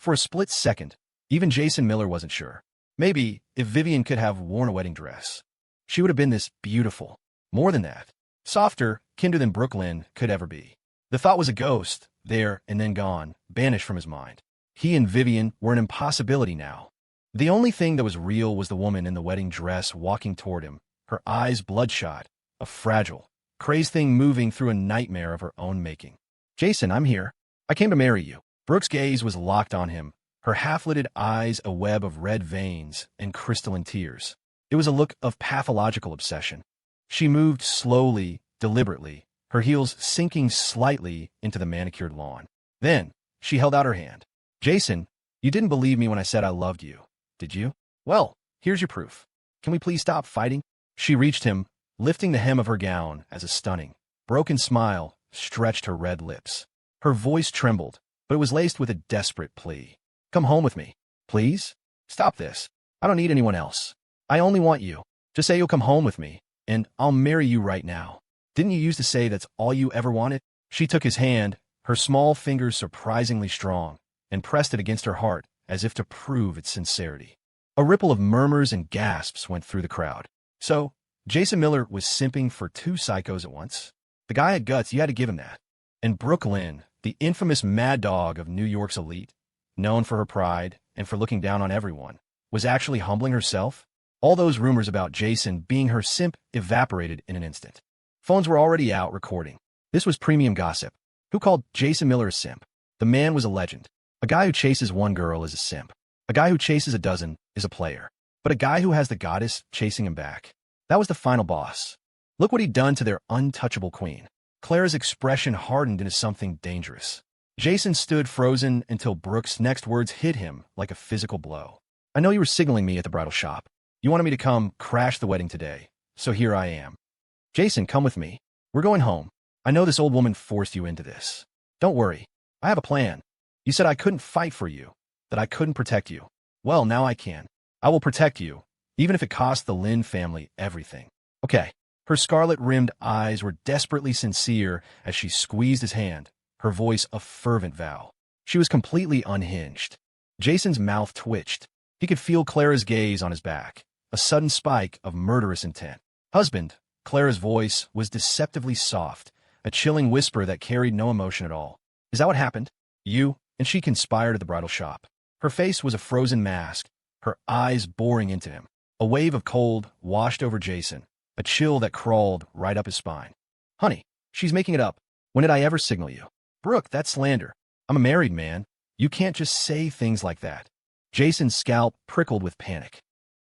For a split second, even Jason Miller wasn't sure. Maybe, if Vivien could have worn a wedding dress, she would have been this beautiful. More than that. Softer, kinder than Brooklyn could ever be. The thought was a ghost, there and then gone, banished from his mind. He and Vivien were an impossibility now. The only thing that was real was the woman in the wedding dress walking toward him, her eyes bloodshot, a fragile, crazed thing moving through a nightmare of her own making. Jason, I'm here. I came to marry you. Brooke's gaze was locked on him, her half-lidded eyes a web of red veins and crystalline tears. It was a look of pathological obsession. She moved slowly, deliberately, her heels sinking slightly into the manicured lawn. Then, she held out her hand. Jason, you didn't believe me when I said I loved you, did you? Well, here's your proof. Can we please stop fighting? She reached him, lifting the hem of her gown as a stunning, broken smile stretched her red lips. Her voice trembled, but it was laced with a desperate plea. Come home with me, please? Stop this. I don't need anyone else. I only want you. Just say you'll come home with me, and I'll marry you right now. Didn't you used to say that's all you ever wanted? She took his hand, her small fingers surprisingly strong, and pressed it against her heart as if to prove its sincerity. A ripple of murmurs and gasps went through the crowd. So, Jason Miller was simping for two psychos at once? The guy had guts, you had to give him that. And Brooklyn, the infamous mad dog of New York's elite, known for her pride and for looking down on everyone, was actually humbling herself? All those rumors about Jason being her simp evaporated in an instant. Phones were already out recording. This was premium gossip. Who called Jason Miller a simp? The man was a legend. A guy who chases one girl is a simp. A guy who chases a dozen is a player. But a guy who has the goddess chasing him back, that was the final boss. Look what he'd done to their untouchable queen. Clara's expression hardened into something dangerous. Jason stood frozen until Brooke's next words hit him like a physical blow. I know you were signaling me at the bridal shop. You wanted me to come crash the wedding today, so here I am. Jason, come with me. We're going home. I know this old woman forced you into this. Don't worry. I have a plan. You said I couldn't fight for you, that I couldn't protect you. Well, now I can. I will protect you, even if it costs the Lynn family everything. Okay. Her scarlet-rimmed eyes were desperately sincere as she squeezed his hand, her voice a fervent vow. She was completely unhinged. Jason's mouth twitched. He could feel Clara's gaze on his back, a sudden spike of murderous intent. Husband, Clara's voice was deceptively soft, a chilling whisper that carried no emotion at all. Is that what happened? You and she conspired at the bridal shop. Her face was a frozen mask, her eyes boring into him. A wave of cold washed over Jason, a chill that crawled right up his spine. Honey, she's making it up. When did I ever signal you? Brooke, that's slander. I'm a married man. You can't just say things like that. Jason's scalp prickled with panic.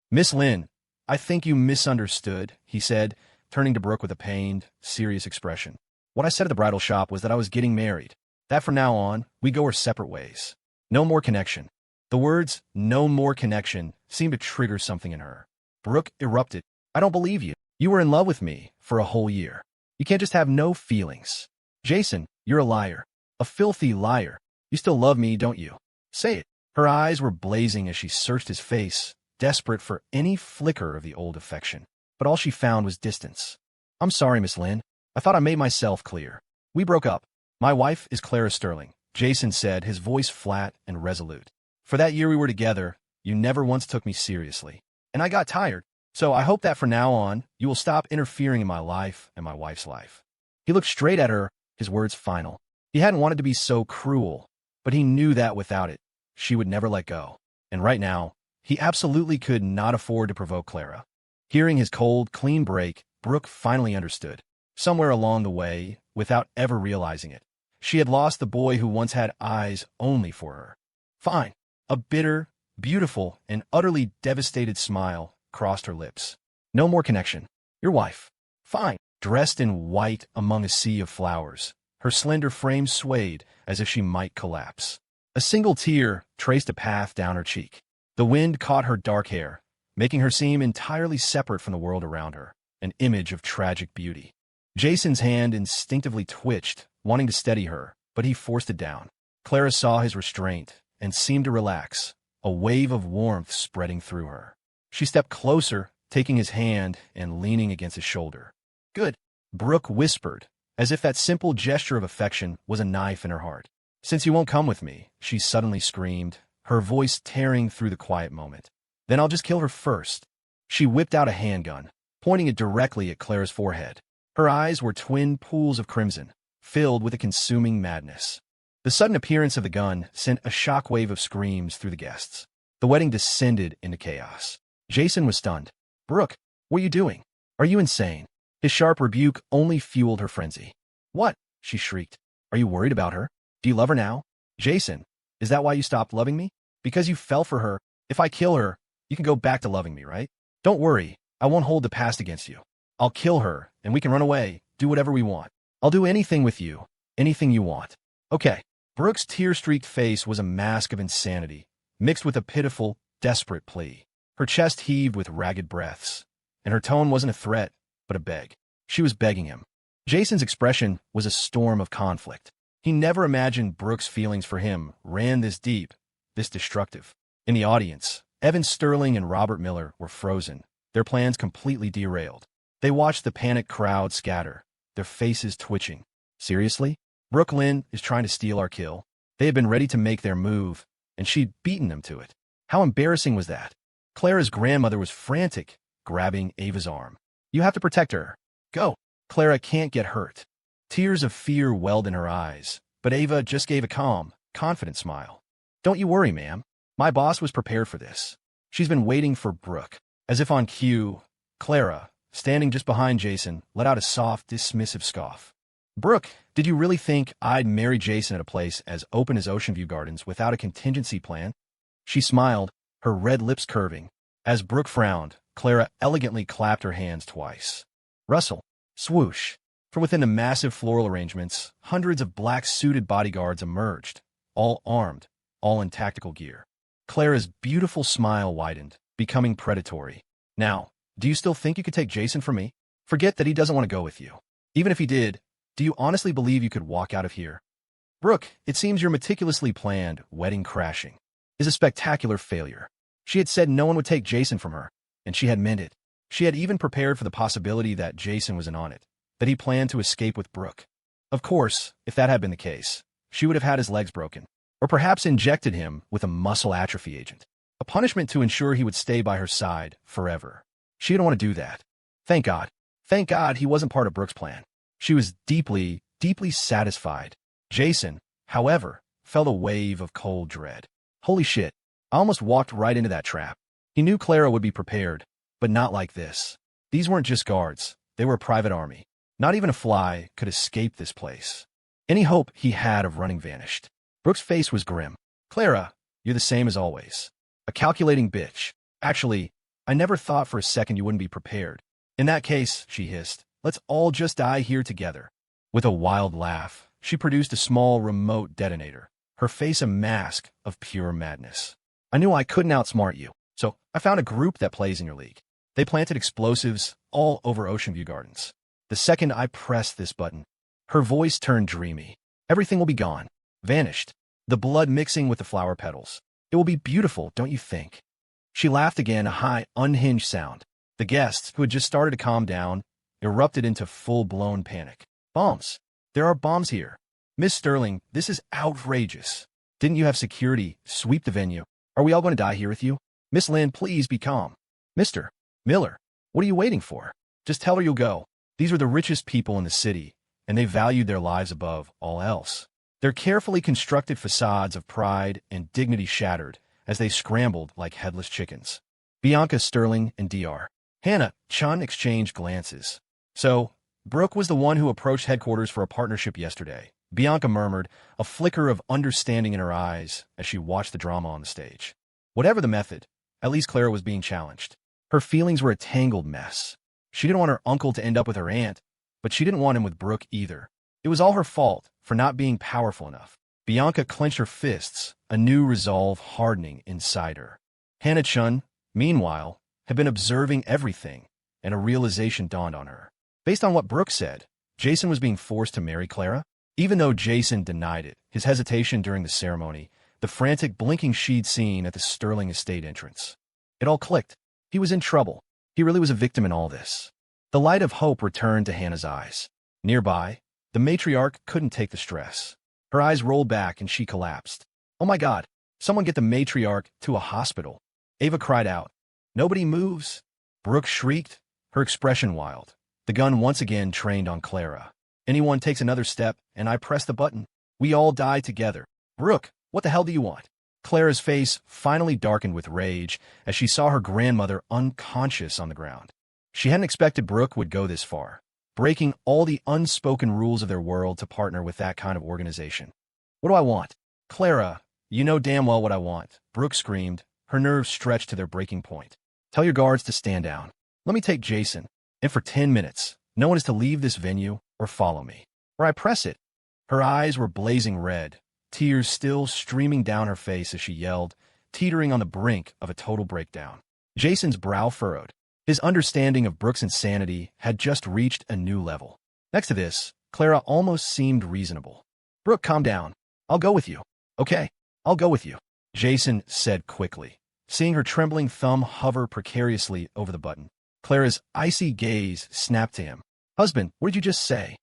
Miss Lynn, I think you misunderstood, he said, turning to Brooke with a pained, serious expression. What I said at the bridal shop was that I was getting married. That from now on, we go our separate ways. No more connection. The words, no more connection, seemed to trigger something in her. Brooke erupted. I don't believe you. You were in love with me for a whole year. You can't just have no feelings. Jason, you're a liar. A filthy liar. You still love me, don't you? Say it. Her eyes were blazing as she searched his face, desperate for any flicker of the old affection. But all she found was distance. I'm sorry, Miss Lynn. I thought I made myself clear. We broke up. My wife is Clara Sterling, Jason said, his voice flat and resolute. For that year we were together, you never once took me seriously. And I got tired. So I hope that from now on, you will stop interfering in my life and my wife's life. He looked straight at her, his words final. He hadn't wanted to be so cruel, but he knew that without it, she would never let go. And right now, he absolutely could not afford to provoke Clara. Hearing his cold, clean break, Brooke finally understood. Somewhere along the way, without ever realizing it, she had lost the boy who once had eyes only for her. Fine. A bitter, beautiful, and utterly devastated smile crossed her lips. No more connection. Your wife. Fine. Dressed in white among a sea of flowers, her slender frame swayed as if she might collapse. A single tear traced a path down her cheek. The wind caught her dark hair, making her seem entirely separate from the world around her, an image of tragic beauty. Jason's hand instinctively twitched, wanting to steady her, but he forced it down. Clara saw his restraint and seemed to relax, a wave of warmth spreading through her. She stepped closer, taking his hand and leaning against his shoulder. Good, Brooke whispered, as if that simple gesture of affection was a knife in her heart. Since you won't come with me, she suddenly screamed, her voice tearing through the quiet moment. Then I'll just kill her first. She whipped out a handgun, pointing it directly at Clara's forehead. Her eyes were twin pools of crimson, filled with a consuming madness. The sudden appearance of the gun sent a shockwave of screams through the guests. The wedding descended into chaos. Jason was stunned. "Brooke, what are you doing? Are you insane?" His sharp rebuke only fueled her frenzy. "What?" she shrieked. "Are you worried about her? Do you love her now? Jason, is that why you stopped loving me? Because you fell for her? If I kill her, you can go back to loving me, right? Don't worry, I won't hold the past against you. I'll kill her, and we can run away, do whatever we want. I'll do anything with you, anything you want." Okay. Brooke's tear-streaked face was a mask of insanity, mixed with a pitiful, desperate plea. Her chest heaved with ragged breaths, and her tone wasn't a threat, but a beg. She was begging him. Jason's expression was a storm of conflict. He never imagined Brooke's feelings for him ran this deep, this destructive. In the audience, Evan Sterling and Robert Miller were frozen, their plans completely derailed. They watched the panicked crowd scatter, their faces twitching. Seriously? Brooke Lynn is trying to steal our kill? They had been ready to make their move, and she'd beaten them to it. How embarrassing was that? Clara's grandmother was frantic, grabbing Ava's arm. "You have to protect her. Go. Clara can't get hurt." Tears of fear welled in her eyes, but Ava just gave a calm, confident smile. "Don't you worry, ma'am. My boss was prepared for this. She's been waiting for Brooke." As if on cue, Clara, standing just behind Jason, let out a soft, dismissive scoff. "Brooke, did you really think I'd marry Jason at a place as open as Ocean View Gardens without a contingency plan?" She smiled, her red lips curving. As Brooke frowned, Clara elegantly clapped her hands twice. Rustle. Swoosh. From within the massive floral arrangements, hundreds of black-suited bodyguards emerged, all armed, all in tactical gear. Clara's beautiful smile widened, becoming predatory. "Now, do you still think you could take Jason from me? Forget that he doesn't want to go with you. Even if he did, do you honestly believe you could walk out of here? Brooke, it seems your meticulously planned wedding crashing is a spectacular failure." She had said no one would take Jason from her, and she had meant it. She had even prepared for the possibility that Jason was in on it, that he planned to escape with Brooke. Of course, if that had been the case, she would have had his legs broken, or perhaps injected him with a muscle atrophy agent, a punishment to ensure he would stay by her side forever. She didn't want to do that. Thank God. Thank God he wasn't part of Brooke's plan. She was deeply, deeply satisfied. Jason, however, felt a wave of cold dread. Holy shit, I almost walked right into that trap. He knew Clara would be prepared, but not like this. These weren't just guards, they were a private army. Not even a fly could escape this place. Any hope he had of running vanished. Brooke's face was grim. "Clara, you're the same as always. A calculating bitch. Actually, I never thought for a second you wouldn't be prepared. In that case," she hissed, "let's all just die here together." With a wild laugh, she produced a small remote detonator, her face a mask of pure madness. "I knew I couldn't outsmart you, so I found a group that plays in your league. They planted explosives all over Ocean View Gardens. The second I pressed this button," her voice turned dreamy, "everything will be gone, vanished, the blood mixing with the flower petals. It will be beautiful, don't you think?" She laughed again, a high, unhinged sound. The guests, who had just started to calm down, erupted into full-blown panic. "Bombs! There are bombs here. Miss Sterling, this is outrageous. Didn't you have security sweep the venue? Are we all going to die here with you? Miss Lynn, please be calm. Mr. Miller, what are you waiting for? Just tell her you'll go." These were the richest people in the city, and they valued their lives above all else. Their carefully constructed facades of pride and dignity shattered as they scrambled like headless chickens. Bianca Sterling and Dr. Hannah Chun exchanged glances. "So, Brooke was the one who approached headquarters for a partnership yesterday," Bianca murmured, a flicker of understanding in her eyes as she watched the drama on the stage. Whatever the method, at least Clara was being challenged. Her feelings were a tangled mess. She didn't want her uncle to end up with her aunt, but she didn't want him with Brooke either. It was all her fault for not being powerful enough. Bianca clenched her fists, a new resolve hardening inside her. Hannah Chun, meanwhile, had been observing everything, and a realization dawned on her. Based on what Brooke said, Jason was being forced to marry Clara? Even though Jason denied it, his hesitation during the ceremony, the frantic blinking she'd seen at the Sterling estate entrance. It all clicked. He was in trouble. He really was a victim in all this. The light of hope returned to Hannah's eyes. Nearby, the matriarch couldn't take the stress. Her eyes rolled back and she collapsed. "Oh my God, Someone get the matriarch to a hospital. Ava cried out. Nobody moves. Brooke shrieked, her expression wild. The gun once again trained on Clara. Anyone takes another step, and I press the button. We all die together. Brooke, what the hell do you want? Clara's face finally darkened with rage as she saw her grandmother unconscious on the ground. She hadn't expected Brooke would go this far, breaking all the unspoken rules of their world to partner with that kind of organization. What do I want? Clara, you know damn well what I want, Brooke screamed, her nerves stretched to their breaking point. Tell your guards to stand down. Let me take Jason, and for 10 minutes, no one is to leave this venue or follow me, or I press it. Her eyes were blazing red, tears still streaming down her face as she yelled, teetering on the brink of a total breakdown. Jason's brow furrowed. His understanding of Brooke's insanity had just reached a new level. Next to this, Clara almost seemed reasonable. Brooke, calm down. I'll go with you. Okay, I'll go with you, Jason said quickly, seeing her trembling thumb hover precariously over the button. Clara's icy gaze snapped to him. Husband, what did you just say?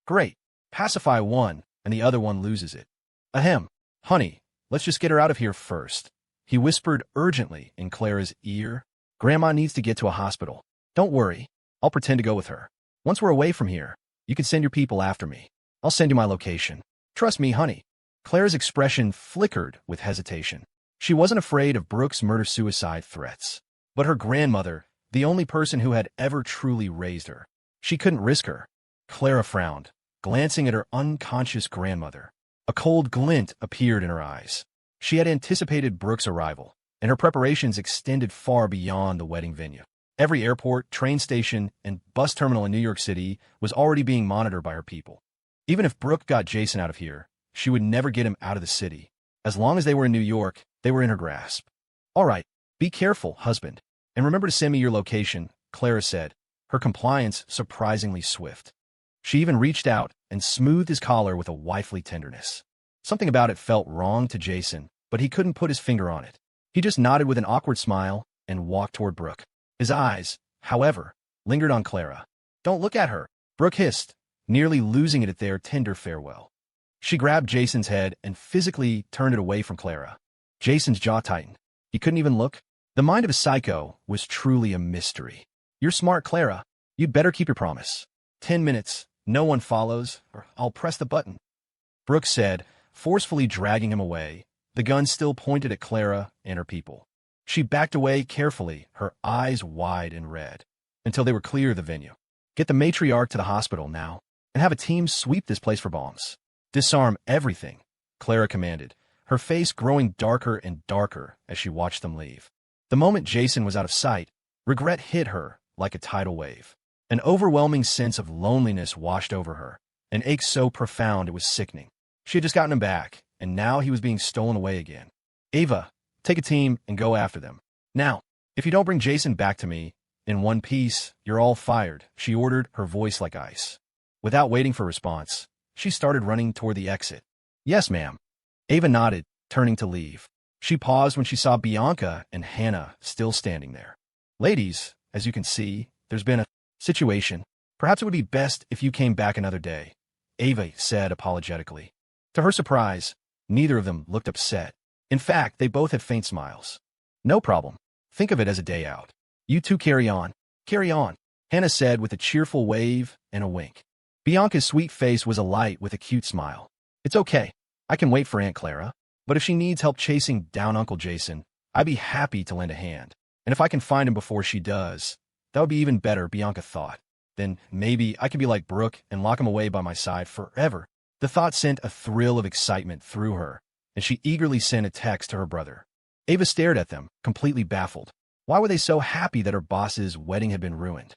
Great. Pacify one, and the other one loses it. Ahem. Honey, let's just get her out of here first. He whispered urgently in Clara's ear. Grandma needs to get to a hospital. Don't worry. I'll pretend to go with her. Once we're away from here, you can send your people after me. I'll send you my location. Trust me, honey. Clara's expression flickered with hesitation. She wasn't afraid of Brooke's murder-suicide threats, but her grandmother, the only person who had ever truly raised her, she couldn't risk her. Clara frowned, glancing at her unconscious grandmother. A cold glint appeared in her eyes. She had anticipated Brooke's arrival, and her preparations extended far beyond the wedding venue. Every airport, train station, and bus terminal in New York City was already being monitored by her people. Even if Brooke got Jason out of here, she would never get him out of the city. As long as they were in New York, they were in her grasp. All right, be careful, husband, and remember to send me your location, Clara said, her compliance surprisingly swift. She even reached out and smoothed his collar with a wifely tenderness. Something about it felt wrong to Jason, but he couldn't put his finger on it. He just nodded with an awkward smile and walked toward Brooke. His eyes, however, lingered on Clara. Don't look at her, Brooke hissed, nearly losing it at their tender farewell. She grabbed Jason's head and physically turned it away from Clara. Jason's jaw tightened. He couldn't even look. The mind of a psycho was truly a mystery. You're smart, Clara. You'd better keep your promise. 10 minutes, no one follows, or I'll press the button, Brooke said, forcefully dragging him away, the gun still pointed at Clara and her people. She backed away carefully, her eyes wide and red, until they were clear of the venue. Get the matriarch to the hospital now, and have a team sweep this place for bombs. Disarm everything, Clara commanded, her face growing darker and darker as she watched them leave. The moment Jason was out of sight, regret hit her like a tidal wave. An overwhelming sense of loneliness washed over her, an ache so profound it was sickening. She had just gotten him back, and now he was being stolen away again. Ava, take a team and go after them. Now, if you don't bring Jason back to me in one piece, you're all fired, she ordered, her voice like ice. Without waiting for a response, she started running toward the exit. Yes, ma'am. Ava nodded, turning to leave. She paused when she saw Bianca and Hannah still standing there. Ladies, as you can see, there's been a situation. Perhaps it would be best if you came back another day, Ava said apologetically. To her surprise, neither of them looked upset. In fact, they both had faint smiles. No problem. Think of it as a day out. You two carry on. Carry on, Hannah said with a cheerful wave and a wink. Bianca's sweet face was alight with a cute smile. It's okay. I can wait for Aunt Clara. But if she needs help chasing down Uncle Jason, I'd be happy to lend a hand. And if I can find him before she does, that would be even better, Bianca thought. Then maybe I could be like Brooke and lock him away by my side forever. The thought sent a thrill of excitement through her, and she eagerly sent a text to her brother. Ava stared at them, completely baffled. Why were they so happy that her boss's wedding had been ruined?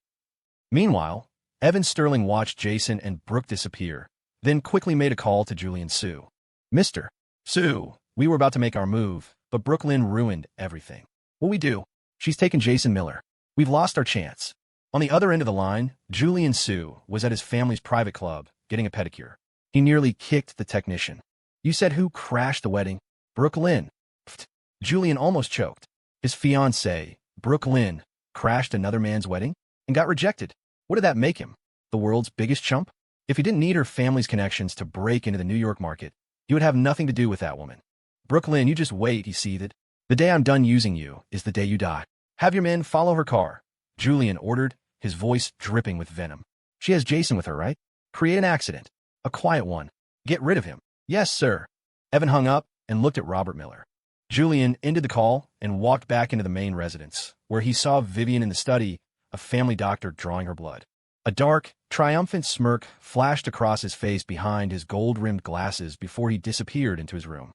Meanwhile, Evan Sterling watched Jason and Brooke disappear, then quickly made a call to Julian Sue. Mr. Sue, we were about to make our move, but Brooklyn ruined everything. What'll we do? She's taken Jason Miller. We've lost our chance. On the other end of the line, Julian Sue was at his family's private club, getting a pedicure. He nearly kicked the technician. You said who crashed the wedding? Brooklyn. Pfft. Julian almost choked. His fiancée, Brooklyn, crashed another man's wedding and got rejected. What did that make him? The world's biggest chump? If he didn't need her family's connections to break into the New York market, he would have nothing to do with that woman. Brooklyn, you just wait, he seethed. The day I'm done using you is the day you die. Have your men follow her car, Julian ordered, his voice dripping with venom. She has Jason with her, right? Create an accident. A quiet one. Get rid of him. Yes, sir. Evan hung up and looked at Robert Miller. Julian ended the call and walked back into the main residence, where he saw Vivien in the study, a family doctor drawing her blood. A dark, triumphant smirk flashed across his face behind his gold-rimmed glasses before he disappeared into his room.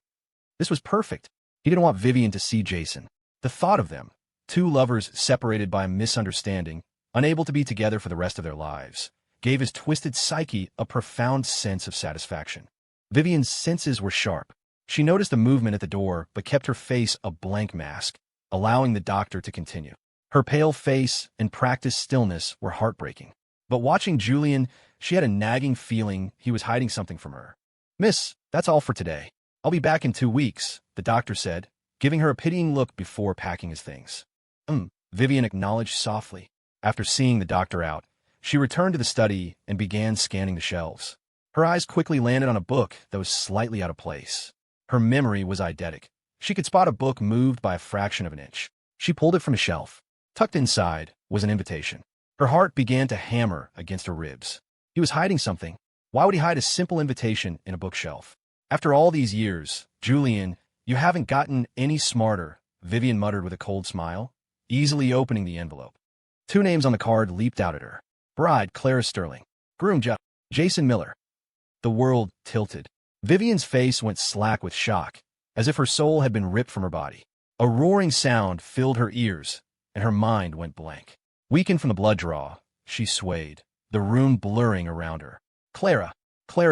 This was perfect. He didn't want Vivien to see Jason. The thought of them, two lovers separated by a misunderstanding, unable to be together for the rest of their lives, gave his twisted psyche a profound sense of satisfaction. Vivien's senses were sharp. She noticed the movement at the door but kept her face a blank mask, allowing the doctor to continue. Her pale face and practiced stillness were heartbreaking. But watching Julian, she had a nagging feeling he was hiding something from her. Miss, that's all for today. I'll be back in 2 weeks, the doctor said, giving her a pitying look before packing his things. Vivien acknowledged softly. After seeing the doctor out, she returned to the study and began scanning the shelves. Her eyes quickly landed on a book that was slightly out of place. Her memory was eidetic. She could spot a book moved by a fraction of an inch. She pulled it from a shelf. Tucked inside was an invitation. Her heart began to hammer against her ribs. He was hiding something. Why would he hide a simple invitation in a bookshelf? After all these years, Julian, you haven't gotten any smarter, Vivien muttered with a cold smile, easily opening the envelope. 2 names on the card leaped out at her. Bride, Clara Sterling. Groom, Jason Miller. The world tilted. Vivien's face went slack with shock, as if her soul had been ripped from her body. A roaring sound filled her ears, and her mind went blank. Weakened from the blood draw, she swayed, the room blurring around her. Clara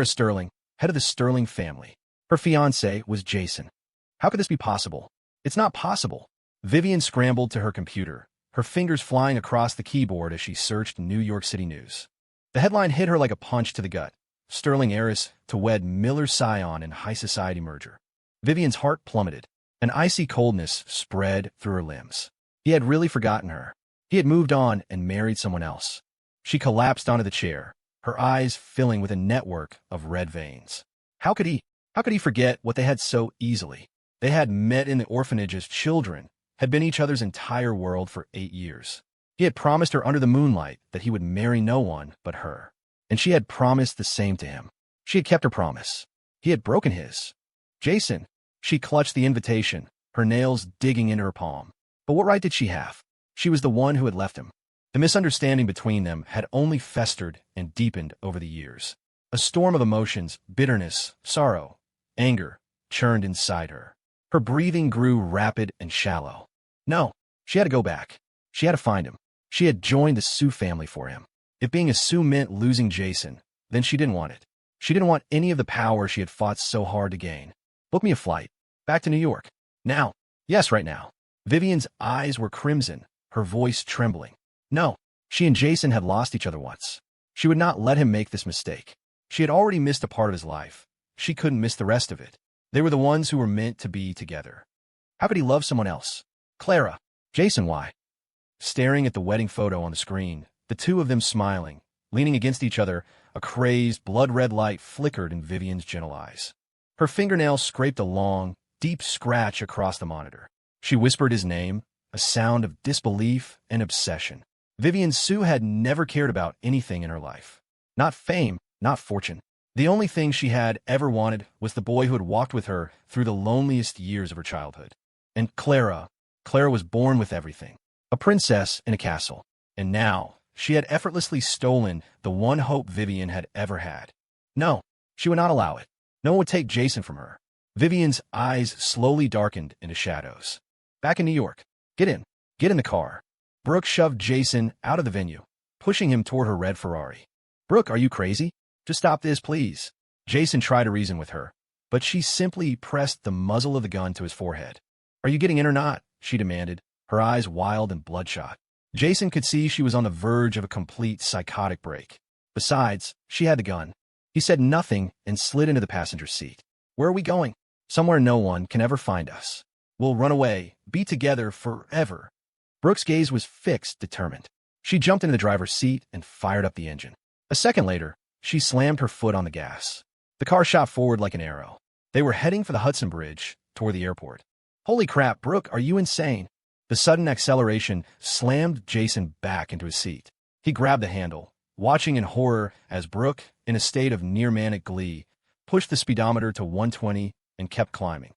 Sterling, head of the Sterling family. Her fiancé was Jason. How could this be possible? It's not possible. Vivien scrambled to her computer, her fingers flying across the keyboard as she searched New York City news. The headline hit her like a punch to the gut. Sterling heiress to wed Miller's scion in high society merger. Vivien's heart plummeted. An icy coldness spread through her limbs. He had really forgotten her. He had moved on and married someone else. She collapsed onto the chair, her eyes filling with a network of red veins. How could he forget what they had so easily? They had met in the orphanage as children, had been each other's entire world for 8 years. He had promised her under the moonlight that he would marry no one but her. And she had promised the same to him. She had kept her promise. He had broken his. Jason. She clutched the invitation, her nails digging into her palm. But what right did she have? She was the one who had left him. The misunderstanding between them had only festered and deepened over the years. A storm of emotions, bitterness, sorrow, anger, churned inside her. Her breathing grew rapid and shallow. No, she had to go back. She had to find him. She had joined the Sue family for him. If being a Sue meant losing Jason, then she didn't want it. She didn't want any of the power she had fought so hard to gain. Book me a flight. Back to New York. Now. Yes, right now. Vivien's eyes were crimson, her voice trembling. No, she and Jason had lost each other once. She would not let him make this mistake. She had already missed a part of his life. She couldn't miss the rest of it. They were the ones who were meant to be together. How could he love someone else? Clara. Jason, why? Staring at the wedding photo on the screen, the two of them smiling, leaning against each other, a crazed, blood-red light flickered in Vivien's gentle eyes. Her fingernails scraped a long, deep scratch across the monitor. She whispered his name, a sound of disbelief and obsession. Vivien Sue had never cared about anything in her life. Not fame, not fortune. The only thing she had ever wanted was the boy who had walked with her through the loneliest years of her childhood. And Clara was born with everything. A princess in a castle. And now, she had effortlessly stolen the one hope Vivien had ever had. No, she would not allow it. No one would take Jason from her. Vivien's eyes slowly darkened into shadows. Back in New York. Get in. Get in the car. Brooke shoved Jason out of the venue, pushing him toward her red Ferrari. Brooke, are you crazy? Just stop this, please. Jason tried to reason with her, but she simply pressed the muzzle of the gun to his forehead. Are you getting in or not? She demanded, her eyes wild and bloodshot. Jason could see she was on the verge of a complete psychotic break. Besides, she had the gun. He said nothing and slid into the passenger seat. Where are we going? Somewhere no one can ever find us. We'll run away, be together forever. Brooke's gaze was fixed, determined. She jumped into the driver's seat and fired up the engine. A second later, she slammed her foot on the gas. The car shot forward like an arrow. They were heading for the Hudson Bridge, toward the airport. Holy crap, Brooke, are you insane? The sudden acceleration slammed Jason back into his seat. He grabbed the handle, watching in horror as Brooke, in a state of near-manic glee, pushed the speedometer to 120 and kept climbing.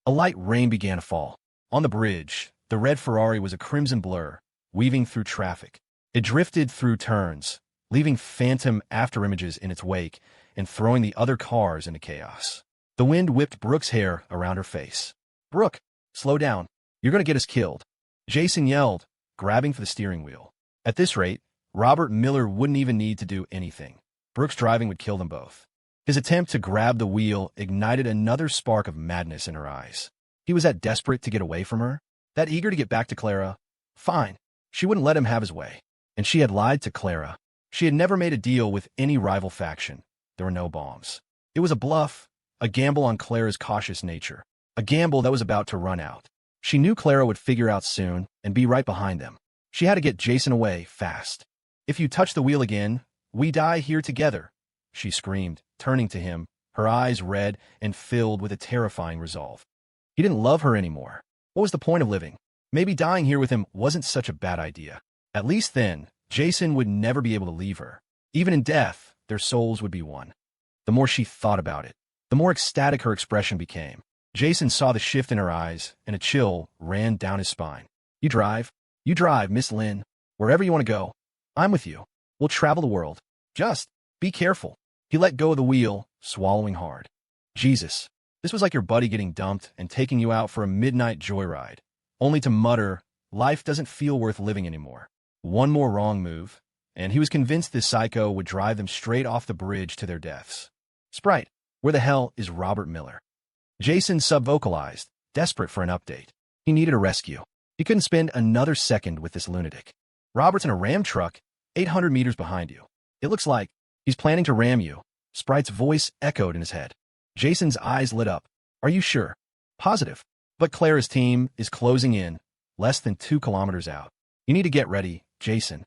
A light rain began to fall. On the bridge, the red Ferrari was a crimson blur, weaving through traffic. It drifted through turns, leaving phantom afterimages in its wake and throwing the other cars into chaos. The wind whipped Brooke's hair around her face. "Brooke, slow down. You're going to get us killed," Jason yelled, grabbing for the steering wheel. At this rate, Robert Miller wouldn't even need to do anything. Brooke's driving would kill them both. His attempt to grab the wheel ignited another spark of madness in her eyes. He was that desperate to get away from her, that eager to get back to Clara. Fine. She wouldn't let him have his way. And she had lied to Clara. She had never made a deal with any rival faction. There were no bombs. It was a bluff, a gamble on Clara's cautious nature, a gamble that was about to run out. She knew Clara would figure out soon and be right behind them. She had to get Jason away fast. "If you touch the wheel again, we die here together," she screamed, turning to him, her eyes red and filled with a terrifying resolve. He didn't love her anymore. What was the point of living? Maybe dying here with him wasn't such a bad idea. At least then, Jason would never be able to leave her. Even in death, their souls would be one. The more she thought about it, the more ecstatic her expression became. Jason saw the shift in her eyes, and a chill ran down his spine. You drive, Miss Lynn. Wherever you want to go, I'm with you. We'll travel the world. Just be careful." He let go of the wheel, swallowing hard. Jesus, this was like your buddy getting dumped and taking you out for a midnight joyride, only to mutter, "Life doesn't feel worth living anymore." One more wrong move, and he was convinced this psycho would drive them straight off the bridge to their deaths. "Sprite, where the hell is Robert Miller?" Jason subvocalized, desperate for an update. He needed a rescue. He couldn't spend another second with this lunatic. "Robert's in a ram truck, 800 meters behind you. It looks like he's planning to ram you." Sprite's voice echoed in his head. Jason's eyes lit up. "Are you sure?" "Positive. But Clara's team is closing in, less than 2 kilometers out. You need to get ready, Jason."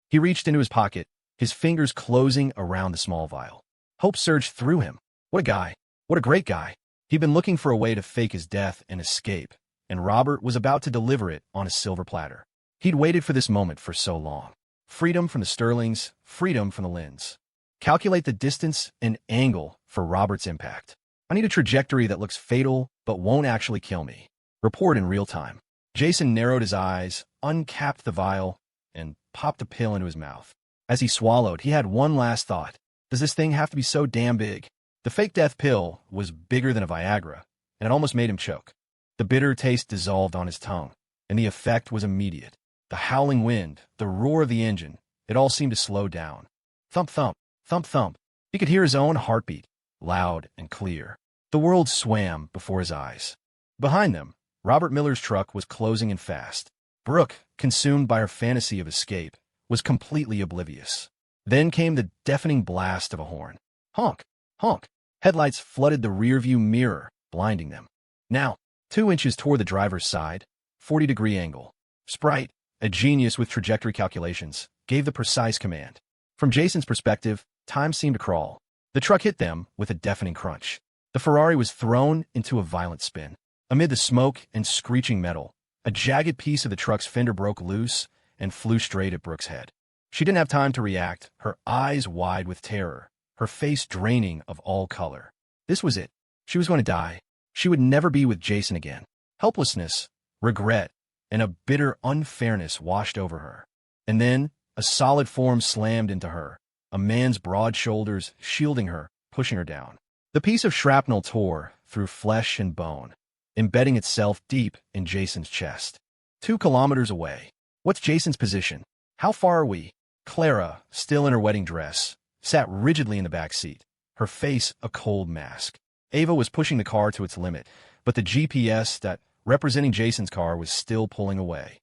He reached into his pocket, his fingers closing around the small vial. Hope surged through him. What a guy. What a great guy. He'd been looking for a way to fake his death and escape, and Robert was about to deliver it on a silver platter. He'd waited for this moment for so long. Freedom from the Sterlings, freedom from the Lynns. Calculate the distance and angle for Robert's impact. I need a trajectory that looks fatal but won't actually kill me. Report in real time. Jason narrowed his eyes, uncapped the vial, and popped a pill into his mouth. As he swallowed, he had one last thought. Does this thing have to be so damn big? The fake death pill was bigger than a Viagra, and it almost made him choke. The bitter taste dissolved on his tongue, and the effect was immediate. The howling wind, the roar of the engine, it all seemed to slow down. Thump, thump, thump, thump. He could hear his own heartbeat, loud and clear. The world swam before his eyes. Behind them, Robert Miller's truck was closing in fast. Brooke, consumed by her fantasy of escape, was completely oblivious. Then came the deafening blast of a horn. Honk, honk. Headlights flooded the rearview mirror, blinding them. Now, 2 inches toward the driver's side, 40-degree angle. Sprite, a genius with trajectory calculations, gave the precise command. From Jason's perspective, time seemed to crawl. The truck hit them with a deafening crunch. The Ferrari was thrown into a violent spin. Amid the smoke and screeching metal, a jagged piece of the truck's fender broke loose and flew straight at Brooke's head. She didn't have time to react, her eyes wide with terror, her face draining of all color. This was it. She was going to die. She would never be with Jason again. Helplessness, regret, and a bitter unfairness washed over her. And then, a solid form slammed into her, a man's broad shoulders shielding her, pushing her down. The piece of shrapnel tore through flesh and bone, embedding itself deep in Jason's chest. 2 kilometers away. What's Jason's position? How far are we? Clara, still in her wedding dress, sat rigidly in the back seat, her face a cold mask. Ava was pushing the car to its limit, but the GPS that representing Jason's car was still pulling away.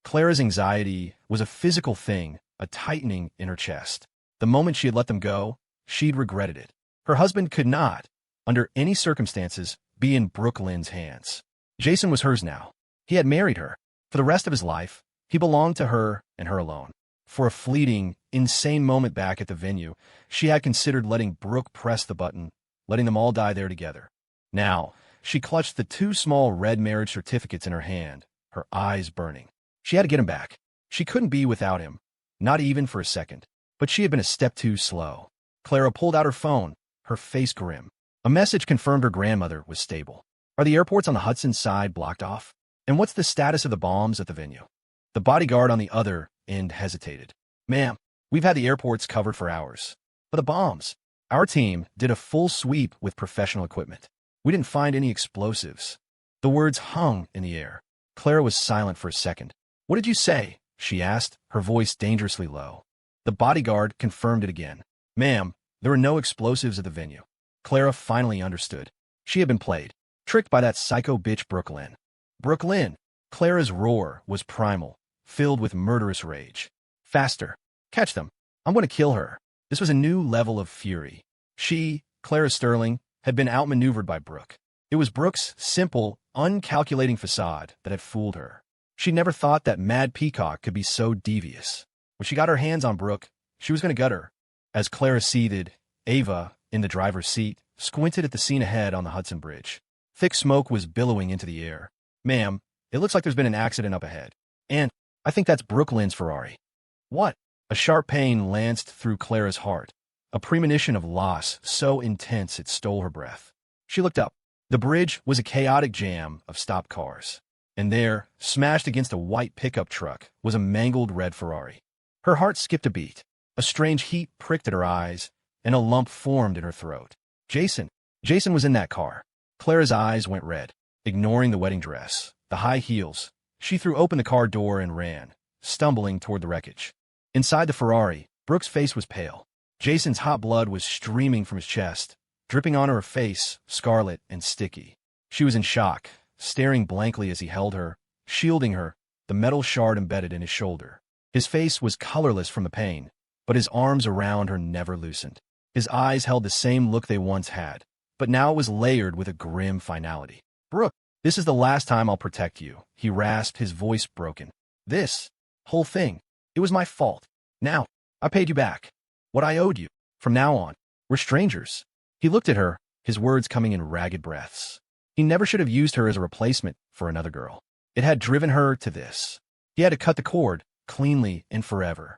Clara's anxiety was a physical thing, a tightening in her chest. The moment she had let them go, she'd regretted it. Her husband could not, under any circumstances, be in Brooke Lynn's hands. Jason was hers now. He had married her. For the rest of his life, he belonged to her and her alone. For a fleeting, insane moment back at the venue, she had considered letting Brooke press the button, letting them all die there together. Now, She clutched the two small red marriage certificates in her hand, her eyes burning. She had to get him back. She couldn't be without him, not even for a second. But she had been a step too slow. Clara pulled out her phone, her face grim. A message confirmed her grandmother was stable. Are the airports on the Hudson side blocked off? And what's the status of the bombs at the venue? The bodyguard on the other end hesitated. Ma'am, we've had the airports covered for hours. But the bombs? Our team did a full sweep with professional equipment. We didn't find any explosives. The words hung in the air. Clara was silent for a second. What did you say? She asked, her voice dangerously low. The bodyguard confirmed it again. Ma'am, there were no explosives at the venue. Clara finally understood. She had been played, tricked by that psycho bitch Brooklyn. Brooklyn! Clara's roar was primal, filled with murderous rage. Faster! Catch them! I'm going to kill her. This was a new level of fury. She, Clara Sterling, had been outmaneuvered by Brooke. It was Brooke's simple, uncalculating facade that had fooled her. She never thought that Mad Peacock could be so devious. When she got her hands on Brooke, she was going to gut her. As Clara seethed, Ava, in the driver's seat, squinted at the scene ahead on the Hudson Bridge. Thick smoke was billowing into the air. Ma'am, it looks like there's been an accident up ahead. And I think that's Brooklyn's Ferrari. What? A sharp pain lanced through Clara's heart. A premonition of loss so intense it stole her breath. She looked up. The bridge was a chaotic jam of stopped cars. And there, smashed against a white pickup truck, was a mangled red Ferrari. Her heart skipped a beat. A strange heat pricked at her eyes, and a lump formed in her throat. Jason. Jason was in that car. Clara's eyes went red. Ignoring the wedding dress, the high heels, she threw open the car door and ran, stumbling toward the wreckage. Inside the Ferrari, Brooke's face was pale. Jason's hot blood was streaming from his chest, dripping onto her face, scarlet and sticky. She was in shock, staring blankly as he held her, shielding her, the metal shard embedded in his shoulder. His face was colorless from the pain, but his arms around her never loosened. His eyes held the same look they once had, but now it was layered with a grim finality. Brooke, this is the last time I'll protect you, he rasped, his voice broken. This whole thing, it was my fault. Now, I paid you back. What I owed you. From now on, we're strangers. He looked at her, his words coming in ragged breaths. He never should have used her as a replacement for another girl. It had driven her to this. He had to cut the cord, cleanly and forever.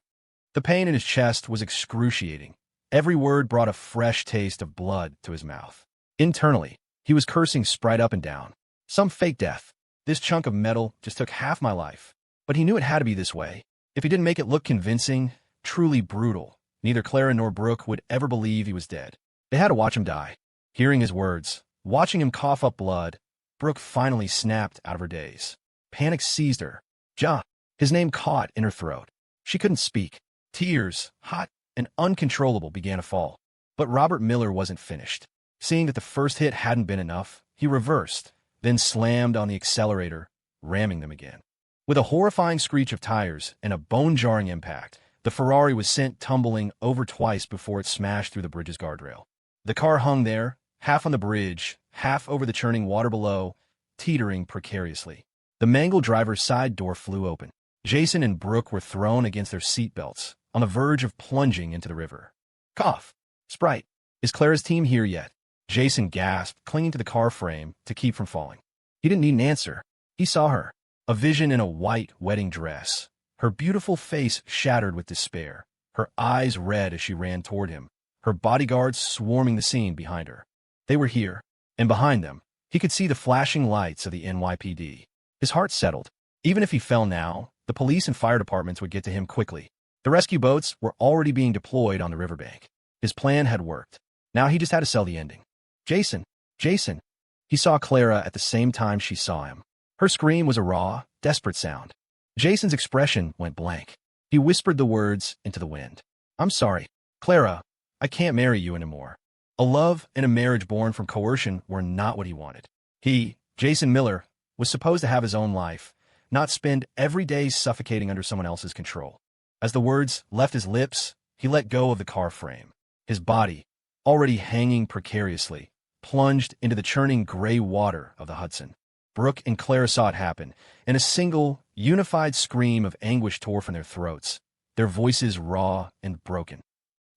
The pain in his chest was excruciating. Every word brought a fresh taste of blood to his mouth. Internally, he was cursing Sprite up and down. Some fake death. This chunk of metal just took half my life. But he knew it had to be this way. If he didn't make it look convincing, truly brutal, neither Clara nor Brooke would ever believe he was dead. They had to watch him die. Hearing his words, watching him cough up blood, Brooke finally snapped out of her daze. Panic seized her. Ja. His name caught in her throat. She couldn't speak. Tears, hot and uncontrollable, began to fall. But Robert Miller wasn't finished. Seeing that the first hit hadn't been enough, he reversed, then slammed on the accelerator, ramming them again. With a horrifying screech of tires and a bone-jarring impact, the Ferrari was sent tumbling over twice before it smashed through the bridge's guardrail. The car hung there, half on the bridge, half over the churning water below, teetering precariously. The mangled driver's side door flew open. Jason and Brooke were thrown against their seatbelts, on the verge of plunging into the river. Cough. Sprite. Is Clara's team here yet? Jason gasped, clinging to the car frame to keep from falling. He didn't need an answer. He saw her. A vision in a white wedding dress. Her beautiful face shattered with despair. Her eyes red as she ran toward him. Her bodyguards swarming the scene behind her. They were here. And behind them, he could see the flashing lights of the NYPD. His heart settled. Even if he fell now, the police and fire departments would get to him quickly. The rescue boats were already being deployed on the riverbank. His plan had worked. Now he just had to sell the ending. Jason! Jason! He saw Clara at the same time she saw him. Her scream was a raw, desperate sound. Jason's expression went blank. He whispered the words into the wind. I'm sorry, Clara, I can't marry you anymore. A love and a marriage born from coercion were not what he wanted. He, Jason Miller, was supposed to have his own life, not spend every day suffocating under someone else's control. As the words left his lips, he let go of the car frame. His body, already hanging precariously, plunged into the churning gray water of the Hudson. Brooke and Clara saw it happen, and a single, unified scream of anguish tore from their throats, their voices raw and broken.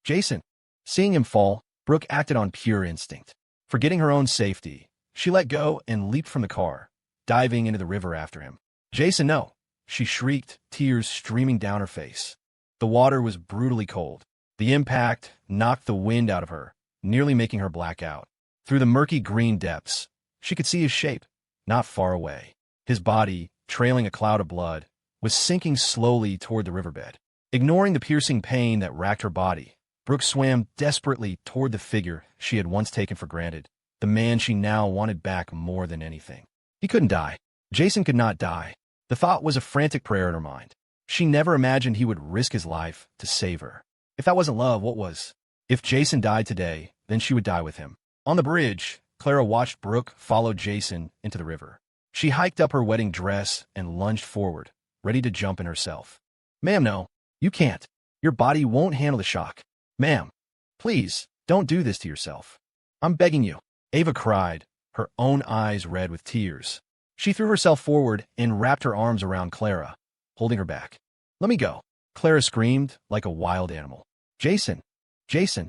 Jason. Seeing him fall, Brooke acted on pure instinct. Forgetting her own safety, She let go and leaped from the car, diving into the river after him. "Jason, no!" she shrieked, tears streaming down her face. The water was brutally cold. The impact knocked the wind out of her, nearly making her black out. Through the murky green depths, she could see his shape, not far away. His body, trailing a cloud of blood, was sinking slowly toward the riverbed. Ignoring the piercing pain that racked her body, Brooke swam desperately toward the figure she had once taken for granted, the man she now wanted back more than anything. He couldn't die. Jason could not die. The thought was a frantic prayer in her mind. She never imagined he would risk his life to save her. If that wasn't love, what was? If Jason died today, then she would die with him. On the bridge, Clara watched Brooke follow Jason into the river. She hiked up her wedding dress and lunged forward, ready to jump in herself. "Ma'am, no. You can't. Your body won't handle the shock. Ma'am, please, don't do this to yourself. I'm begging you," Ava cried, her own eyes red with tears. She threw herself forward and wrapped her arms around Clara, holding her back. "Let me go," Clara screamed like a wild animal. "Jason, Jason."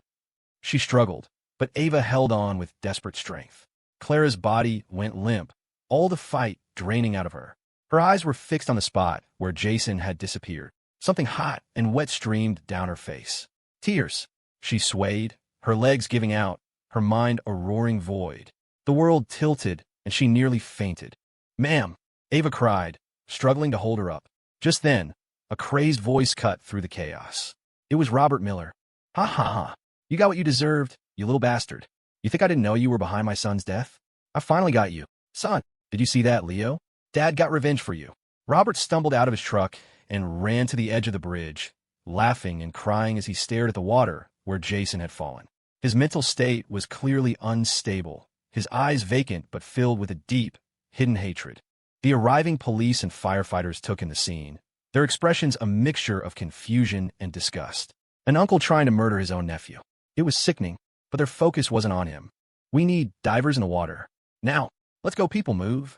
She struggled, but Ava held on with desperate strength. Clara's body went limp, all the fight draining out of her. Her eyes were fixed on the spot where Jason had disappeared. Something hot and wet streamed down her face. Tears. She swayed, her legs giving out, her mind a roaring void. The world tilted, and she nearly fainted. "Ma'am," Ava cried, struggling to hold her up. Just then, a crazed voice cut through the chaos. It was Robert Miller. "Ha ha ha. You got what you deserved, you little bastard. You think I didn't know you were behind my son's death? I finally got you. Son, did you see that, Leo? Dad got revenge for you." Robert stumbled out of his truck and ran to the edge of the bridge, laughing and crying as he stared at the water where Jason had fallen. His mental state was clearly unstable, his eyes vacant but filled with a deep, hidden hatred. The arriving police and firefighters took in the scene, their expressions a mixture of confusion and disgust. An uncle trying to murder his own nephew. It was sickening, but their focus wasn't on him. "We need divers in the water. Now, let's go, people, move."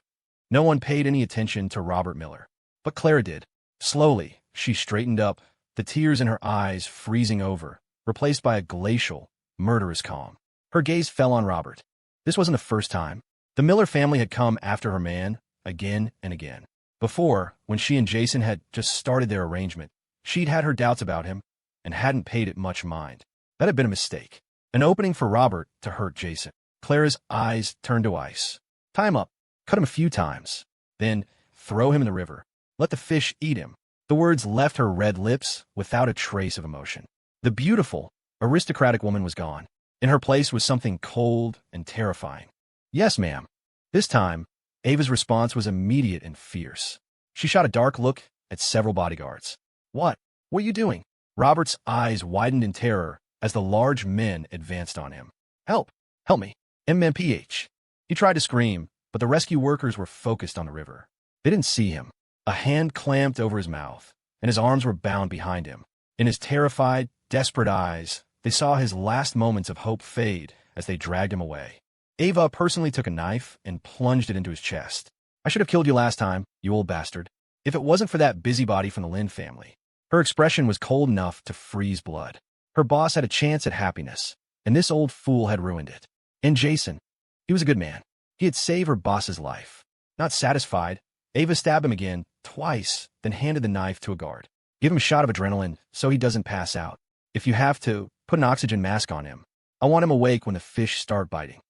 No one paid any attention to Robert Miller, but Clara did. Slowly, she straightened up, the tears in her eyes freezing over, replaced by a glacial, murderous calm. Her gaze fell on Robert. This wasn't the first time. The Miller family had come after her man, again and again. Before, when she and Jason had just started their arrangement, she'd had her doubts about him and hadn't paid it much mind. That had been a mistake. An opening for Robert to hurt Jason. Clara's eyes turned to ice. Tie him up. Cut him a few times. Then throw him in the river. Let the fish eat him. The words left her red lips without a trace of emotion. The beautiful, aristocratic woman was gone. In her place was something cold and terrifying. "Yes, ma'am." This time, Ava's response was immediate and fierce. She shot a dark look at several bodyguards. What are you doing?" Robert's eyes widened in terror as the large men advanced on him. "Help! Help me! MMPH!" He tried to scream, but the rescue workers were focused on the river. They didn't see him. A hand clamped over his mouth, and his arms were bound behind him. In his terrified, desperate eyes, they saw his last moments of hope fade as they dragged him away. Ava personally took a knife and plunged it into his chest. "I should have killed you last time, you old bastard, if it wasn't for that busybody from the Lynn family." Her expression was cold enough to freeze blood. Her boss had a chance at happiness, and this old fool had ruined it. And Jason, he was a good man. He had saved her boss's life. Not satisfied, Ava stabbed him again, twice, then handed the knife to a guard. "Give him a shot of adrenaline so he doesn't pass out. If you have to, put an oxygen mask on him. I want him awake when the fish start biting."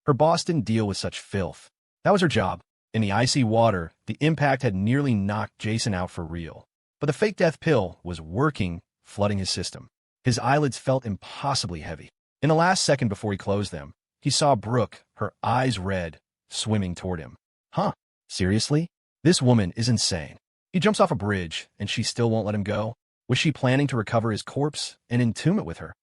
Her boss didn't deal with such filth. That was her job. In the icy water, the impact had nearly knocked Jason out for real. But the fake death pill was working, flooding his system. His eyelids felt impossibly heavy. In the last second before he closed them, he saw Brooke, her eyes red, swimming toward him. Huh? Seriously? This woman is insane. He jumps off a bridge, and she still won't let him go. Was she planning to recover his corpse and entomb it with her?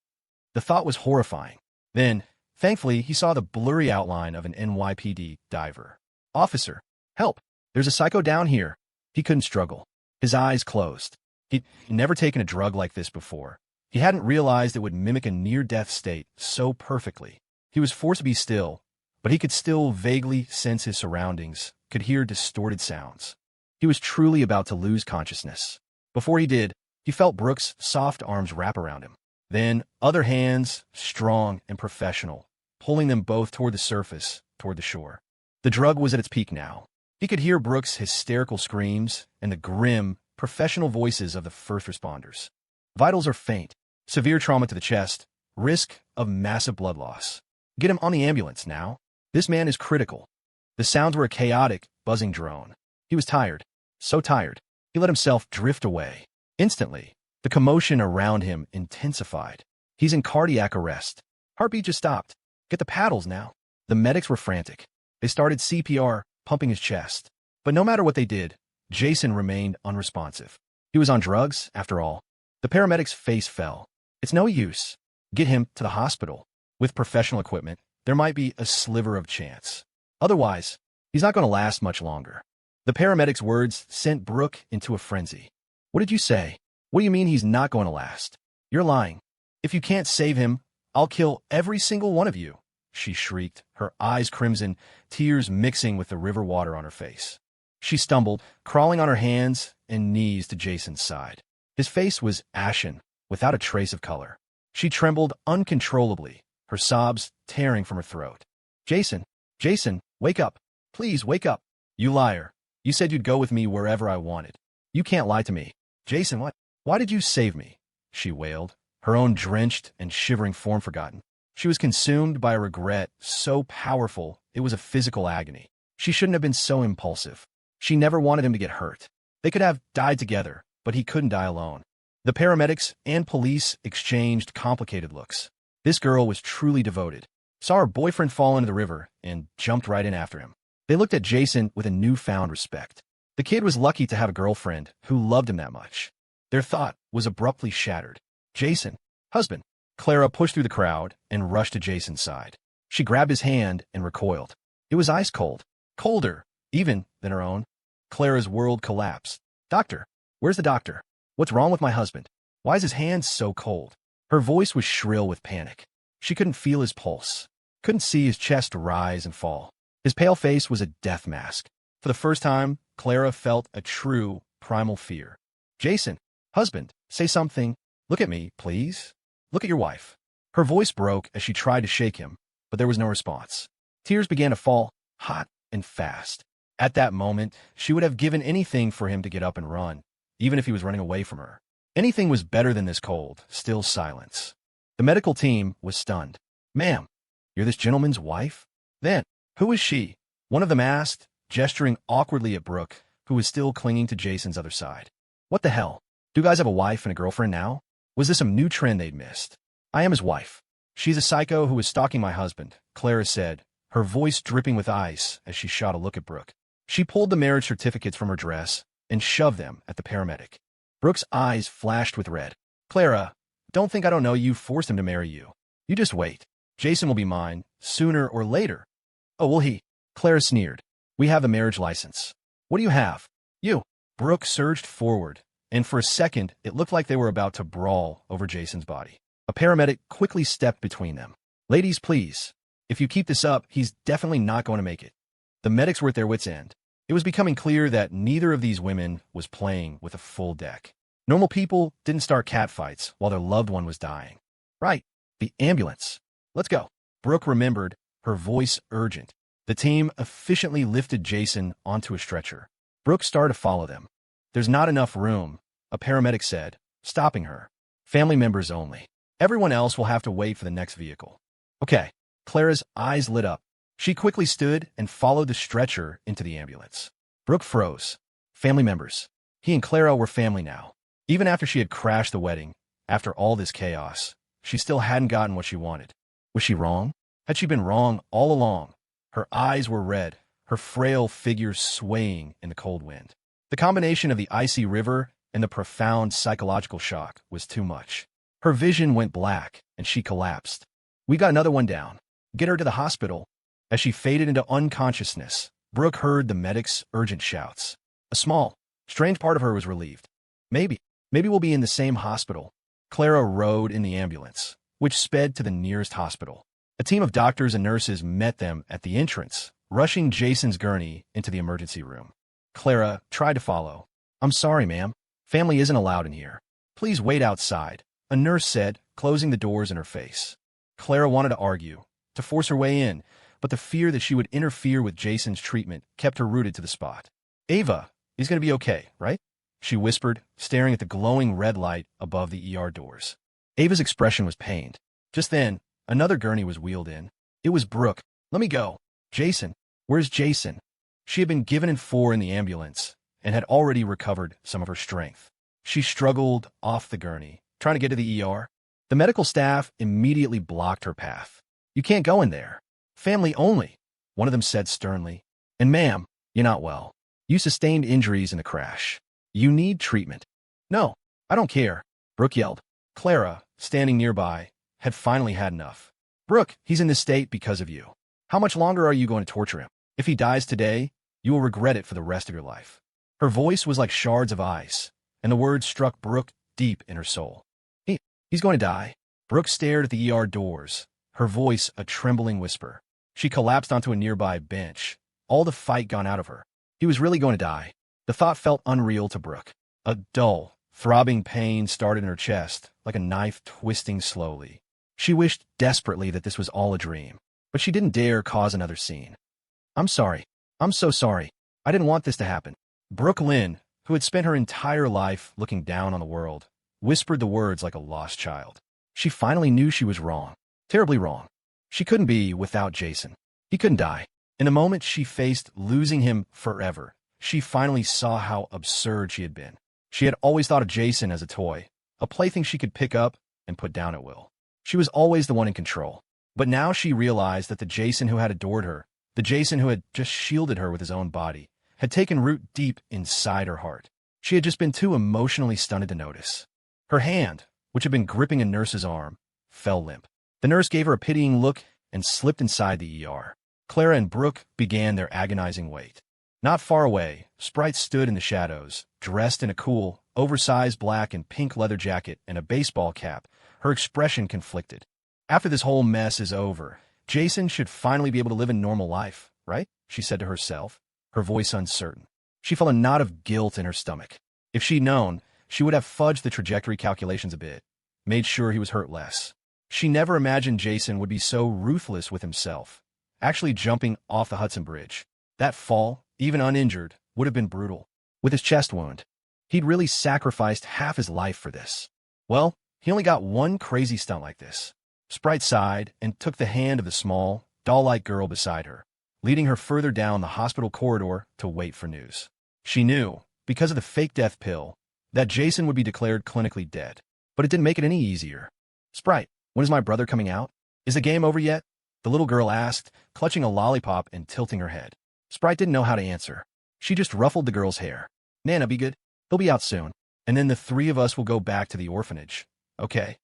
The thought was horrifying. Then, thankfully, he saw the blurry outline of an NYPD diver. "Officer, help! There's a psycho down here." He couldn't struggle. His eyes closed. He'd never taken a drug like this before. He hadn't realized it would mimic a near-death state so perfectly. He was forced to be still, but he could still vaguely sense his surroundings, could hear distorted sounds. He was truly about to lose consciousness. Before he did, he felt Brooke's soft arms wrap around him. Then, other hands, strong and professional, pulling them both toward the surface, toward the shore. The drug was at its peak now. He could hear Brooke's hysterical screams and the grim, professional voices of the first responders. Vitals are faint, severe trauma to the chest, risk of massive blood loss. Get him on the ambulance now. This man is critical. The sounds were a chaotic, buzzing drone. He was tired, so tired. He let himself drift away. Instantly, the commotion around him intensified. He's in cardiac arrest. Heartbeat just stopped. Get the paddles now. The medics were frantic. They started CPR, pumping his chest. But no matter what they did, Jason remained unresponsive. He was on drugs, after all. The paramedic's face fell. It's no use. Get him to the hospital. With professional equipment, there might be a sliver of chance. Otherwise, he's not going to last much longer. The paramedic's words sent Brooke into a frenzy. What did you say? What do you mean he's not going to last? You're lying. If you can't save him, I'll kill every single one of you, she shrieked, her eyes crimson, tears mixing with the river water on her face. She stumbled, crawling on her hands and knees to Jason's side. His face was ashen, without a trace of color. She trembled uncontrollably, her sobs tearing from her throat. Jason, wake up. Please wake up. You liar. You said you'd go with me wherever I wanted. You can't lie to me. Jason, what? Why did you save me? She wailed, her own drenched and shivering form forgotten. She was consumed by a regret so powerful it was a physical agony. She shouldn't have been so impulsive. She never wanted him to get hurt. They could have died together, but he couldn't die alone. The paramedics and police exchanged complicated looks. This girl was truly devoted. Saw her boyfriend fall into the river and jumped right in after him. They looked at Jason with a newfound respect. The kid was lucky to have a girlfriend who loved him that much. Their thought was abruptly shattered. Jason, husband. Clara pushed through the crowd and rushed to Jason's side. She grabbed his hand and recoiled. It was ice cold. Colder, even, than her own. Clara's world collapsed. Doctor, where's the doctor? What's wrong with my husband? Why is his hand so cold? Her voice was shrill with panic. She couldn't feel his pulse. Couldn't see his chest rise and fall. His pale face was a death mask. For the first time, Clara felt a true, primal fear. Jason, husband, say something. Look at me, please. Look at your wife. Her voice broke as she tried to shake him, but there was no response. Tears began to fall, hot and fast. At that moment, she would have given anything for him to get up and run, even if he was running away from her. Anything was better than this cold, still silence. The medical team was stunned. Ma'am, you're this gentleman's wife? Then, who is she? One of them asked, gesturing awkwardly at Brooke, who was still clinging to Jason's other side. What the hell? Do you guys have a wife and a girlfriend now? Was this some new trend they'd missed? I am his wife. She's a psycho who is stalking my husband, Clara said, her voice dripping with ice as she shot a look at Brooke. She pulled the marriage certificates from her dress and shoved them at the paramedic. Brooke's eyes flashed with red. Clara, don't think I don't know you forced him to marry you. You just wait. Jason will be mine, sooner or later. Oh, will he? Clara sneered. We have the marriage license. What do you have? You. Brooke surged forward, and for a second, it looked like they were about to brawl over Jason's body. A paramedic quickly stepped between them. Ladies, please. If you keep this up, he's definitely not going to make it. The medics were at their wits' end. It was becoming clear that neither of these women was playing with a full deck. Normal people didn't start catfights while their loved one was dying. Right. The ambulance. Let's go. Brooke remembered, her voice urgent. The team efficiently lifted Jason onto a stretcher. Brooke started to follow them. There's not enough room, a paramedic said, stopping her. Family members only. Everyone else will have to wait for the next vehicle. Okay. Clara's eyes lit up. She quickly stood and followed the stretcher into the ambulance. Brooke froze. Family members. He and Clara were family now. Even after she had crashed the wedding, after all this chaos, she still hadn't gotten what she wanted. Was she wrong? Had she been wrong all along? Her eyes were red, her frail figure swaying in the cold wind. The combination of the icy river and the profound psychological shock was too much. Her vision went black, and she collapsed. We got another one down. Get her to the hospital. As she faded into unconsciousness, Brooke heard the medic's urgent shouts. A small, strange part of her was relieved. Maybe we'll be in the same hospital. Clara rode in the ambulance, which sped to the nearest hospital. A team of doctors and nurses met them at the entrance, rushing Jason's gurney into the emergency room. Clara tried to follow. I'm sorry, ma'am. Family isn't allowed in here. Please wait outside, a nurse said, closing the doors in her face. Clara wanted to argue, to force her way in, but the fear that she would interfere with Jason's treatment kept her rooted to the spot. "Ava, he's going to be okay, right?" she whispered, staring at the glowing red light above the ER doors. Ava's expression was pained. Just then, another gurney was wheeled in. It was Brooke. "Let me go." "Jason, where's Jason?" She had been given an 4 in the ambulance and had already recovered some of her strength. She struggled off the gurney, trying to get to the ER. The medical staff immediately blocked her path. "You can't go in there. Family only," one of them said sternly. "And ma'am, you're not well. You sustained injuries in the crash. You need treatment." "No, I don't care," Brooke yelled. Clara, standing nearby, had finally had enough. "Brooke, he's in this state because of you. How much longer are you going to torture him? If he dies today, you will regret it for the rest of your life." Her voice was like shards of ice, and the words struck Brooke deep in her soul. He's going to die." Brooke stared at the ER doors, her voice a trembling whisper. She collapsed onto a nearby bench, all the fight gone out of her. He was really going to die. The thought felt unreal to Brooke. A dull, throbbing pain started in her chest, like a knife twisting slowly. She wished desperately that this was all a dream, but she didn't dare cause another scene. "I'm sorry. I'm so sorry. I didn't want this to happen." Brooke Lynn, who had spent her entire life looking down on the world, whispered the words like a lost child. She finally knew she was wrong, terribly wrong. She couldn't be without Jason. He couldn't die. In the moment she faced losing him forever, she finally saw how absurd she had been. She had always thought of Jason as a toy, a plaything she could pick up and put down at will. She was always the one in control. But now she realized that the Jason who had adored her, the Jason who had just shielded her with his own body, had taken root deep inside her heart. She had just been too emotionally stunned to notice. Her hand, which had been gripping a nurse's arm, fell limp. The nurse gave her a pitying look and slipped inside the ER. Clara and Brooke began their agonizing wait. Not far away, Sprite stood in the shadows, dressed in a cool, oversized black and pink leather jacket and a baseball cap, her expression conflicted. "After this whole mess is over, Jason should finally be able to live a normal life, right?" she said to herself, her voice uncertain. She felt a knot of guilt in her stomach. If she'd known, she would have fudged the trajectory calculations a bit, made sure he was hurt less. She never imagined Jason would be so ruthless with himself, actually jumping off the Hudson Bridge. That fall, even uninjured, would have been brutal. With his chest wound, he'd really sacrificed half his life for this. Well, he only got one crazy stunt like this. Sprite sighed and took the hand of the small, doll-like girl beside her, leading her further down the hospital corridor to wait for news. She knew, because of the fake death pill, that Jason would be declared clinically dead. But it didn't make it any easier. "Sprite, when is my brother coming out? Is the game over yet?" the little girl asked, clutching a lollipop and tilting her head. Sprite didn't know how to answer. She just ruffled the girl's hair. "Nana, be good. He'll be out soon. And then the 3 of us will go back to the orphanage. Okay?"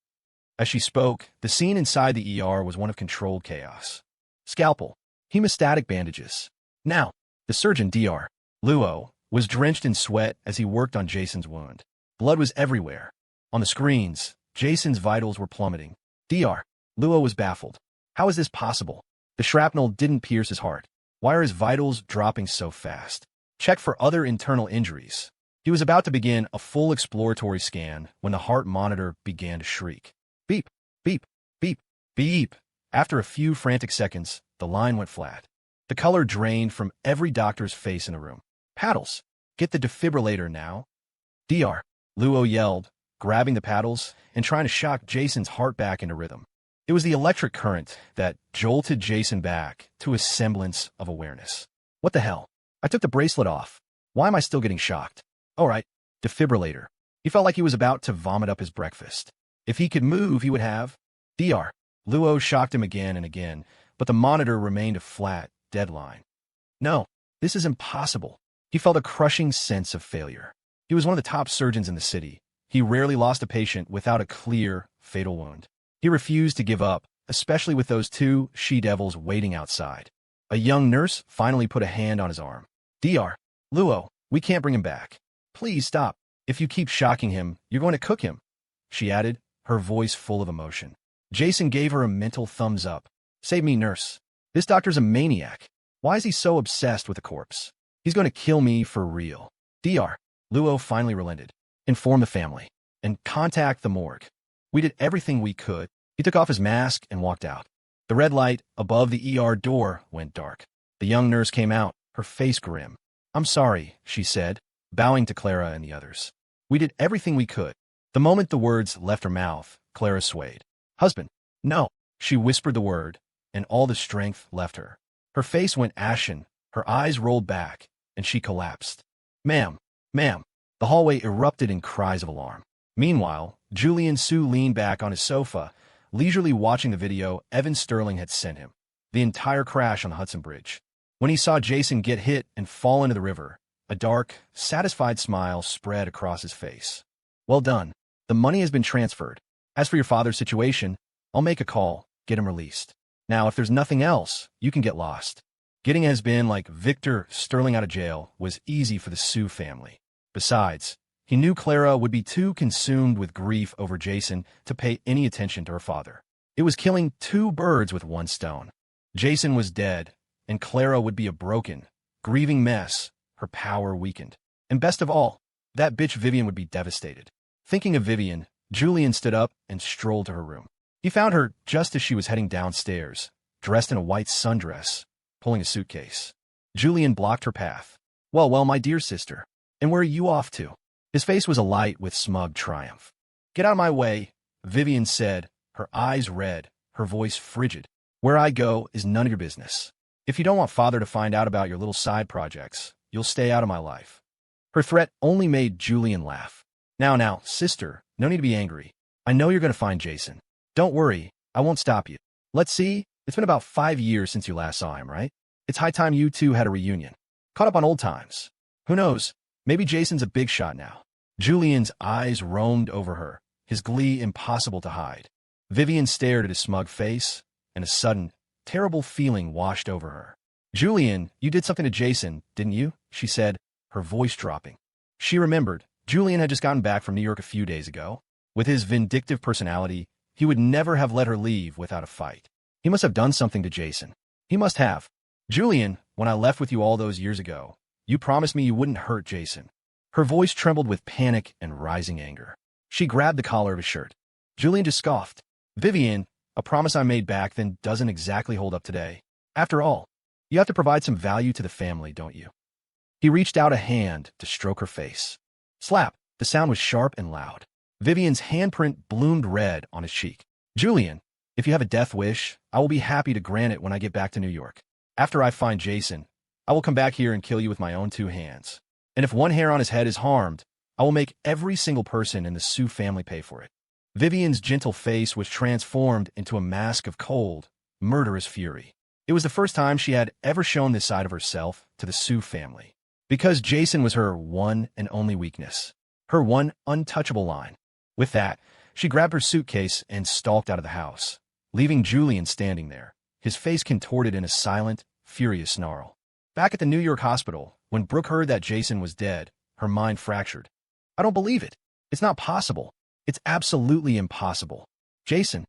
As she spoke, the scene inside the ER was one of controlled chaos. Scalpel. Hemostatic bandages. Now, the surgeon, Dr. Luo, was drenched in sweat as he worked on Jason's wound. Blood was everywhere. On the screens, Jason's vitals were plummeting. Dr. Luo was baffled. How is this possible? The shrapnel didn't pierce his heart. Why are his vitals dropping so fast? Check for other internal injuries. He was about to begin a full exploratory scan when the heart monitor began to shriek. Beep, beep, beep, beep. After a few frantic seconds, the line went flat. The color drained from every doctor's face in the room. "Paddles! Get the defibrillator now!" Dr. Luo yelled, grabbing the paddles and trying to shock Jason's heart back into rhythm. It was the electric current that jolted Jason back to a semblance of awareness. What the hell? I took the bracelet off. Why am I still getting shocked? All right, defibrillator. He felt like he was about to vomit up his breakfast. If he could move, he would have. Dr. Luo shocked him again and again, but the monitor remained a flat, dead line. No, this is impossible. He felt a crushing sense of failure. He was one of the top surgeons in the city. He rarely lost a patient without a clear, fatal wound. He refused to give up, especially with those 2 she-devils waiting outside. A young nurse finally put a hand on his arm. Dr. Luo, we can't bring him back. Please stop. If you keep shocking him, you're going to cook him, she added, her voice full of emotion. Jason gave her a mental thumbs up. Save me, nurse. This doctor's a maniac. Why is he so obsessed with a corpse? He's going to kill me for real. Dr. Luo finally relented. Inform the family. And contact the morgue. We did everything we could. He took off his mask and walked out. The red light above the ER door went dark. The young nurse came out, her face grim. "I'm sorry," she said, bowing to Clara and the others. "We did everything we could." The moment the words left her mouth, Clara swayed. "Husband." "No." She whispered the word, and all the strength left her. Her face went ashen, her eyes rolled back, and she collapsed. "Ma'am, ma'am." The hallway erupted in cries of alarm. Meanwhile, Julian Sue leaned back on his sofa, leisurely watching the video Evan Sterling had sent him. The entire crash on the Hudson Bridge. When he saw Jason get hit and fall into the river, a dark, satisfied smile spread across his face. "Well done. The money has been transferred. As for your father's situation, I'll make a call, get him released. Now, if there's nothing else, you can get lost." Getting his bin like Victor Sterling out of jail was easy for the Sue family. Besides, he knew Clara would be too consumed with grief over Jason to pay any attention to her father. It was killing two birds with one stone. Jason was dead, and Clara would be a broken, grieving mess, her power weakened. And best of all, that bitch Vivien would be devastated. Thinking of Vivien, Julian stood up and strolled to her room. He found her just as she was heading downstairs, dressed in a white sundress, pulling a suitcase. Julian blocked her path. Well, my dear sister. And where are you off to?" His face was alight with smug triumph. "Get out of my way," Vivien said, her eyes red, her voice frigid. "Where I go is none of your business. If you don't want father to find out about your little side projects, you'll stay out of my life." Her threat only made Julian laugh. Now, sister, no need to be angry. I know you're going to find Jason. Don't worry, I won't stop you. Let's see, it's been about 5 years since you last saw him, right? It's high time you two had a reunion. Caught up on old times. Who knows, maybe Jason's a big shot now. Julian's eyes roamed over her, his glee impossible to hide. Vivien stared at his smug face, and a sudden, terrible feeling washed over her. "Julian, you did something to Jason, didn't you?" she said, her voice dropping. She remembered, Julian had just gotten back from New York a few days ago. With his vindictive personality, he would never have let her leave without a fight. He must have done something to Jason. He must have. "Julian, when I left with you all those years ago, you promised me you wouldn't hurt Jason." Her voice trembled with panic and rising anger. She grabbed the collar of his shirt. Julian just scoffed. "Vivien, a promise I made back then doesn't exactly hold up today. After all, you have to provide some value to the family, don't you?" He reached out a hand to stroke her face. Slap! The sound was sharp and loud. Vivien's handprint bloomed red on his cheek. "Julian, if you have a death wish, I will be happy to grant it when I get back to New York. After I find Jason, I will come back here and kill you with my own 2 hands. And if one hair on his head is harmed, I will make every single person in the Sue family pay for it." Vivien's gentle face was transformed into a mask of cold, murderous fury. It was the first time she had ever shown this side of herself to the Sue family. Because Jason was her one and only weakness, her one untouchable line. With that, she grabbed her suitcase and stalked out of the house, leaving Julian standing there, his face contorted in a silent, furious snarl. Back at the New York hospital, when Brooke heard that Jason was dead, her mind fractured. "I don't believe it. It's not possible. It's absolutely impossible. Jason.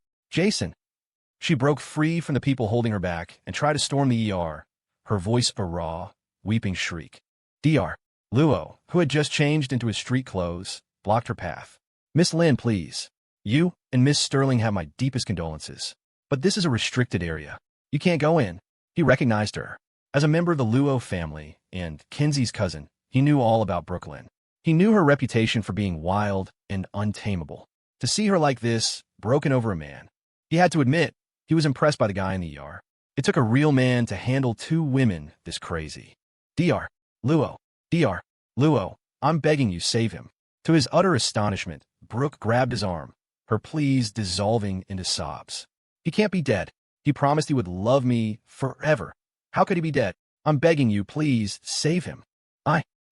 She broke free from the people holding her back and tried to storm the ER, her voice a raw, weeping shriek. Dr. Luo, who had just changed into his street clothes, blocked her path. "Miss Lynn, please. You and Miss Sterling have my deepest condolences. But this is a restricted area. You can't go in." He recognized her. As a member of the Luo family and Kinsey's cousin, he knew all about Brooklyn. He knew her reputation for being wild and untamable. To see her like this, broken over a man, he had to admit he was impressed by the guy in the ER. It took a real man to handle 2 women this crazy. Dr. Luo, I'm begging you, save him." To his utter astonishment, Brooke grabbed his arm, her pleas dissolving into sobs. "He can't be dead. He promised he would love me forever. How could he be dead? I'm begging you, please, save him."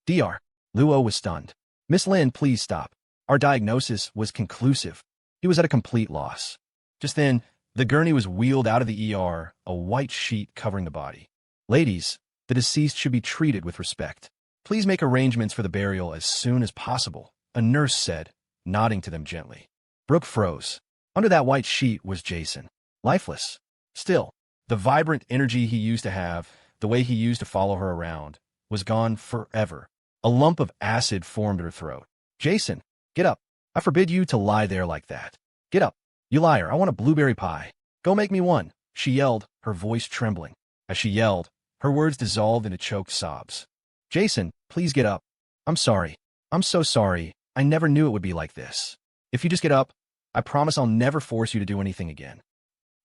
Dr. Luo was stunned. "Miss Lynn, please stop." Our diagnosis was conclusive. He was at a complete loss. Just then, the gurney was wheeled out of the ER, a white sheet covering the body. "Ladies, the deceased should be treated with respect. Please make arrangements for the burial as soon as possible," a nurse said, nodding to them gently. Brooke froze. Under that white sheet was Jason. Lifeless. Still, the vibrant energy he used to have, the way he used to follow her around, was gone forever. A lump of acid formed her throat. "Jason, get up. I forbid you to lie there like that. Get up. You liar, I want a blueberry pie. Go make me one." She yelled, her voice trembling. As she yelled, her words dissolved into choked sobs. Jason, please get up. I'm sorry. I'm so sorry. I never knew it would be like this. If you just get up, I promise I'll never force you to do anything again.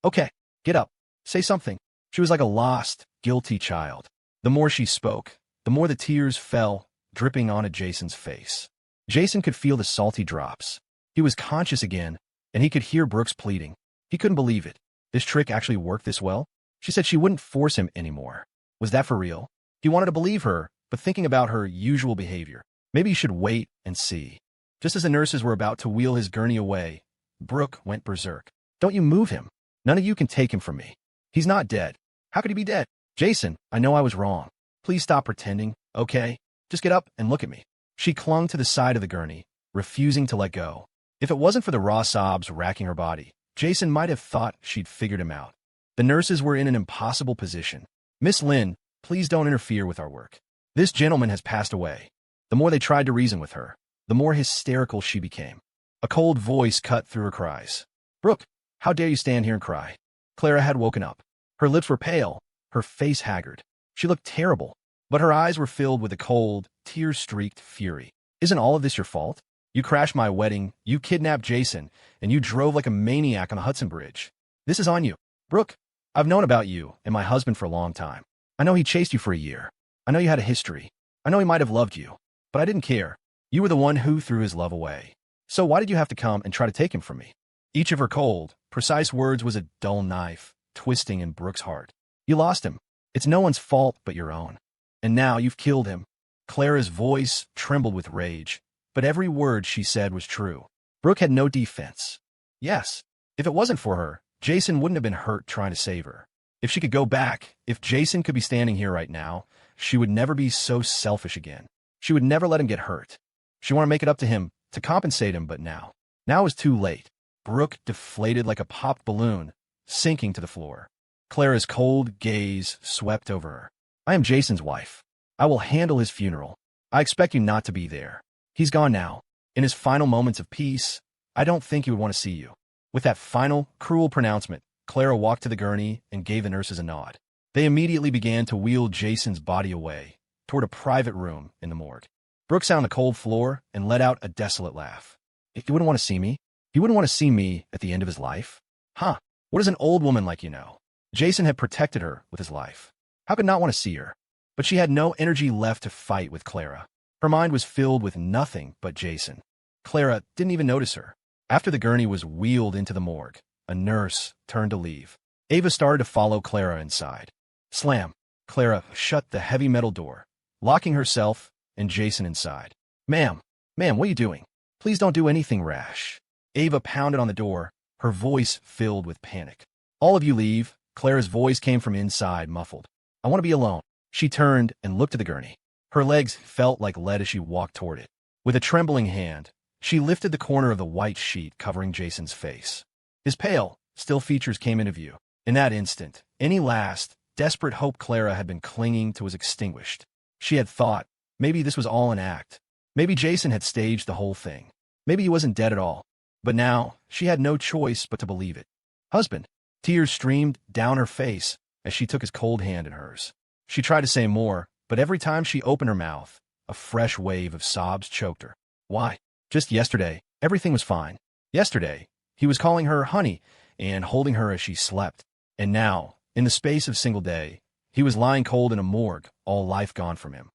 Okay, get up. Say something. She was like a lost, guilty child. The more she spoke, the more the tears fell, dripping onto Jason's face. Jason could feel the salty drops. He was conscious again, and he could hear Brooks pleading. He couldn't believe it. This trick actually worked this well? She said she wouldn't force him anymore. Was that for real? He wanted to believe her, but thinking about her usual behavior, maybe he should wait and see. Just as the nurses were about to wheel his gurney away, Brooke went berserk. Don't you move him. None of you can take him from me. He's not dead. How could he be dead? Jason, I know I was wrong. Please stop pretending, okay? Just get up and look at me. She clung to the side of the gurney, refusing to let go. If it wasn't for the raw sobs racking her body, Jason might have thought she'd figured him out. The nurses were in an impossible position. Miss Lynn, please don't interfere with our work. This gentleman has passed away. The more they tried to reason with her, the more hysterical she became. A cold voice cut through her cries. Brooke, how dare you stand here and cry? Clara had woken up. Her lips were pale, her face haggard. She looked terrible, but her eyes were filled with a cold, tear-streaked fury. Isn't all of this your fault? You crashed my wedding, you kidnapped Jason, and you drove like a maniac on the Hudson Bridge. This is on you. Brooke, I've known about you and my husband for a long time. I know he chased you for a year. I know you had a history. I know he might have loved you, but I didn't care. You were the one who threw his love away. So why did you have to come and try to take him from me? Each of her cold, precise words was a dull knife, twisting in Brooke's heart. You lost him. It's no one's fault but your own. And now you've killed him. Clara's voice trembled with rage, but every word she said was true. Brooke had no defense. Yes, if it wasn't for her, Jason wouldn't have been hurt trying to save her. If she could go back, if Jason could be standing here right now, she would never be so selfish again. She would never let him get hurt. She wanted to make it up to him, to compensate him, but now it was too late. Brooke deflated like a popped balloon, sinking to the floor. Clara's cold gaze swept over her. I am Jason's wife. I will handle his funeral. I expect you not to be there. He's gone now. In his final moments of peace, I don't think he would want to see you. With that final, cruel pronouncement, Clara walked to the gurney and gave the nurses a nod. They immediately began to wheel Jason's body away, toward a private room in the morgue. Brooke sat on the cold floor and let out a desolate laugh. He wouldn't want to see me? He wouldn't want to see me at the end of his life? Huh, what does an old woman like you know? Jason had protected her with his life. How could not want to see her? But she had no energy left to fight with Clara. Her mind was filled with nothing but Jason. Clara didn't even notice her. After the gurney was wheeled into the morgue, a nurse turned to leave. Ava started to follow Clara inside. Slam. Clara shut the heavy metal door, locking herself and Jason inside. Ma'am, what are you doing? Please don't do anything rash. Ava pounded on the door, her voice filled with panic. All of you leave. Clara's voice came from inside, muffled. I want to be alone. She turned and looked at the gurney. Her legs felt like lead as she walked toward it. With a trembling hand, she lifted the corner of the white sheet covering Jason's face. His pale, still features came into view. In that instant, any last, desperate hope Clara had been clinging to was extinguished. She had thought, maybe this was all an act. Maybe Jason had staged the whole thing. Maybe he wasn't dead at all. But now, she had no choice but to believe it. Husband. Tears streamed down her face as she took his cold hand in hers. She tried to say more, but every time she opened her mouth, a fresh wave of sobs choked her. Why? Just yesterday, everything was fine. Yesterday, he was calling her honey and holding her as she slept. And now, in the space of a single day, he was lying cold in a morgue, all life gone from him.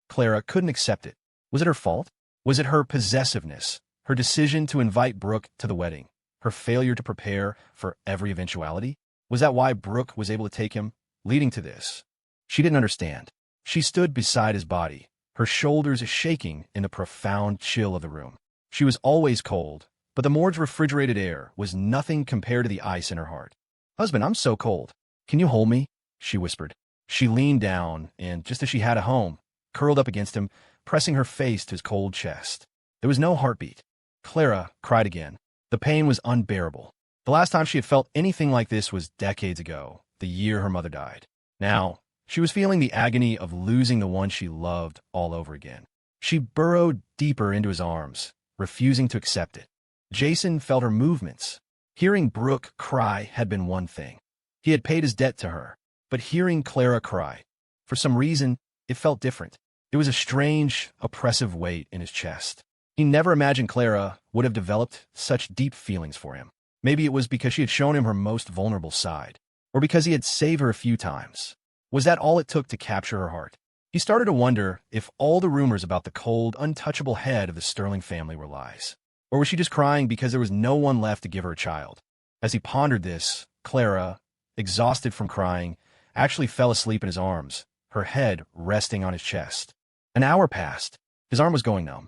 Clara couldn't accept it. Was it her fault? Was it her possessiveness, her decision to invite Brooke to the wedding, her failure to prepare for every eventuality? Was that why Brooke was able to take him, leading to this? She didn't understand. She stood beside his body, her shoulders shaking in the profound chill of the room. She was always cold, but the morgue's refrigerated air was nothing compared to the ice in her heart. Husband, I'm so cold. Can you hold me? She whispered. She leaned down, and just as she had a home, curled up against him, pressing her face to his cold chest. There was no heartbeat. Clara cried again. The pain was unbearable. The last time she had felt anything like this was decades ago, the year her mother died. Now, she was feeling the agony of losing the one she loved all over again. She burrowed deeper into his arms, refusing to accept it. Jason felt her movements. Hearing Brooke cry had been one thing. He had paid his debt to her. But hearing Clara cry, for some reason, it felt different. It was a strange, oppressive weight in his chest. He never imagined Clara would have developed such deep feelings for him. Maybe it was because she had shown him her most vulnerable side, or because he had saved her a few times. Was that all it took to capture her heart? He started to wonder if all the rumors about the cold, untouchable head of the Sterling family were lies. Or was she just crying because there was no one left to give her a child? As he pondered this, Clara, exhausted from crying, actually fell asleep in his arms, her head resting on his chest. An hour passed. His arm was going numb.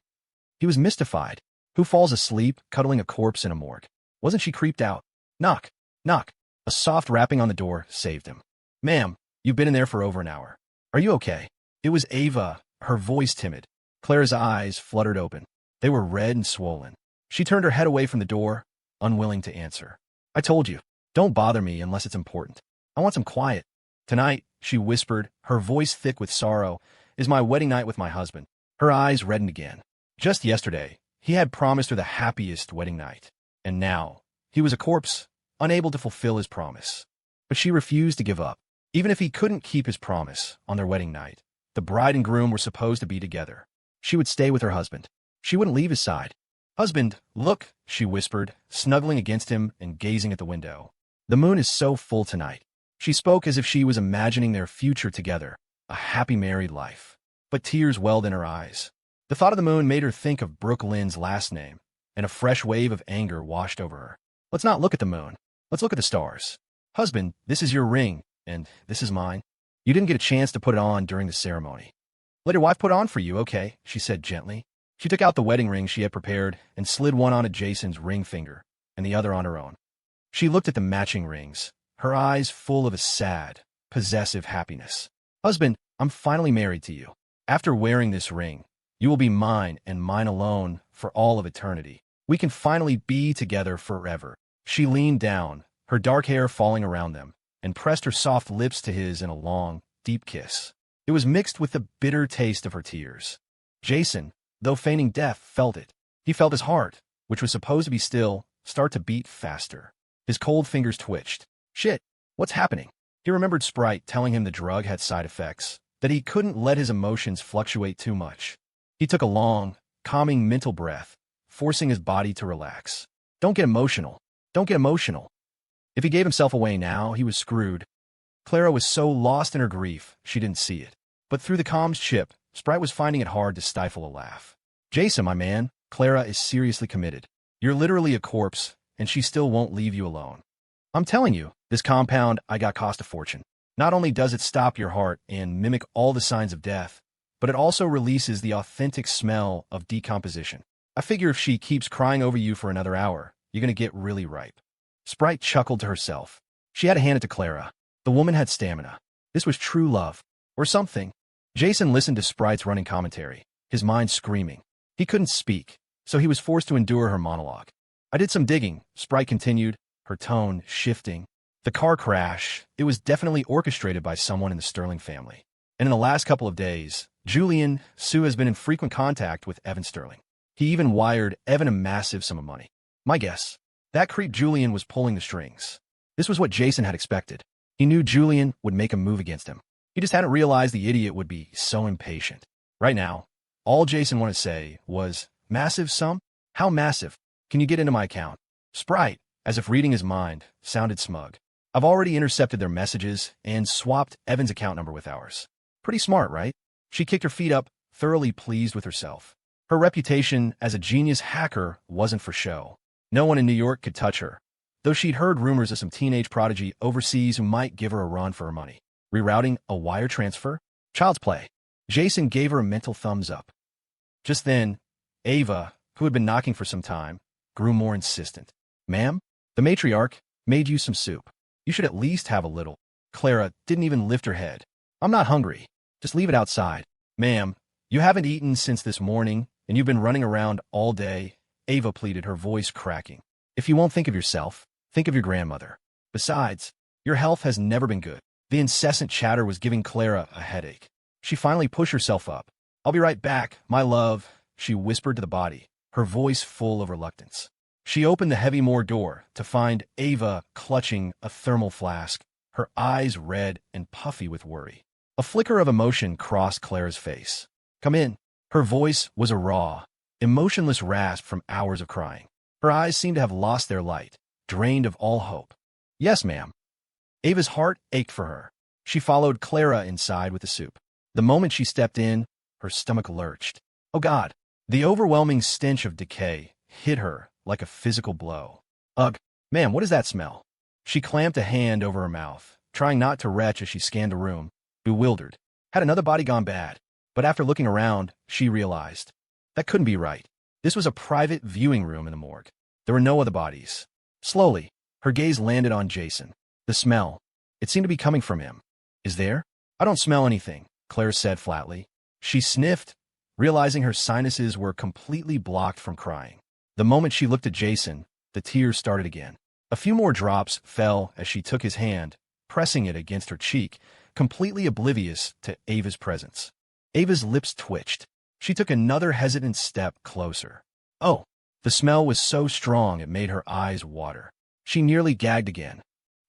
He was mystified. Who falls asleep cuddling a corpse in a morgue? Wasn't she creeped out? Knock, knock. A soft rapping on the door saved him. Ma'am, you've been in there for over an hour. Are you okay? It was Ava, her voice timid. Clara's eyes fluttered open. They were red and swollen. She turned her head away from the door, unwilling to answer. I told you, don't bother me unless it's important. I want some quiet. Tonight, she whispered, her voice thick with sorrow, is my wedding night with my husband. Her eyes reddened again. Just yesterday, he had promised her the happiest wedding night. And now, he was a corpse, unable to fulfill his promise. But she refused to give up. Even if he couldn't keep his promise on their wedding night, the bride and groom were supposed to be together. She would stay with her husband. She wouldn't leave his side. Husband, look, she whispered, snuggling against him and gazing at the window. The moon is so full tonight. She spoke as if she was imagining their future together, a happy married life. But tears welled in her eyes. The thought of the moon made her think of Brooke Lynn's last name, and a fresh wave of anger washed over her. Let's not look at the moon. Let's look at the stars. Husband, this is your ring, and this is mine. You didn't get a chance to put it on during the ceremony. Let your wife put it on for you, okay, she said gently. She took out the wedding ring she had prepared and slid one onto Jason's ring finger and the other on her own. She looked at the matching rings, her eyes full of a sad, possessive happiness. Husband, I'm finally married to you. After wearing this ring, you will be mine and mine alone for all of eternity. We can finally be together forever. She leaned down, her dark hair falling around them, and pressed her soft lips to his in a long, deep kiss. It was mixed with the bitter taste of her tears. Jason, though feigning death, felt it. He felt his heart, which was supposed to be still, start to beat faster. His cold fingers twitched. Shit, what's happening? He remembered Sprite telling him the drug had side effects, that he couldn't let his emotions fluctuate too much. He took a long, calming mental breath, forcing his body to relax. Don't get emotional. Don't get emotional. If he gave himself away now, he was screwed. Clara was so lost in her grief, she didn't see it. But through the comms chip, Sprite was finding it hard to stifle a laugh. Jason, my man, Clara is seriously committed. You're literally a corpse, and she still won't leave you alone. I'm telling you, this compound I got cost a fortune. Not only does it stop your heart and mimic all the signs of death, but it also releases the authentic smell of decomposition. I figure if she keeps crying over you for another hour, you're going to get really ripe. Sprite chuckled to herself. She had to hand it to Clara. The woman had stamina. This was true love. Or something. Jason listened to Sprite's running commentary, his mind screaming. He couldn't speak, so he was forced to endure her monologue. I did some digging, Sprite continued, her tone shifting. The car crash, it was definitely orchestrated by someone in the Sterling family. And in the last couple of days, Julian, Sue has been in frequent contact with Evan Sterling. He even wired Evan a massive sum of money. My guess, that creep Julian was pulling the strings. This was what Jason had expected. He knew Julian would make a move against him. He just hadn't realized the idiot would be so impatient. Right now, all Jason wanted to say was, massive sum? How massive? Can you get into my account? Sprite, as if reading his mind, sounded smug. I've already intercepted their messages and swapped Evan's account number with ours. Pretty smart, right? She kicked her feet up, thoroughly pleased with herself. Her reputation as a genius hacker wasn't for show. No one in New York could touch her, though she'd heard rumors of some teenage prodigy overseas who might give her a run for her money. Rerouting a wire transfer? Child's play. Jason gave her a mental thumbs up. Just then, Ava, who had been knocking for some time, grew more insistent. Ma'am, the matriarch made you some soup. You should at least have a little. Clara didn't even lift her head. I'm not hungry. Just leave it outside. Ma'am, you haven't eaten since this morning, and you've been running around all day, Ava pleaded, her voice cracking. If you won't think of yourself, think of your grandmother. Besides, your health has never been good. The incessant chatter was giving Clara a headache. She finally pushed herself up. I'll be right back, my love, she whispered to the body, her voice full of reluctance. She opened the heavy Morgue door to find Ava clutching a thermal flask, her eyes red and puffy with worry. A flicker of emotion crossed Clara's face. "Come in." Her voice was a raw, emotionless rasp from hours of crying. Her eyes seemed to have lost their light, drained of all hope. "Yes, ma'am." Ava's heart ached for her. She followed Clara inside with the soup. The moment she stepped in, her stomach lurched. Oh God! The overwhelming stench of decay hit her like a physical blow. "Ugh, ma'am, what is that smell?" She clamped a hand over her mouth, trying not to retch as she scanned the room, bewildered. Had another body gone bad? But after looking around, she realized that couldn't be right. This was a private viewing room in the morgue. There were no other bodies. Slowly, her gaze landed on Jason. The smell. It seemed to be coming from him. "Is there?" "I don't smell anything," Clara said flatly. She sniffed, realizing her sinuses were completely blocked from crying. The moment she looked at Jason, the tears started again. A few more drops fell as she took his hand, pressing it against her cheek, completely oblivious to Ava's presence. Ava's lips twitched. She took another hesitant step closer. Oh, the smell was so strong it made her eyes water. She nearly gagged again.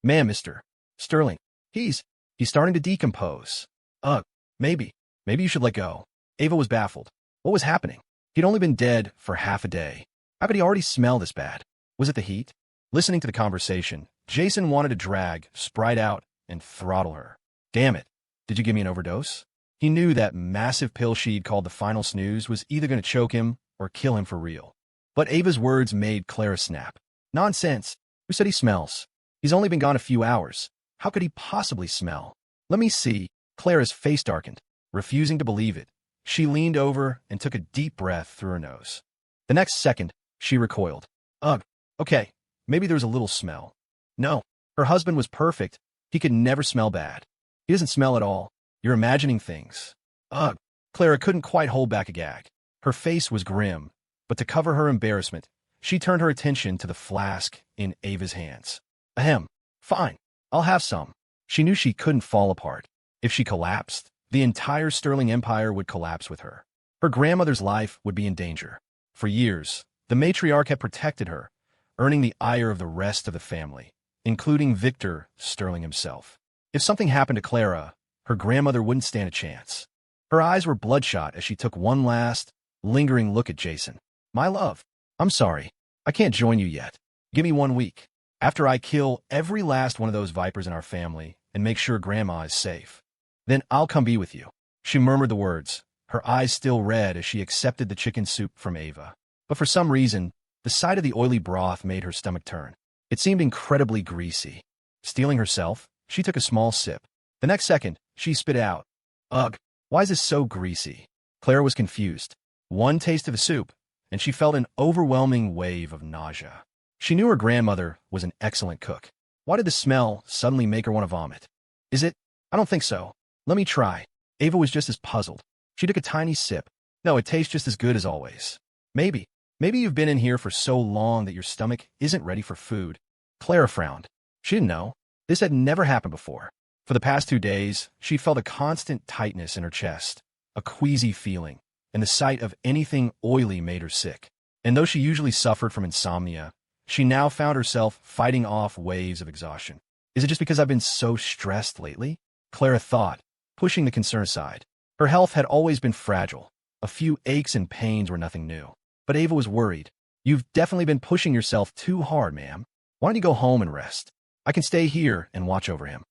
"Ma'am, Mr. Sterling, he's starting to decompose." "Ugh, maybe you should let go." Ava was baffled. What was happening? He'd only been dead for half a day. How could he already smell this bad? Was it the heat? Listening to the conversation, Jason wanted to drag Sprite out and throttle her. Damn it. Did you give me an overdose? He knew that massive pill she'd called the final snooze was either going to choke him or kill him for real. But Ava's words made Clara snap. Nonsense. Who said he smells? He's only been gone a few hours. How could he possibly smell? Let me see. Clara's face darkened, refusing to believe it. She leaned over and took a deep breath through her nose. The next second, she recoiled. Ugh. Okay, maybe there was a little smell. No, her husband was perfect. He could never smell bad. He doesn't smell at all. You're imagining things. Ugh. Clara couldn't quite hold back a gag. Her face was grim, but to cover her embarrassment, she turned her attention to the flask in Ava's hands. Ahem. Fine. I'll have some. She knew she couldn't fall apart. If she collapsed, the entire Sterling Empire would collapse with her. Her grandmother's life would be in danger. For years, the matriarch had protected her, earning the ire of the rest of the family, including Victor Sterling himself. If something happened to Clara, her grandmother wouldn't stand a chance. Her eyes were bloodshot as she took one last, lingering look at Jason. My love, I'm sorry. I can't join you yet. Give me 1 week. After I kill every last one of those vipers in our family and make sure Grandma is safe, then I'll come be with you. She murmured the words, her eyes still red as she accepted the chicken soup from Ava. But for some reason, the sight of the oily broth made her stomach turn. It seemed incredibly greasy. Steeling herself, she took a small sip. The next second, she spit out. Ugh, why is this so greasy? Clara was confused. One taste of the soup, and she felt an overwhelming wave of nausea. She knew her grandmother was an excellent cook. Why did the smell suddenly make her want to vomit? Is it? I don't think so. Let me try. Ava was just as puzzled. She took a tiny sip. No, it tastes just as good as always. Maybe you've been in here for so long that your stomach isn't ready for food. Clara frowned. She didn't know. This had never happened before. For the past 2 days, she felt a constant tightness in her chest, a queasy feeling, and the sight of anything oily made her sick. And though she usually suffered from insomnia, she now found herself fighting off waves of exhaustion. Is it just because I've been so stressed lately? Clara thought, pushing the concern aside. Her health had always been fragile. A few aches and pains were nothing new. But Ava was worried. You've definitely been pushing yourself too hard, ma'am. Why don't you go home and rest? I can stay here and watch over him.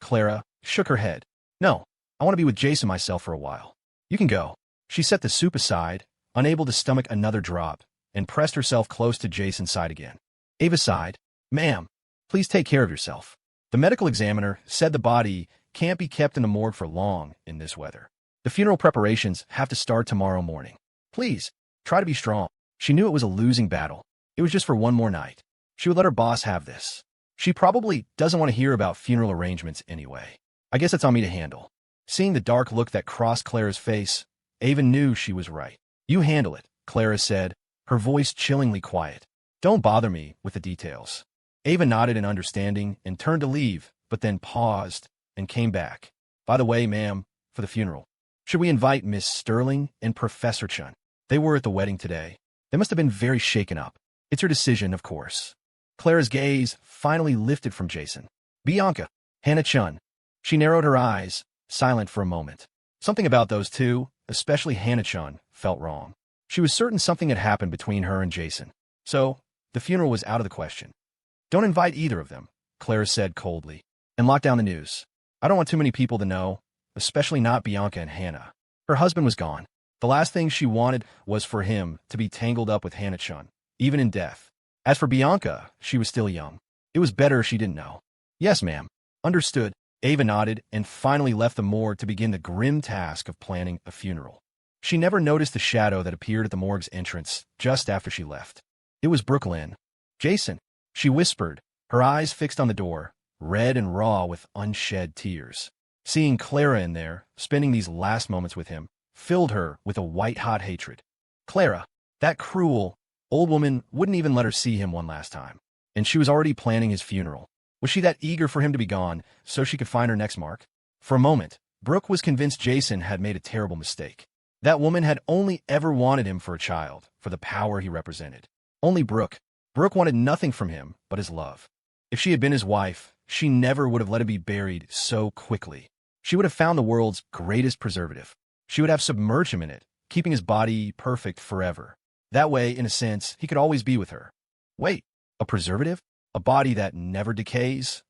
Clara shook her head. No, I want to be with Jason myself for a while. You can go. She set the soup aside, unable to stomach another drop, and pressed herself close to Jason's side again. Ava sighed. Ma'am, please take care of yourself. The medical examiner said the body can't be kept in the morgue for long in this weather. The funeral preparations have to start tomorrow morning. Please, try to be strong. She knew it was a losing battle. It was just for one more night. She would let her boss have this. She probably doesn't want to hear about funeral arrangements anyway. I guess it's on me to handle. Seeing the dark look that crossed Clara's face, Ava knew she was right. You handle it, Clara said, her voice chillingly quiet. Don't bother me with the details. Ava nodded in understanding and turned to leave, but then paused and came back. By the way, ma'am, for the funeral, should we invite Miss Sterling and Professor Chun? They were at the wedding today. They must have been very shaken up. It's your decision, of course. Clara's gaze finally lifted from Jason. Bianca, Hannah-chun. She narrowed her eyes, silent for a moment. Something about those two, especially Hannah-chun, felt wrong. She was certain something had happened between her and Jason. So, the funeral was out of the question. Don't invite either of them, Clara said coldly, and lock down the news. I don't want too many people to know, especially not Bianca and Hannah. Her husband was gone. The last thing she wanted was for him to be tangled up with Hannah-chun, even in death. As for Bianca, she was still young. It was better she didn't know. Yes, ma'am. Understood. Ava nodded and finally left the morgue to begin the grim task of planning a funeral. She never noticed the shadow that appeared at the morgue's entrance just after she left. It was Brooklyn. Jason, she whispered, her eyes fixed on the door, red and raw with unshed tears. Seeing Clara in there, spending these last moments with him, filled her with a white-hot hatred. Clara, that cruel, old woman wouldn't even let her see him one last time. And she was already planning his funeral. Was she that eager for him to be gone so she could find her next mark? For a moment, Brooke was convinced Jason had made a terrible mistake. That woman had only ever wanted him for a child, for the power he represented. Only Brooke. Brooke wanted nothing from him but his love. If she had been his wife, she never would have let him be buried so quickly. She would have found the world's greatest preservative. She would have submerged him in it, keeping his body perfect forever. That way, in a sense, he could always be with her. Wait, a preservative? A body that never decays?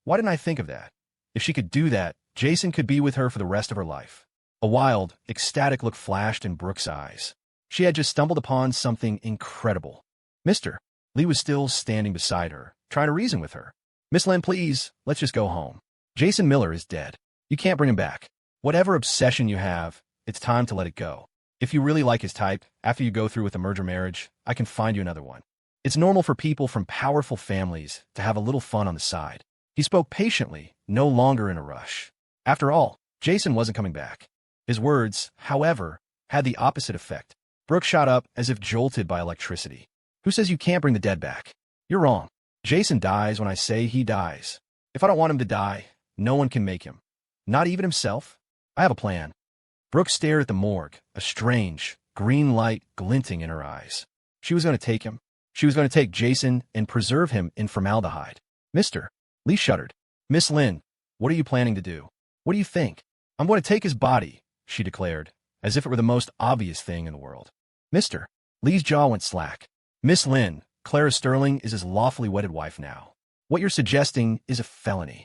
Why didn't I think of that? If she could do that, Jason could be with her for the rest of her life. A wild, ecstatic look flashed in Brooke's eyes. She had just stumbled upon something incredible. Mister. Lee was still standing beside her, trying to reason with her. Miss Lynn, please, let's just go home. Jason Miller is dead. You can't bring him back. Whatever obsession you have, it's time to let it go. If you really like his type, after you go through with a merger marriage, I can find you another one. It's normal for people from powerful families to have a little fun on the side. He spoke patiently, no longer in a rush. After all, Jason wasn't coming back. His words, however, had the opposite effect. Brooke shot up as if jolted by electricity. Who says you can't bring the dead back? You're wrong. Jason dies when I say he dies. If I don't want him to die, no one can make him. Not even himself? I have a plan. Brooke stared at the morgue, a strange, green light glinting in her eyes. She was going to take him. She was going to take Jason and preserve him in formaldehyde. Mister. Lee shuddered. Miss Lynn, what are you planning to do? What do you think? I'm going to take his body, she declared, as if it were the most obvious thing in the world. Mister. Lee's jaw went slack. Miss Lynn, Clara Sterling is his lawfully wedded wife now. What you're suggesting is a felony.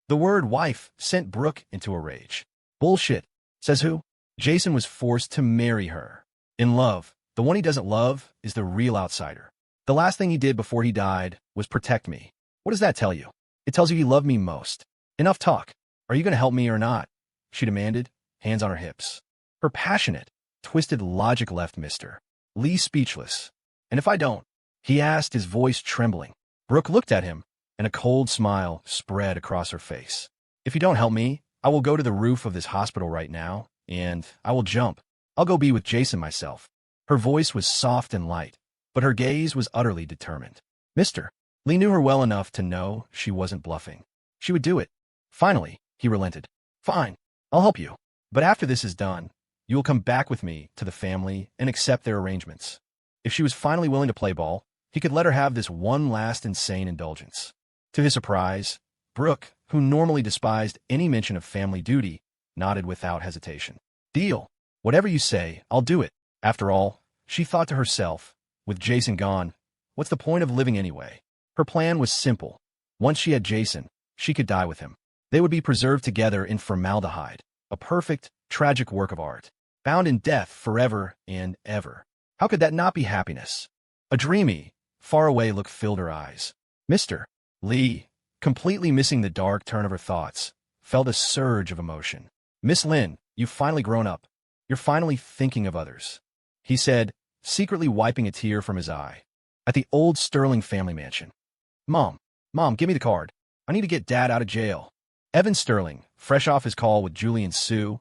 The word wife sent Brooke into a rage. Bullshit. Says who? Jason was forced to marry her. In love, the one he doesn't love is the real outsider. The last thing he did before he died was protect me. What does that tell you? It tells you he loved me most. Enough talk. Are you going to help me or not? She demanded, hands on her hips. Her passionate, twisted logic left Mr. Lee speechless. And if I don't? He asked, his voice trembling. Brooke looked at him, and a cold smile spread across her face. If you don't help me, I will go to the roof of this hospital right now, and I will jump. I'll go be with Jason myself. Her voice was soft and light, but her gaze was utterly determined. Mister. Lee knew her well enough to know she wasn't bluffing. She would do it. Finally, he relented. Fine, I'll help you. But after this is done, you will come back with me to the family and accept their arrangements. If she was finally willing to play ball, he could let her have this one last insane indulgence. To his surprise, Brooke, who normally despised any mention of family duty, nodded without hesitation. Deal. Whatever you say, I'll do it. After all, she thought to herself, with Jason gone, what's the point of living anyway? Her plan was simple. Once she had Jason, she could die with him. They would be preserved together in formaldehyde, a perfect, tragic work of art, bound in death forever and ever. How could that not be happiness? A dreamy, faraway look filled her eyes. Mr. Lee, completely missing the dark turn of her thoughts, felt a surge of emotion. Miss Lynn, you've finally grown up. You're finally thinking of others, he said, secretly wiping a tear from his eye. At the old Sterling family mansion. Mom, give me the card. I need to get Dad out of jail. Evan Sterling, fresh off his call with Julie and Sue,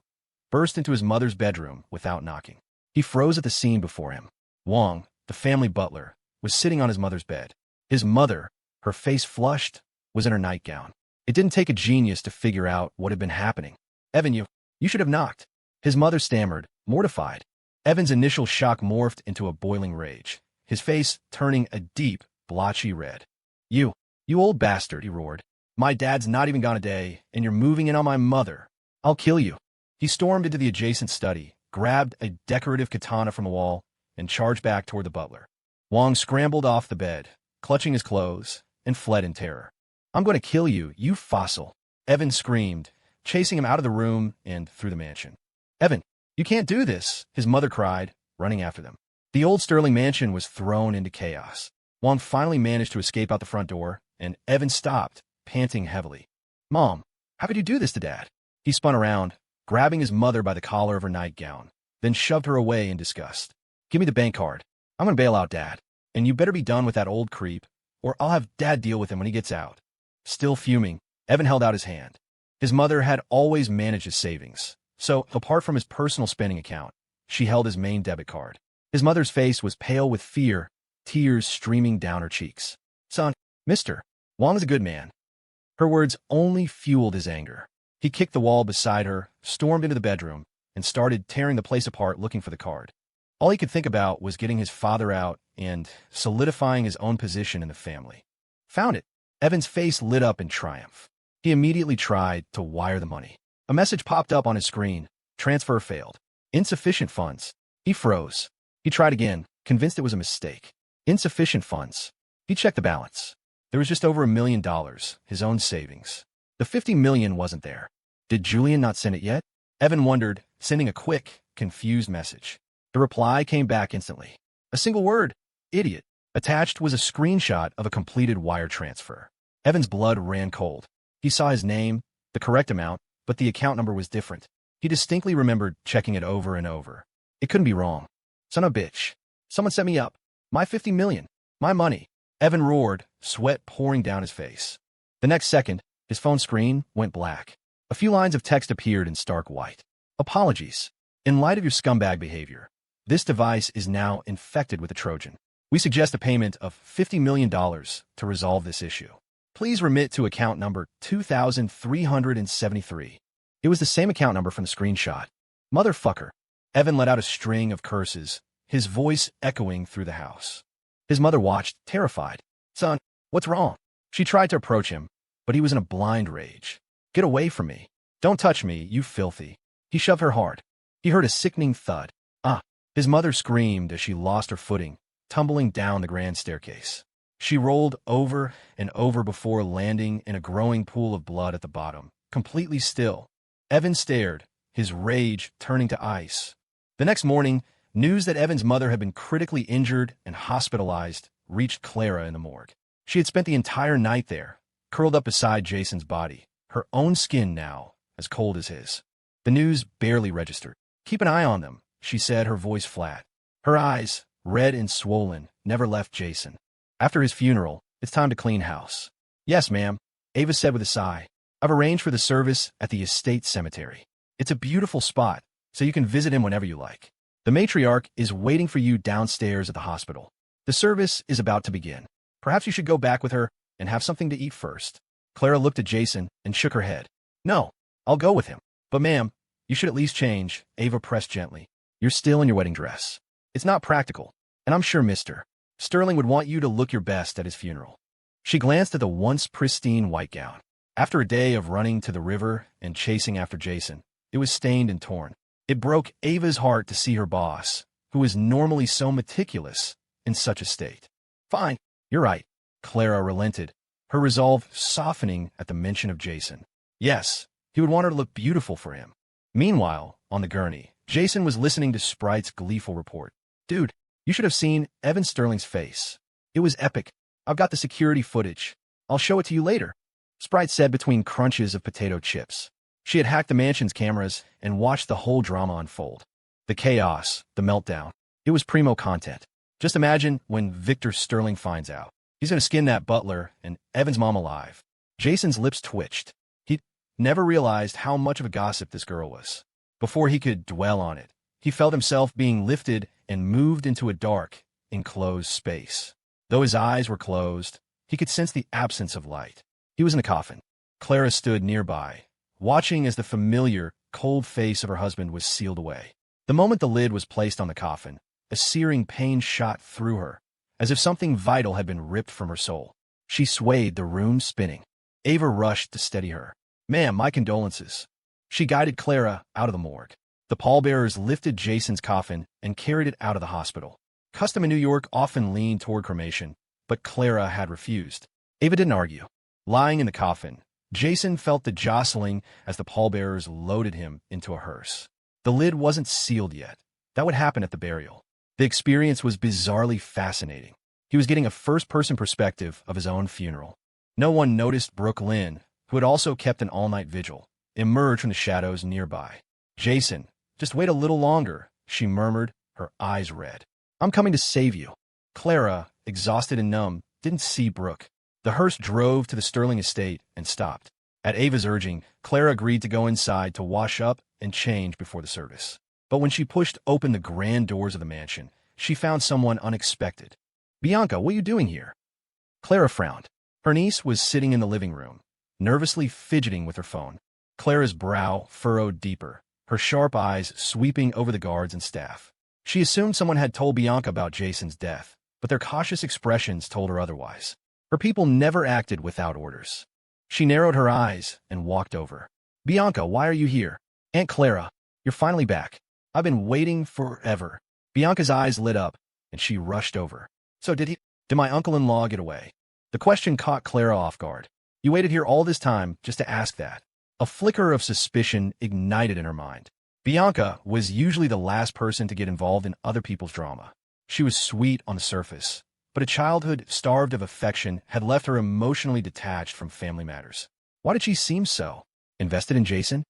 burst into his mother's bedroom without knocking. He froze at the scene before him. Wong, the family butler, was sitting on his mother's bed. His mother, her face flushed, was in her nightgown. It didn't take a genius to figure out what had been happening. Evan, you should have knocked. His mother stammered, mortified. Evan's initial shock morphed into a boiling rage, his face turning a deep, blotchy red. You old bastard, he roared. My dad's not even gone a day, and you're moving in on my mother. I'll kill you. He stormed into the adjacent study, grabbed a decorative katana from the wall, and charged back toward the butler. Wong scrambled off the bed, clutching his clothes, and fled in terror. I'm going to kill you, you fossil. Evan screamed, chasing him out of the room and through the mansion. Evan, you can't do this, his mother cried, running after them. The old Sterling mansion was thrown into chaos. Wong finally managed to escape out the front door, and Evan stopped, panting heavily. Mom, how could you do this to Dad? He spun around, grabbing his mother by the collar of her nightgown, then shoved her away in disgust. Give me the bank card. I'm going to bail out Dad. And you better be done with that old creep, or I'll have Dad deal with him when he gets out. Still fuming, Evan held out his hand. His mother had always managed his savings, so apart from his personal spending account, she held his main debit card. His mother's face was pale with fear, tears streaming down her cheeks. Son, Mr. Wong is a good man. Her words only fueled his anger. He kicked the wall beside her, stormed into the bedroom, and started tearing the place apart looking for the card. All he could think about was getting his father out and solidifying his own position in the family. Found it. Evan's face lit up in triumph. He immediately tried to wire the money. A message popped up on his screen. Transfer failed. Insufficient funds. He froze. He tried again, convinced it was a mistake. Insufficient funds. He checked the balance. There was just over $1 million, his own savings. The $50 million wasn't there. Did Julian not send it yet? Evan wondered, sending a quick, confused message. The reply came back instantly. A single word. Idiot. Attached was a screenshot of a completed wire transfer. Evan's blood ran cold. He saw his name, the correct amount, but the account number was different. He distinctly remembered checking it over and over. It couldn't be wrong. Son of a bitch. Someone set me up. My $50 million. My money. Evan roared, sweat pouring down his face. The next second, his phone screen went black. A few lines of text appeared in stark white. Apologies. In light of your scumbag behavior, this device is now infected with a Trojan. We suggest a payment of $50 million to resolve this issue. Please remit to account number 2373. It was the same account number from the screenshot. Motherfucker. Evan let out a string of curses, his voice echoing through the house. His mother watched, terrified. Son, what's wrong? She tried to approach him, but he was in a blind rage. Get away from me. Don't touch me, you filthy. He shoved her hard. He heard a sickening thud. Ah! His mother screamed as she lost her footing, tumbling down the grand staircase. She rolled over and over before landing in a growing pool of blood at the bottom, completely still. Evan stared, his rage turning to ice. The next morning, news that Evan's mother had been critically injured and hospitalized reached Clara in the morgue. She had spent the entire night there, curled up beside Jason's body, her own skin now as cold as his. The news barely registered. Keep an eye on them, she said, her voice flat. Her eyes, red and swollen, never left Jason. After his funeral, it's time to clean house. Yes, ma'am, Ava said with a sigh. I've arranged for the service at the estate cemetery. It's a beautiful spot, so you can visit him whenever you like. The matriarch is waiting for you downstairs at the hospital. The service is about to begin. Perhaps you should go back with her and have something to eat first. Clara looked at Jason and shook her head. No, I'll go with him. But ma'am, you should at least change, Ava pressed gently. You're still in your wedding dress. It's not practical, and I'm sure Mr. Sterling would want you to look your best at his funeral. She glanced at the once pristine white gown. After a day of running to the river and chasing after Jason, it was stained and torn. It broke Ava's heart to see her boss, who was normally so meticulous, in such a state. Fine, you're right, Clara relented, her resolve softening at the mention of Jason. Yes, he would want her to look beautiful for him. Meanwhile, on the gurney, Jason was listening to Sprite's gleeful report. Dude, you should have seen Evan Sterling's face. It was epic. I've got the security footage. I'll show it to you later, Sprite said between crunches of potato chips. She had hacked the mansion's cameras and watched the whole drama unfold. The chaos, the meltdown. It was primo content. Just imagine when Victor Sterling finds out. He's going to skin that butler and Evan's mom alive. Jason's lips twitched. He'd never realized how much of a gossip this girl was. Before he could dwell on it, he felt himself being lifted and moved into a dark, enclosed space. Though his eyes were closed, he could sense the absence of light. He was in a coffin. Clara stood nearby, watching as the familiar, cold face of her husband was sealed away. The moment the lid was placed on the coffin, a searing pain shot through her, as if something vital had been ripped from her soul. She swayed, the room spinning. Ava rushed to steady her. "Ma'am, my condolences." She guided Clara out of the morgue. The pallbearers lifted Jason's coffin and carried it out of the hospital. Custom in New York often leaned toward cremation, but Clara had refused. Ava didn't argue. Lying in the coffin, Jason felt the jostling as the pallbearers loaded him into a hearse. The lid wasn't sealed yet. That would happen at the burial. The experience was bizarrely fascinating. He was getting a first-person perspective of his own funeral. No one noticed Brooke Lynn, who had also kept an all-night vigil, emerge from the shadows nearby. "Jason, just wait a little longer," she murmured, her eyes red. "I'm coming to save you." Clara, exhausted and numb, didn't see Brooke. The hearse drove to the Sterling estate and stopped. At Ava's urging, Clara agreed to go inside to wash up and change before the service. But when she pushed open the grand doors of the mansion, she found someone unexpected. "Bianca, what are you doing here?" Clara frowned. Her niece was sitting in the living room, nervously fidgeting with her phone. Clara's brow furrowed deeper, her sharp eyes sweeping over the guards and staff. She assumed someone had told Bianca about Jason's death, but their cautious expressions told her otherwise. Her people never acted without orders. She narrowed her eyes and walked over. "Bianca, why are you here?" "Aunt Clara, you're finally back. I've been waiting forever." Bianca's eyes lit up, and she rushed over. "So did my uncle-in-law get away?" The question caught Clara off guard. "You waited here all this time just to ask that?" A flicker of suspicion ignited in her mind. Bianca was usually the last person to get involved in other people's drama. She was sweet on the surface, but a childhood starved of affection had left her emotionally detached from family matters. Why did she seem so invested in Jason?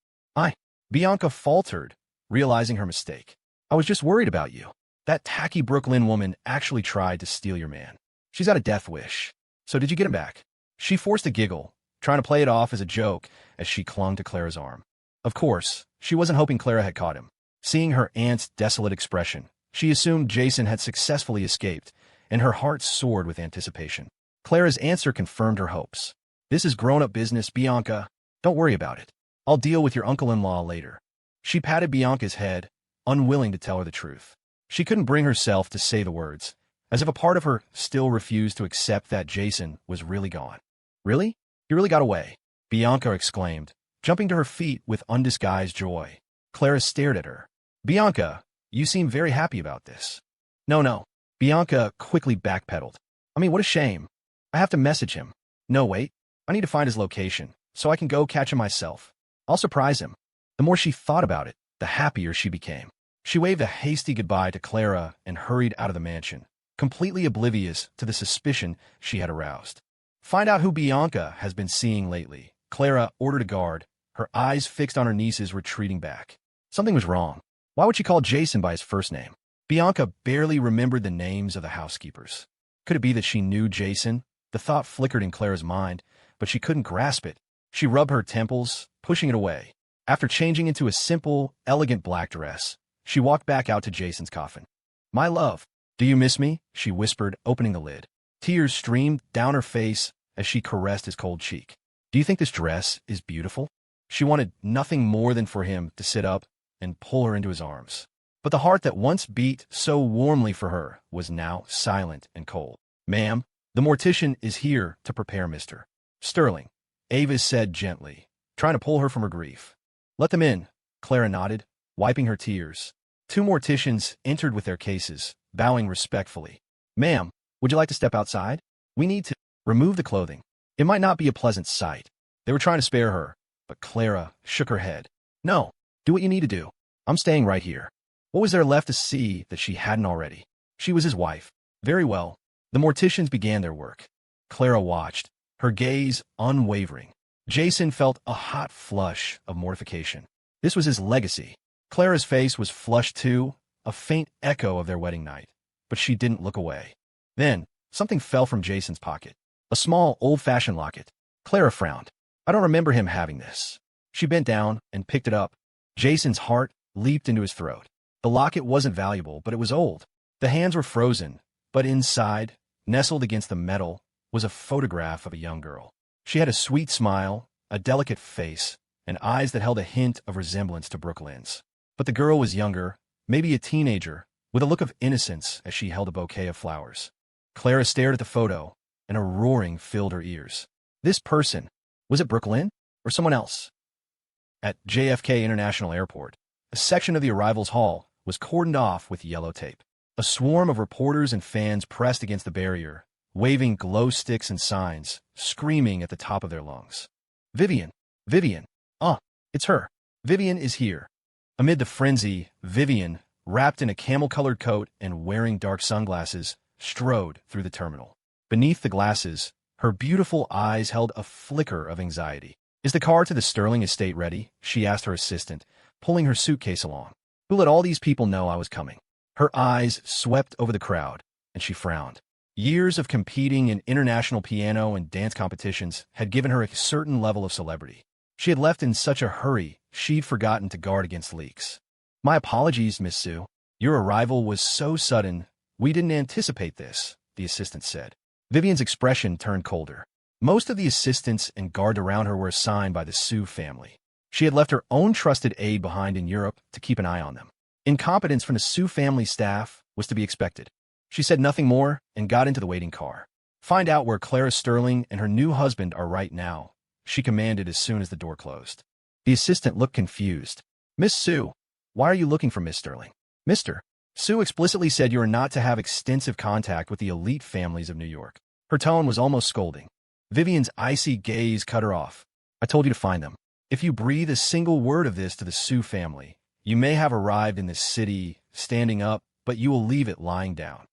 Bianca faltered, realizing her mistake. "I was just worried about you. That tacky Brooklyn woman actually tried to steal your man. She's got a death wish. So did you get him back?" She forced a giggle, trying to play it off as a joke as she clung to Clara's arm. Of course, she wasn't hoping Clara had caught him. Seeing her aunt's desolate expression, she assumed Jason had successfully escaped, and her heart soared with anticipation. Clara's answer confirmed her hopes. "This is grown-up business, Bianca. Don't worry about it. I'll deal with your uncle-in-law later." She patted Bianca's head, unwilling to tell her the truth. She couldn't bring herself to say the words, as if a part of her still refused to accept that Jason was really gone. "Really? He really got away?" Bianca exclaimed, jumping to her feet with undisguised joy. Clara stared at her. "Bianca, you seem very happy about this." No. Bianca quickly backpedaled. "I mean, what a shame. I have to message him. No, wait. I need to find his location, so I can go catch him myself. I'll surprise him." The more she thought about it, the happier she became. She waved a hasty goodbye to Clara and hurried out of the mansion, completely oblivious to the suspicion she had aroused. "Find out who Bianca has been seeing lately," Clara ordered a guard, her eyes fixed on her niece's retreating back. Something was wrong. Why would she call Jason by his first name? Bianca barely remembered the names of the housekeepers. Could it be that she knew Jason? The thought flickered in Clara's mind, but she couldn't grasp it. She rubbed her temples, pushing it away. After changing into a simple, elegant black dress, she walked back out to Jason's coffin. "My love, do you miss me?" she whispered, opening the lid. Tears streamed down her face as she caressed his cold cheek. "Do you think this dress is beautiful?" She wanted nothing more than for him to sit up and pull her into his arms. But the heart that once beat so warmly for her was now silent and cold. "Ma'am, the mortician is here to prepare Mr. Sterling," Ava said gently, trying to pull her from her grief. "Let them in," Clara nodded, wiping her tears. Two morticians entered with their cases, bowing respectfully. "Ma'am, would you like to step outside? We need to remove the clothing. It might not be a pleasant sight." They were trying to spare her, but Clara shook her head. "No, do what you need to do. I'm staying right here." What was there left to see that she hadn't already? She was his wife. Very well. The morticians began their work. Clara watched, her gaze unwavering. Jason felt a hot flush of mortification. This was his legacy. Clara's face was flushed too, a faint echo of their wedding night, but she didn't look away. Then, something fell from Jason's pocket. A small, old-fashioned locket. Clara frowned. "I don't remember him having this." She bent down and picked it up. Jason's heart leaped into his throat. The locket wasn't valuable, but it was old. The hands were frozen, but inside, nestled against the metal, was a photograph of a young girl. She had a sweet smile, a delicate face, and eyes that held a hint of resemblance to Brooke Lynn's. But the girl was younger, maybe a teenager, with a look of innocence as she held a bouquet of flowers. Clara stared at the photo, and a roaring filled her ears. This person, Was it Brooklyn or someone else? At JFK International Airport, a section of the arrivals hall was cordoned off with yellow tape. A swarm of reporters and fans pressed against the barrier, waving glow sticks and signs, screaming at the top of their lungs. Vivien! Vivien! It's her! Vivien is here! Amid the frenzy, Vivien, wrapped in a camel-colored coat and wearing dark sunglasses, strode through the terminal. Beneath the glasses, her beautiful eyes held a flicker of anxiety. "Is the car to the Sterling estate ready?" she asked her assistant, pulling her suitcase along. "Who let all these people know I was coming?" Her eyes swept over the crowd, and she frowned. Years of competing in international piano and dance competitions had given her a certain level of celebrity. She had left in such a hurry, she'd forgotten to guard against leaks. "My apologies, Miss Sue. Your arrival was so sudden, we didn't anticipate this," the assistant said. Vivien's expression turned colder. Most of the assistants and guards around her were assigned by the Sue family. She had left her own trusted aide behind in Europe to keep an eye on them. Incompetence from the Sue family staff was to be expected. She said nothing more and got into the waiting car. "Find out where Clara Sterling and her new husband are right now," she commanded as soon as the door closed. The assistant looked confused. "Miss Sue, why are you looking for Miss Sterling?" "Mr. Sue explicitly said you are not to have extensive contact with the elite families of New York." Her tone was almost scolding. Vivien's icy gaze cut her off. "I told you to find them. If you breathe a single word of this to the Sue family, you may have arrived in this city standing up, but you will leave it lying down."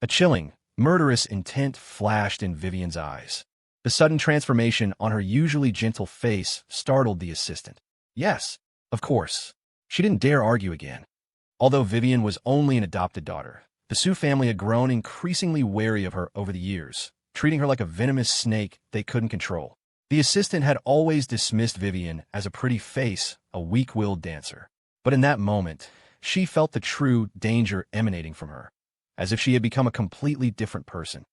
A chilling, murderous intent flashed in Vivien's eyes. The sudden transformation on her usually gentle face startled the assistant. "Yes, of course." She didn't dare argue again. Although Vivien was only an adopted daughter, the Sue family had grown increasingly wary of her over the years, treating her like a venomous snake they couldn't control. The assistant had always dismissed Vivien as a pretty face, a weak-willed dancer. But in that moment, she felt the true danger emanating from her, as if she had become a completely different person.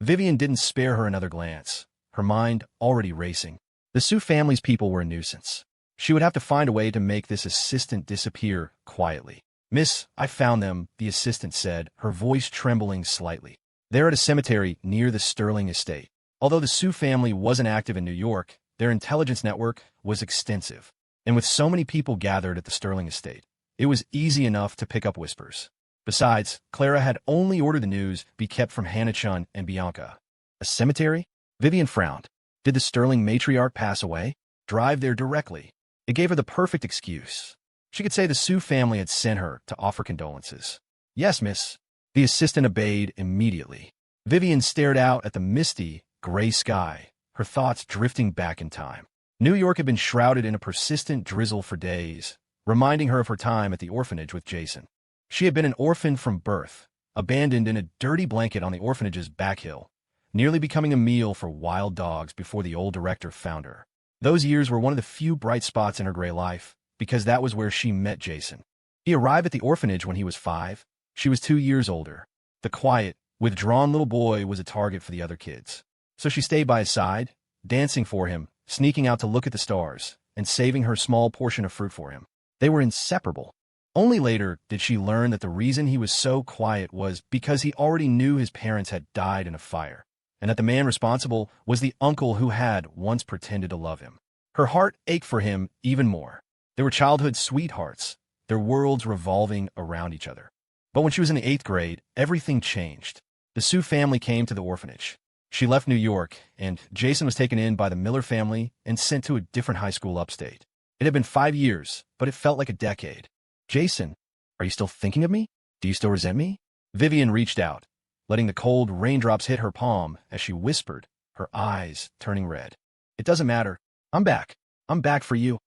Vivien didn't spare her another glance, her mind already racing. The Sue family's people were a nuisance. She would have to find a way to make this assistant disappear quietly. "Miss, I found them," the assistant said, her voice trembling slightly. "They're at a cemetery near the Sterling estate." Although the Sue family wasn't active in New York, their intelligence network was extensive. And with so many people gathered at the Sterling estate, it was easy enough to pick up whispers. Besides, Clara had only ordered the news be kept from Hannah-chun and Bianca. A cemetery? Vivien frowned. Did the Sterling matriarch pass away? Drive there directly. It gave her the perfect excuse. She could say the Sue family had sent her to offer condolences. "Yes, miss." The assistant obeyed immediately. Vivien stared out at the misty, gray sky, her thoughts drifting back in time. New York had been shrouded in a persistent drizzle for days, reminding her of her time at the orphanage with Jason. She had been an orphan from birth, abandoned in a dirty blanket on the orphanage's back hill, nearly becoming a meal for wild dogs before the old director found her. Those years were one of the few bright spots in her gray life, because that was where she met Jason. He arrived at the orphanage when he was 5. She was 2 years older. The quiet, withdrawn little boy was a target for the other kids. So she stayed by his side, dancing for him, sneaking out to look at the stars, and saving her small portion of fruit for him. They were inseparable. Only later did she learn that the reason he was so quiet was because he already knew his parents had died in a fire, and that the man responsible was the uncle who had once pretended to love him. Her heart ached for him even more. They were childhood sweethearts, their worlds revolving around each other. But when she was in the 8th grade, everything changed. The Sue family came to the orphanage. She left New York, and Jason was taken in by the Miller family and sent to a different high school upstate. It had been 5 years, but it felt like a decade. "Jason, are you still thinking of me? Do you still resent me?" Vivien reached out, letting the cold raindrops hit her palm as she whispered, her eyes turning red. "It doesn't matter. I'm back. I'm back for you."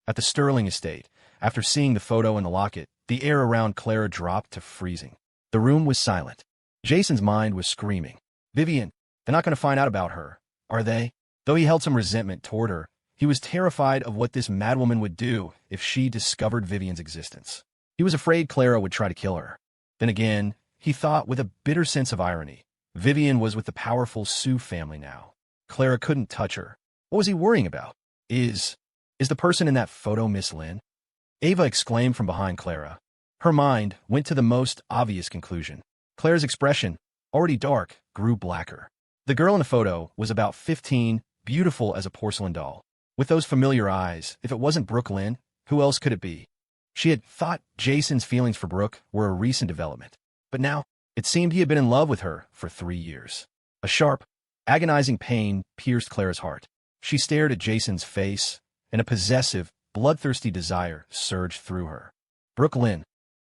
At the Sterling estate, after seeing the photo in the locket, the air around Clara dropped to freezing. The room was silent. Jason's mind was screaming. "Vivien, they're not going to find out about her, are they?" Though he held some resentment toward her, he was terrified of what this madwoman would do if she discovered Vivien's existence. He was afraid Clara would try to kill her. Then again, he thought with a bitter sense of irony, Vivien was with the powerful Sue family now. Clara couldn't touch her. What was he worrying about? Is the person in that photo Miss Lynn? Ava exclaimed from behind Clara. Her mind went to the most obvious conclusion. Clara's expression, already dark, grew blacker. The girl in the photo was about 15, beautiful as a porcelain doll. With those familiar eyes, if it wasn't Brooke Lynn, who else could it be? She had thought Jason's feelings for Brooke were a recent development, but now it seemed he had been in love with her for 3 years. A sharp, agonizing pain pierced Clara's heart. She stared at Jason's face, and a possessive, bloodthirsty desire surged through her. Brooke Lynn.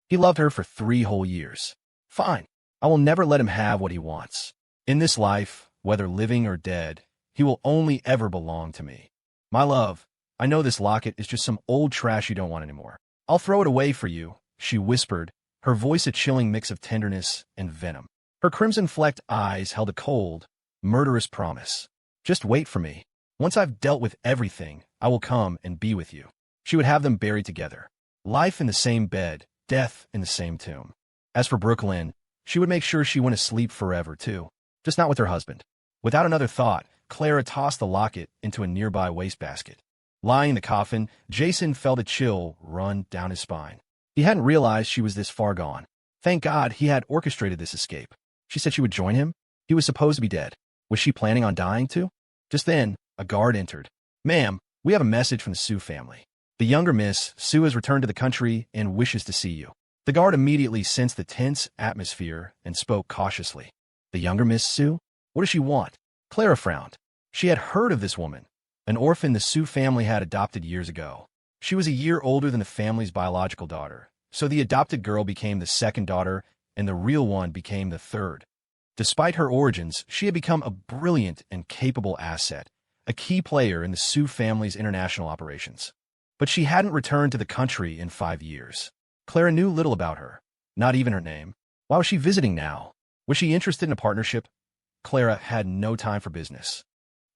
He loved her for 3 whole years. Fine. I will never let him have what he wants. In this life, whether living or dead, he will only ever belong to me. My love, I know this locket is just some old trash you don't want anymore. I'll throw it away for you, she whispered, her voice a chilling mix of tenderness and venom. Her crimson-flecked eyes held a cold, murderous promise. Just wait for me. Once I've dealt with everything, I will come and be with you. She would have them buried together. Life in the same bed, death in the same tomb. As for Brooke Lynn, she would make sure she went to sleep forever, too. Just not with her husband. Without another thought, Clara tossed the locket into a nearby wastebasket. Lying in the coffin, Jason felt a chill run down his spine. He hadn't realized she was this far gone. Thank God he had orchestrated this escape. She said she would join him. He was supposed to be dead. Was she planning on dying too? Just then, a guard entered. Ma'am, we have a message from the Sue family. The younger Miss Sue has returned to the country and wishes to see you. The guard immediately sensed the tense atmosphere and spoke cautiously. The younger Miss Sue? What does she want? Clara frowned. She had heard of this woman, an orphan the Sue family had adopted years ago. She was a year older than the family's biological daughter, so the adopted girl became the second daughter, and the real one became the third. Despite her origins, she had become a brilliant and capable asset, a key player in the Sue family's international operations. But she hadn't returned to the country in 5 years. Clara knew little about her, not even her name. Why was she visiting now? Was she interested in a partnership? Clara had no time for business.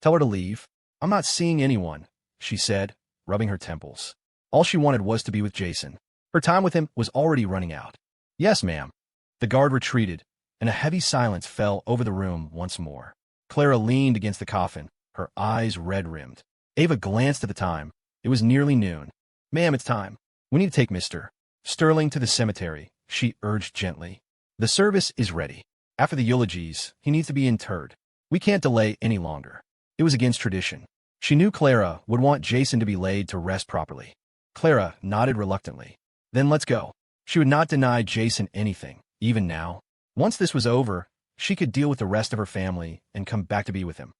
Tell her to leave. I'm not seeing anyone, she said, rubbing her temples. All she wanted was to be with Jason. Her time with him was already running out. Yes, ma'am. The guard retreated, and a heavy silence fell over the room once more. Clara leaned against the coffin, her eyes red-rimmed. Ava glanced at the time. It was nearly noon. Ma'am, it's time. We need to take Mr. Sterling to the cemetery, she urged gently. The service is ready. After the eulogies, he needs to be interred. We can't delay any longer. It was against tradition. She knew Clara would want Jason to be laid to rest properly. Clara nodded reluctantly. Then let's go. She would not deny Jason anything, even now. Once this was over, she could deal with the rest of her family and come back to be with him.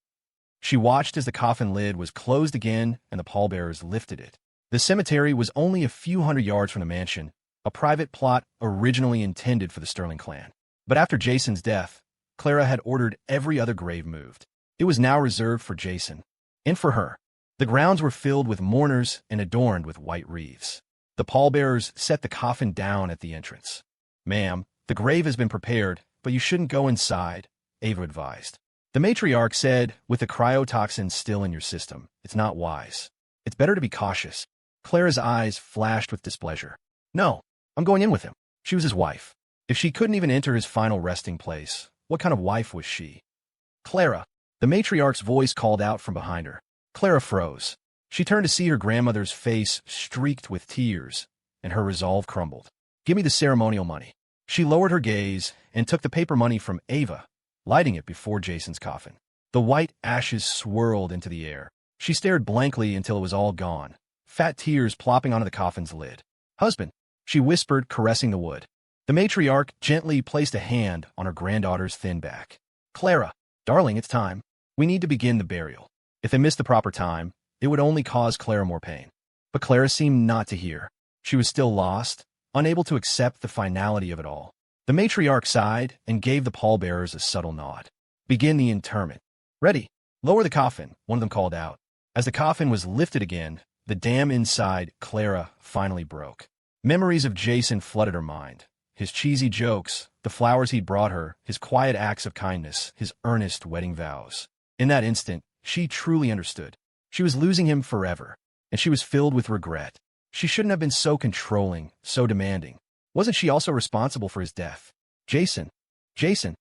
She watched as the coffin lid was closed again and the pallbearers lifted it. The cemetery was only a few hundred yards from the mansion, a private plot originally intended for the Sterling clan. But after Jason's death, Clara had ordered every other grave moved. It was now reserved for Jason, and for her. The grounds were filled with mourners and adorned with white wreaths. The pallbearers set the coffin down at the entrance. Ma'am, the grave has been prepared, but you shouldn't go inside, Ava advised. The matriarch said, with the cryotoxin still in your system, it's not wise. It's better to be cautious. Clara's eyes flashed with displeasure. No, I'm going in with him. She was his wife. If she couldn't even enter his final resting place, what kind of wife was she? Clara, the matriarch's voice called out from behind her. Clara froze. She turned to see her grandmother's face streaked with tears, and her resolve crumbled. Give me the ceremonial money. She lowered her gaze and took the paper money from Ava, lighting it before Jason's coffin. The white ashes swirled into the air. She stared blankly until it was all gone, fat tears plopping onto the coffin's lid. Husband, she whispered, caressing the wood. The matriarch gently placed a hand on her granddaughter's thin back. Clara, darling, it's time. We need to begin the burial. If they missed the proper time, it would only cause Clara more pain. But Clara seemed not to hear. She was still lost, unable to accept the finality of it all. The matriarch sighed and gave the pallbearers a subtle nod. Begin the interment. Ready. Lower the coffin, one of them called out. As the coffin was lifted again, the dam inside Clara finally broke. Memories of Jason flooded her mind. His cheesy jokes, the flowers he'd brought her, his quiet acts of kindness, his earnest wedding vows. In that instant, she truly understood. She was losing him forever, and she was filled with regret. She shouldn't have been so controlling, so demanding. Wasn't she also responsible for his death? Jason! Jason!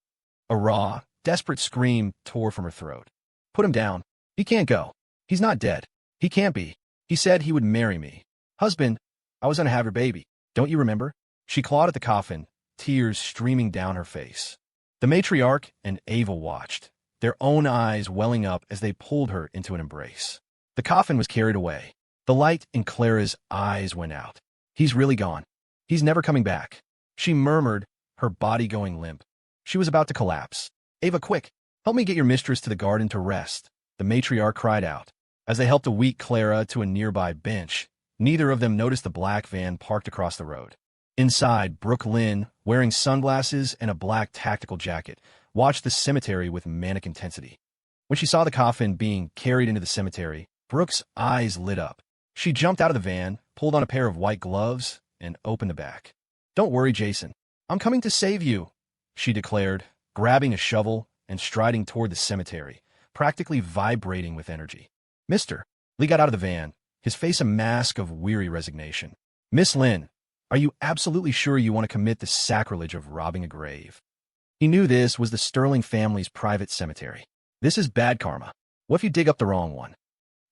A raw, desperate scream tore from her throat. Put him down. He can't go. He's not dead. He can't be. He said he would marry me. Husband, I was gonna have your baby. Don't you remember? She clawed at the coffin, tears streaming down her face. The matriarch and Ava watched, their own eyes welling up as they pulled her into an embrace. The coffin was carried away. The light in Clara's eyes went out. He's really gone. He's never coming back, she murmured, her body going limp. She was about to collapse. Ava, quick, help me get your mistress to the garden to rest, the matriarch cried out. As they helped a weak Clara to a nearby bench, neither of them noticed the black van parked across the road. Inside, Brooke Lynn, wearing sunglasses and a black tactical jacket, watched the cemetery with manic intensity. When she saw the coffin being carried into the cemetery, Brooke's eyes lit up. She jumped out of the van, pulled on a pair of white gloves, and opened the back. Don't worry, Jason. I'm coming to save you, she declared, grabbing a shovel and striding toward the cemetery, practically vibrating with energy. Mister. Lee got out of the van, his face a mask of weary resignation. Miss Lynn, are you absolutely sure you want to commit the sacrilege of robbing a grave? He knew this was the Sterling family's private cemetery. This is bad karma. What if you dig up the wrong one?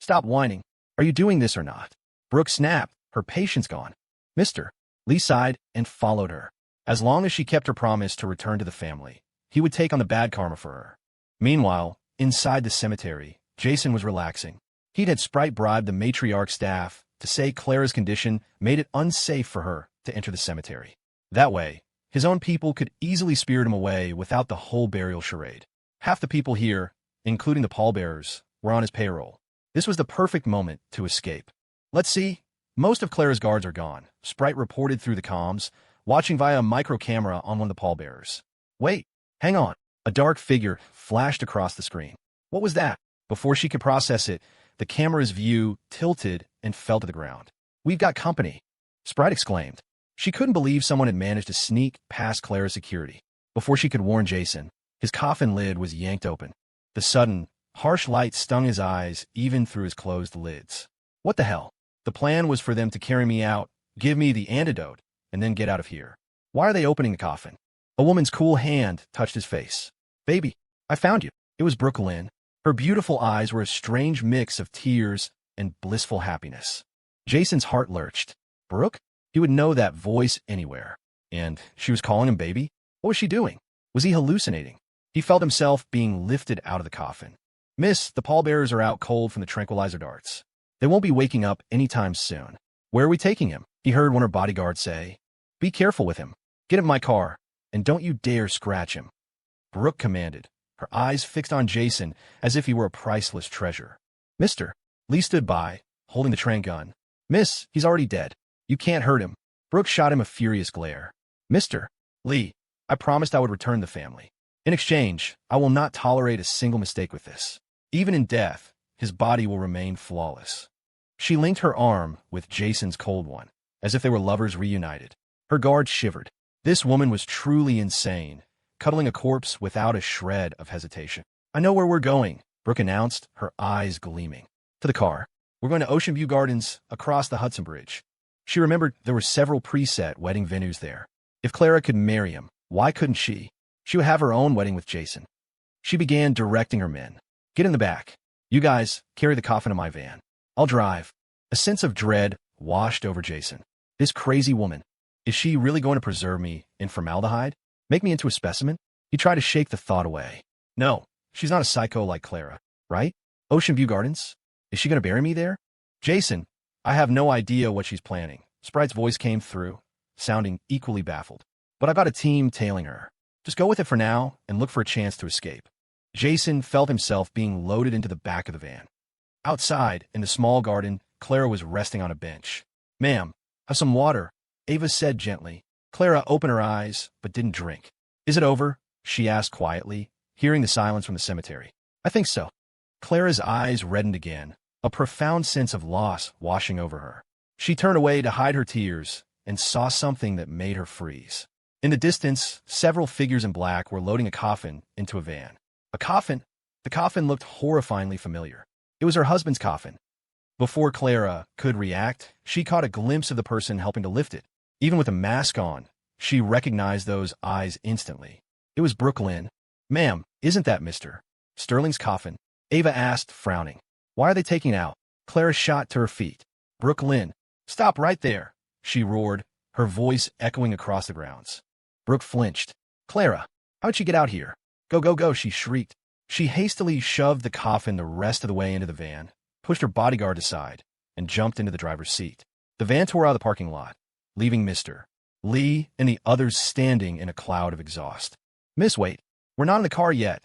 Stop whining. Are you doing this or not? Brooke snapped, her patience gone. Mister. Lee sighed and followed her. As long as she kept her promise to return to the family, he would take on the bad karma for her. Meanwhile, inside the cemetery, Jason was relaxing. He'd had Sprite bribe the matriarch's staff to say Clara's condition made it unsafe for her to enter the cemetery. That way, his own people could easily spirit him away without the whole burial charade. Half the people here, including the pallbearers, were on his payroll. This was the perfect moment to escape. Let's see. Most of Clara's guards are gone, Sprite reported through the comms, watching via a micro camera on one of the pallbearers. Wait, hang on. A dark figure flashed across the screen. What was that? Before she could process it, the camera's view tilted and fell to the ground. We've got company, Sprite exclaimed. She couldn't believe someone had managed to sneak past Clara's security. Before she could warn Jason, his coffin lid was yanked open. The sudden, harsh light stung his eyes even through his closed lids. What the hell? The plan was for them to carry me out, give me the antidote, and then get out of here. Why are they opening the coffin? A woman's cool hand touched his face. Baby, I found you. It was Brooke Lynn. Her beautiful eyes were a strange mix of tears and blissful happiness. Jason's heart lurched. Brooke? He would know that voice anywhere. And she was calling him baby? What was she doing? Was he hallucinating? He felt himself being lifted out of the coffin. Miss, the pallbearers are out cold from the tranquilizer darts. They won't be waking up anytime soon. Where are we taking him? He heard one of her bodyguards say. Be careful with him. Get in my car, and don't you dare scratch him. Brooke commanded, her eyes fixed on Jason as if he were a priceless treasure. Mister. Lee stood by, holding the train gun. Miss, he's already dead. You can't hurt him. Brooke shot him a furious glare. Mister. Lee, I promised I would return the family. In exchange, I will not tolerate a single mistake with this. Even in death, his body will remain flawless. She linked her arm with Jason's cold one, as if they were lovers reunited. Her guard shivered. This woman was truly insane, cuddling a corpse without a shred of hesitation. I know where we're going, Brooke announced, her eyes gleaming. To the car. We're going to Ocean View Gardens across the Hudson Bridge. She remembered there were several preset wedding venues there. If Clara could marry him, why couldn't she? She would have her own wedding with Jason. She began directing her men. Get in the back. You guys, carry the coffin to my van. I'll drive. A sense of dread washed over Jason. This crazy woman. Is she really going to preserve me in formaldehyde? Make me into a specimen? He tried to shake the thought away. No, she's not a psycho like Clara, right? Ocean View Gardens? Is she going to bury me there? Jason, I have no idea what she's planning. Sprite's voice came through, sounding equally baffled. But I've got a team tailing her. Just go with it for now and look for a chance to escape. Jason felt himself being loaded into the back of the van. Outside, in the small garden, Clara was resting on a bench. Ma'am, have some water, Ava said gently. Clara opened her eyes, but didn't drink. Is it over? She asked quietly, hearing the silence from the cemetery. I think so. Clara's eyes reddened again, a profound sense of loss washing over her. She turned away to hide her tears and saw something that made her freeze. In the distance, several figures in black were loading a coffin into a van. A coffin? The coffin looked horrifyingly familiar. It was her husband's coffin. Before Clara could react, she caught a glimpse of the person helping to lift it. Even with a mask on, she recognized those eyes instantly. It was Brooke Lynn. Ma'am, isn't that Mr. Sterling's coffin? Ava asked, frowning. Why are they taking it out? Clara shot to her feet. Brooke Lynn, stop right there, she roared, her voice echoing across the grounds. Brooke flinched. Clara, how'd she get out here? Go, go, go, she shrieked. She hastily shoved the coffin the rest of the way into the van, pushed her bodyguard aside, and jumped into the driver's seat. The van tore out of the parking lot, leaving Mr. Lee and the others standing in a cloud of exhaust. "Miss, wait. We're not in the car yet,"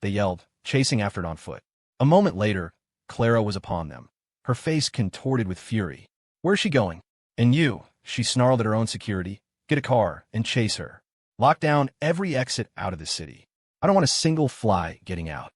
they yelled, chasing after it on foot. A moment later, Clara was upon them, her face contorted with fury. "Where's she going?" "And you," she snarled at her own security, "get a car and chase her. Lock down every exit out of the city. I don't want a single fly getting out."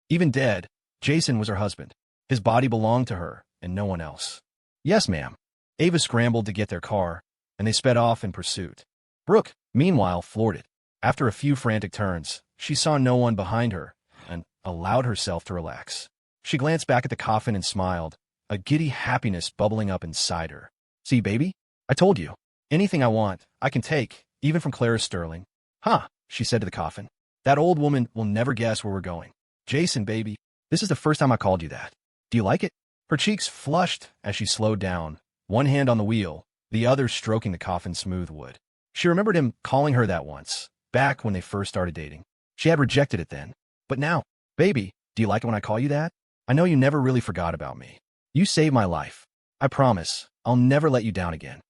Even dead, Jason was her husband. His body belonged to her and no one else. "Yes, ma'am." Ava scrambled to get their car, and they sped off in pursuit. Brooke, meanwhile, floored it. After a few frantic turns, she saw no one behind her and allowed herself to relax. She glanced back at the coffin and smiled, a giddy happiness bubbling up inside her. "See, baby? I told you. Anything I want, I can take, even from Clara Sterling." "Huh," she said to the coffin. "That old woman will never guess where we're going." "Jason, baby, this is the first time I called you that. Do you like it?" Her cheeks flushed as she slowed down, one hand on the wheel, the other stroking the coffin's smooth wood. She remembered him calling her that once, back when they first started dating. She had rejected it then. But now, "Baby, do you like it when I call you that? I know you never really forgot about me. You saved my life. I promise, I'll never let you down again."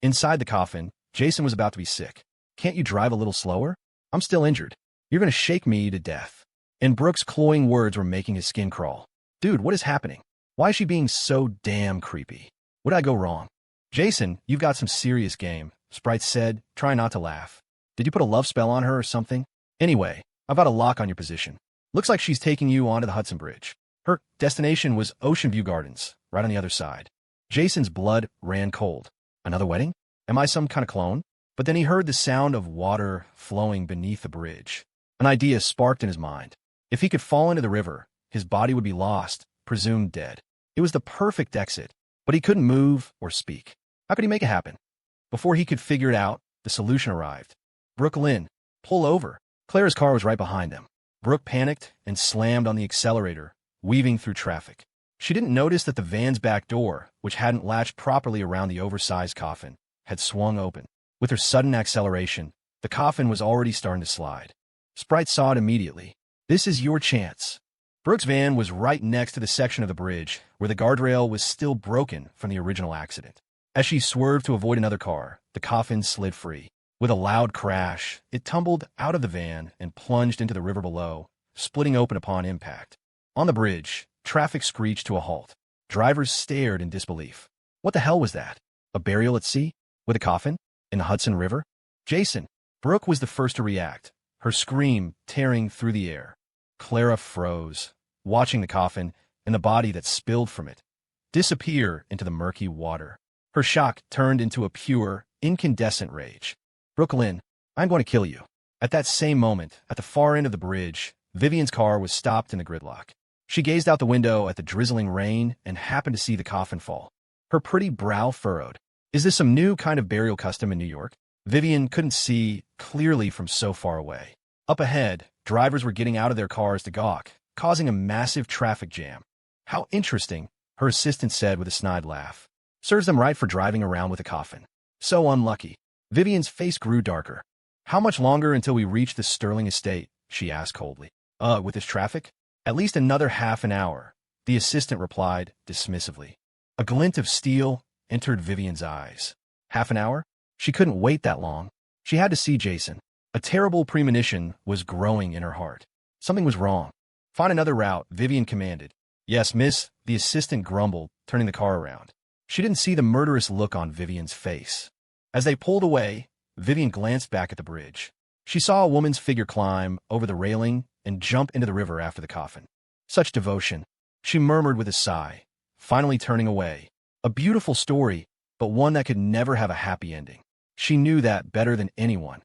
Inside the coffin, Jason was about to be sick. "Can't you drive a little slower? I'm still injured. You're going to shake me to death." And Brooke's cloying words were making his skin crawl. "Dude, what is happening? Why is she being so damn creepy? What did I go wrong?" "Jason, you've got some serious game," Sprite said, trying not to laugh. "Did you put a love spell on her or something? Anyway, I've got a lock on your position. Looks like she's taking you onto the Hudson Bridge." Her destination was Ocean View Gardens, right on the other side. Jason's blood ran cold. Another wedding? Am I some kind of clone? But then he heard the sound of water flowing beneath the bridge. An idea sparked in his mind. If he could fall into the river, his body would be lost, presumed dead. It was the perfect exit, but he couldn't move or speak. How could he make it happen? Before he could figure it out, the solution arrived. "Brooke Lynn, pull over." Clara's car was right behind them. Brooke panicked and slammed on the accelerator, weaving through traffic. She didn't notice that the van's back door, which hadn't latched properly around the oversized coffin, had swung open. With her sudden acceleration, the coffin was already starting to slide. Sprite saw it immediately. "This is your chance." Brooke's van was right next to the section of the bridge where the guardrail was still broken from the original accident. As she swerved to avoid another car, the coffin slid free. With a loud crash, it tumbled out of the van and plunged into the river below, splitting open upon impact. On the bridge, traffic screeched to a halt. Drivers stared in disbelief. What the hell was that? A burial at sea? With a coffin? In the Hudson River? "Jason!" Brooke was the first to react, her scream tearing through the air. Clara froze, watching the coffin and the body that spilled from it disappear into the murky water. Her shock turned into a pure, incandescent rage. "Brooke Lynn, I'm going to kill you." At that same moment, at the far end of the bridge, Vivien's car was stopped in the gridlock. She gazed out the window at the drizzling rain and happened to see the coffin fall. Her pretty brow furrowed. Is this some new kind of burial custom in New York? Vivien couldn't see clearly from so far away. Up ahead, drivers were getting out of their cars to gawk, causing a massive traffic jam. "How interesting," her assistant said with a snide laugh. "Serves them right for driving around with a coffin. So unlucky." Vivien's face grew darker. "How much longer until we reach the Sterling estate?" she asked coldly. With this traffic? At least another half an hour," the assistant replied dismissively. A glint of steel entered Vivien's eyes. Half an hour? She couldn't wait that long. She had to see Jason. A terrible premonition was growing in her heart. Something was wrong. "Find another route," Vivien commanded. "Yes, miss," the assistant grumbled, turning the car around. She didn't see the murderous look on Vivien's face. As they pulled away, Vivien glanced back at the bridge. She saw a woman's figure climb over the railing and jump into the river after the coffin. Such devotion, she murmured with a sigh, finally turning away. A beautiful story, but one that could never have a happy ending. She knew that better than anyone.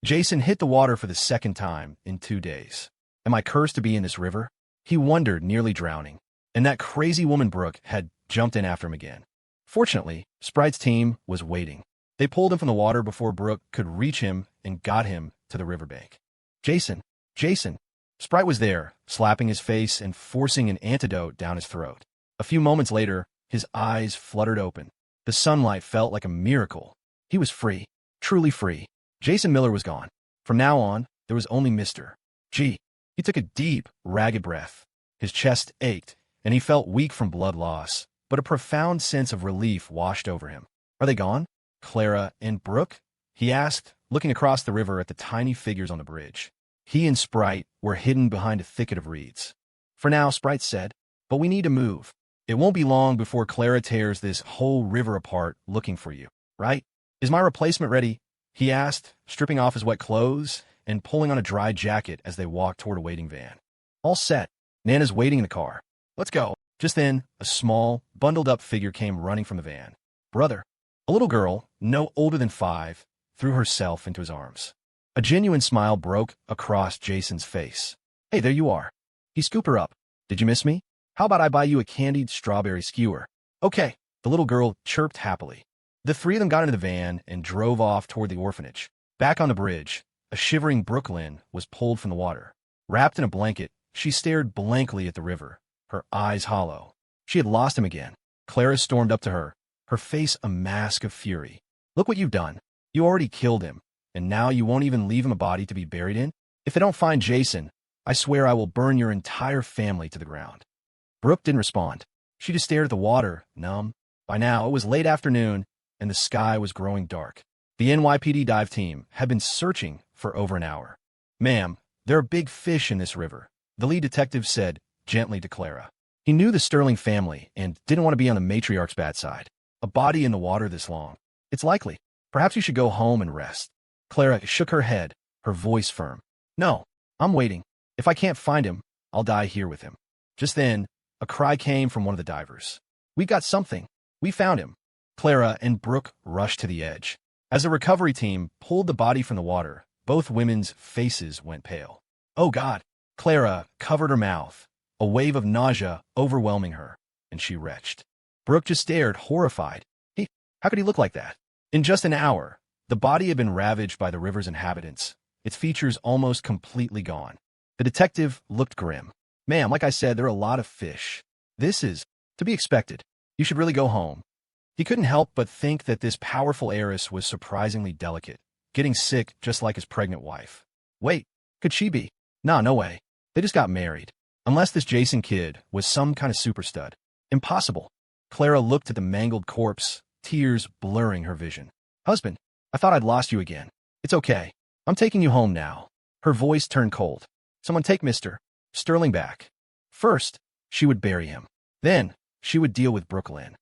Jason hit the water for the second time in 2 days. Am I cursed to be in this river? He wondered, nearly drowning. And that crazy woman Brooke had jumped in after him again. Fortunately, Sprite's team was waiting. They pulled him from the water before Brooke could reach him and got him to the riverbank. Jason! Jason! Sprite was there, slapping his face and forcing an antidote down his throat. A few moments later, his eyes fluttered open. The sunlight felt like a miracle. He was free, truly free. Jason Miller was gone. From now on, there was only Mr. G. He took a deep, ragged breath. His chest ached, and he felt weak from blood loss, but a profound sense of relief washed over him. Are they gone? Clara and Brooke? He asked, looking across the river at the tiny figures on the bridge. He and Sprite were hidden behind a thicket of reeds. For now, Sprite said, but we need to move. It won't be long before Clara tears this whole river apart looking for you, right? Is my replacement ready? He asked, stripping off his wet clothes and pulling on a dry jacket as they walked toward a waiting van. All set. Nana's waiting in the car. Let's go. Just then, a small, bundled-up figure came running from the van. Brother. A little girl, no older than 5, threw herself into his arms. A genuine smile broke across Jason's face. Hey, there you are. He scooped her up. Did you miss me? How about I buy you a candied strawberry skewer? Okay, the little girl chirped happily. The three of them got into the van and drove off toward the orphanage. Back on the bridge, a shivering Brooklyn was pulled from the water. Wrapped in a blanket, she stared blankly at the river, her eyes hollow. She had lost him again. Clara stormed up to her, her face a mask of fury. Look what you've done. You already killed him, and now you won't even leave him a body to be buried in? If they don't find Jason, I swear I will burn your entire family to the ground. Brooke didn't respond. She just stared at the water, numb. By now, it was late afternoon, and the sky was growing dark. The NYPD dive team had been searching for over an hour. Ma'am, there are big fish in this river, the lead detective said gently to Clara. He knew the Sterling family and didn't want to be on the matriarch's bad side. A body in the water this long. It's likely. Perhaps you should go home and rest. Clara shook her head, her voice firm. No, I'm waiting. If I can't find him, I'll die here with him. Just then, a cry came from one of the divers. We got something. We found him. Clara and Brooke rushed to the edge. As the recovery team pulled the body from the water, both women's faces went pale. Oh God! Clara covered her mouth, a wave of nausea overwhelming her, and she retched. Brooke just stared, horrified. How could he look like that? In just an hour, the body had been ravaged by the river's inhabitants, its features almost completely gone. The detective looked grim. Ma'am, like I said, there are a lot of fish. This is to be expected. You should really go home. He couldn't help but think that this powerful heiress was surprisingly delicate, getting sick just like his pregnant wife. Wait, could she be? Nah, no way. They just got married. Unless this Jason kid was some kind of super stud. Impossible. Clara looked at the mangled corpse, tears blurring her vision. Husband, I thought I'd lost you again. It's okay. I'm taking you home now. Her voice turned cold. Someone take Mr. Sterling back. First, she would bury him. Then, she would deal with Brooklyn.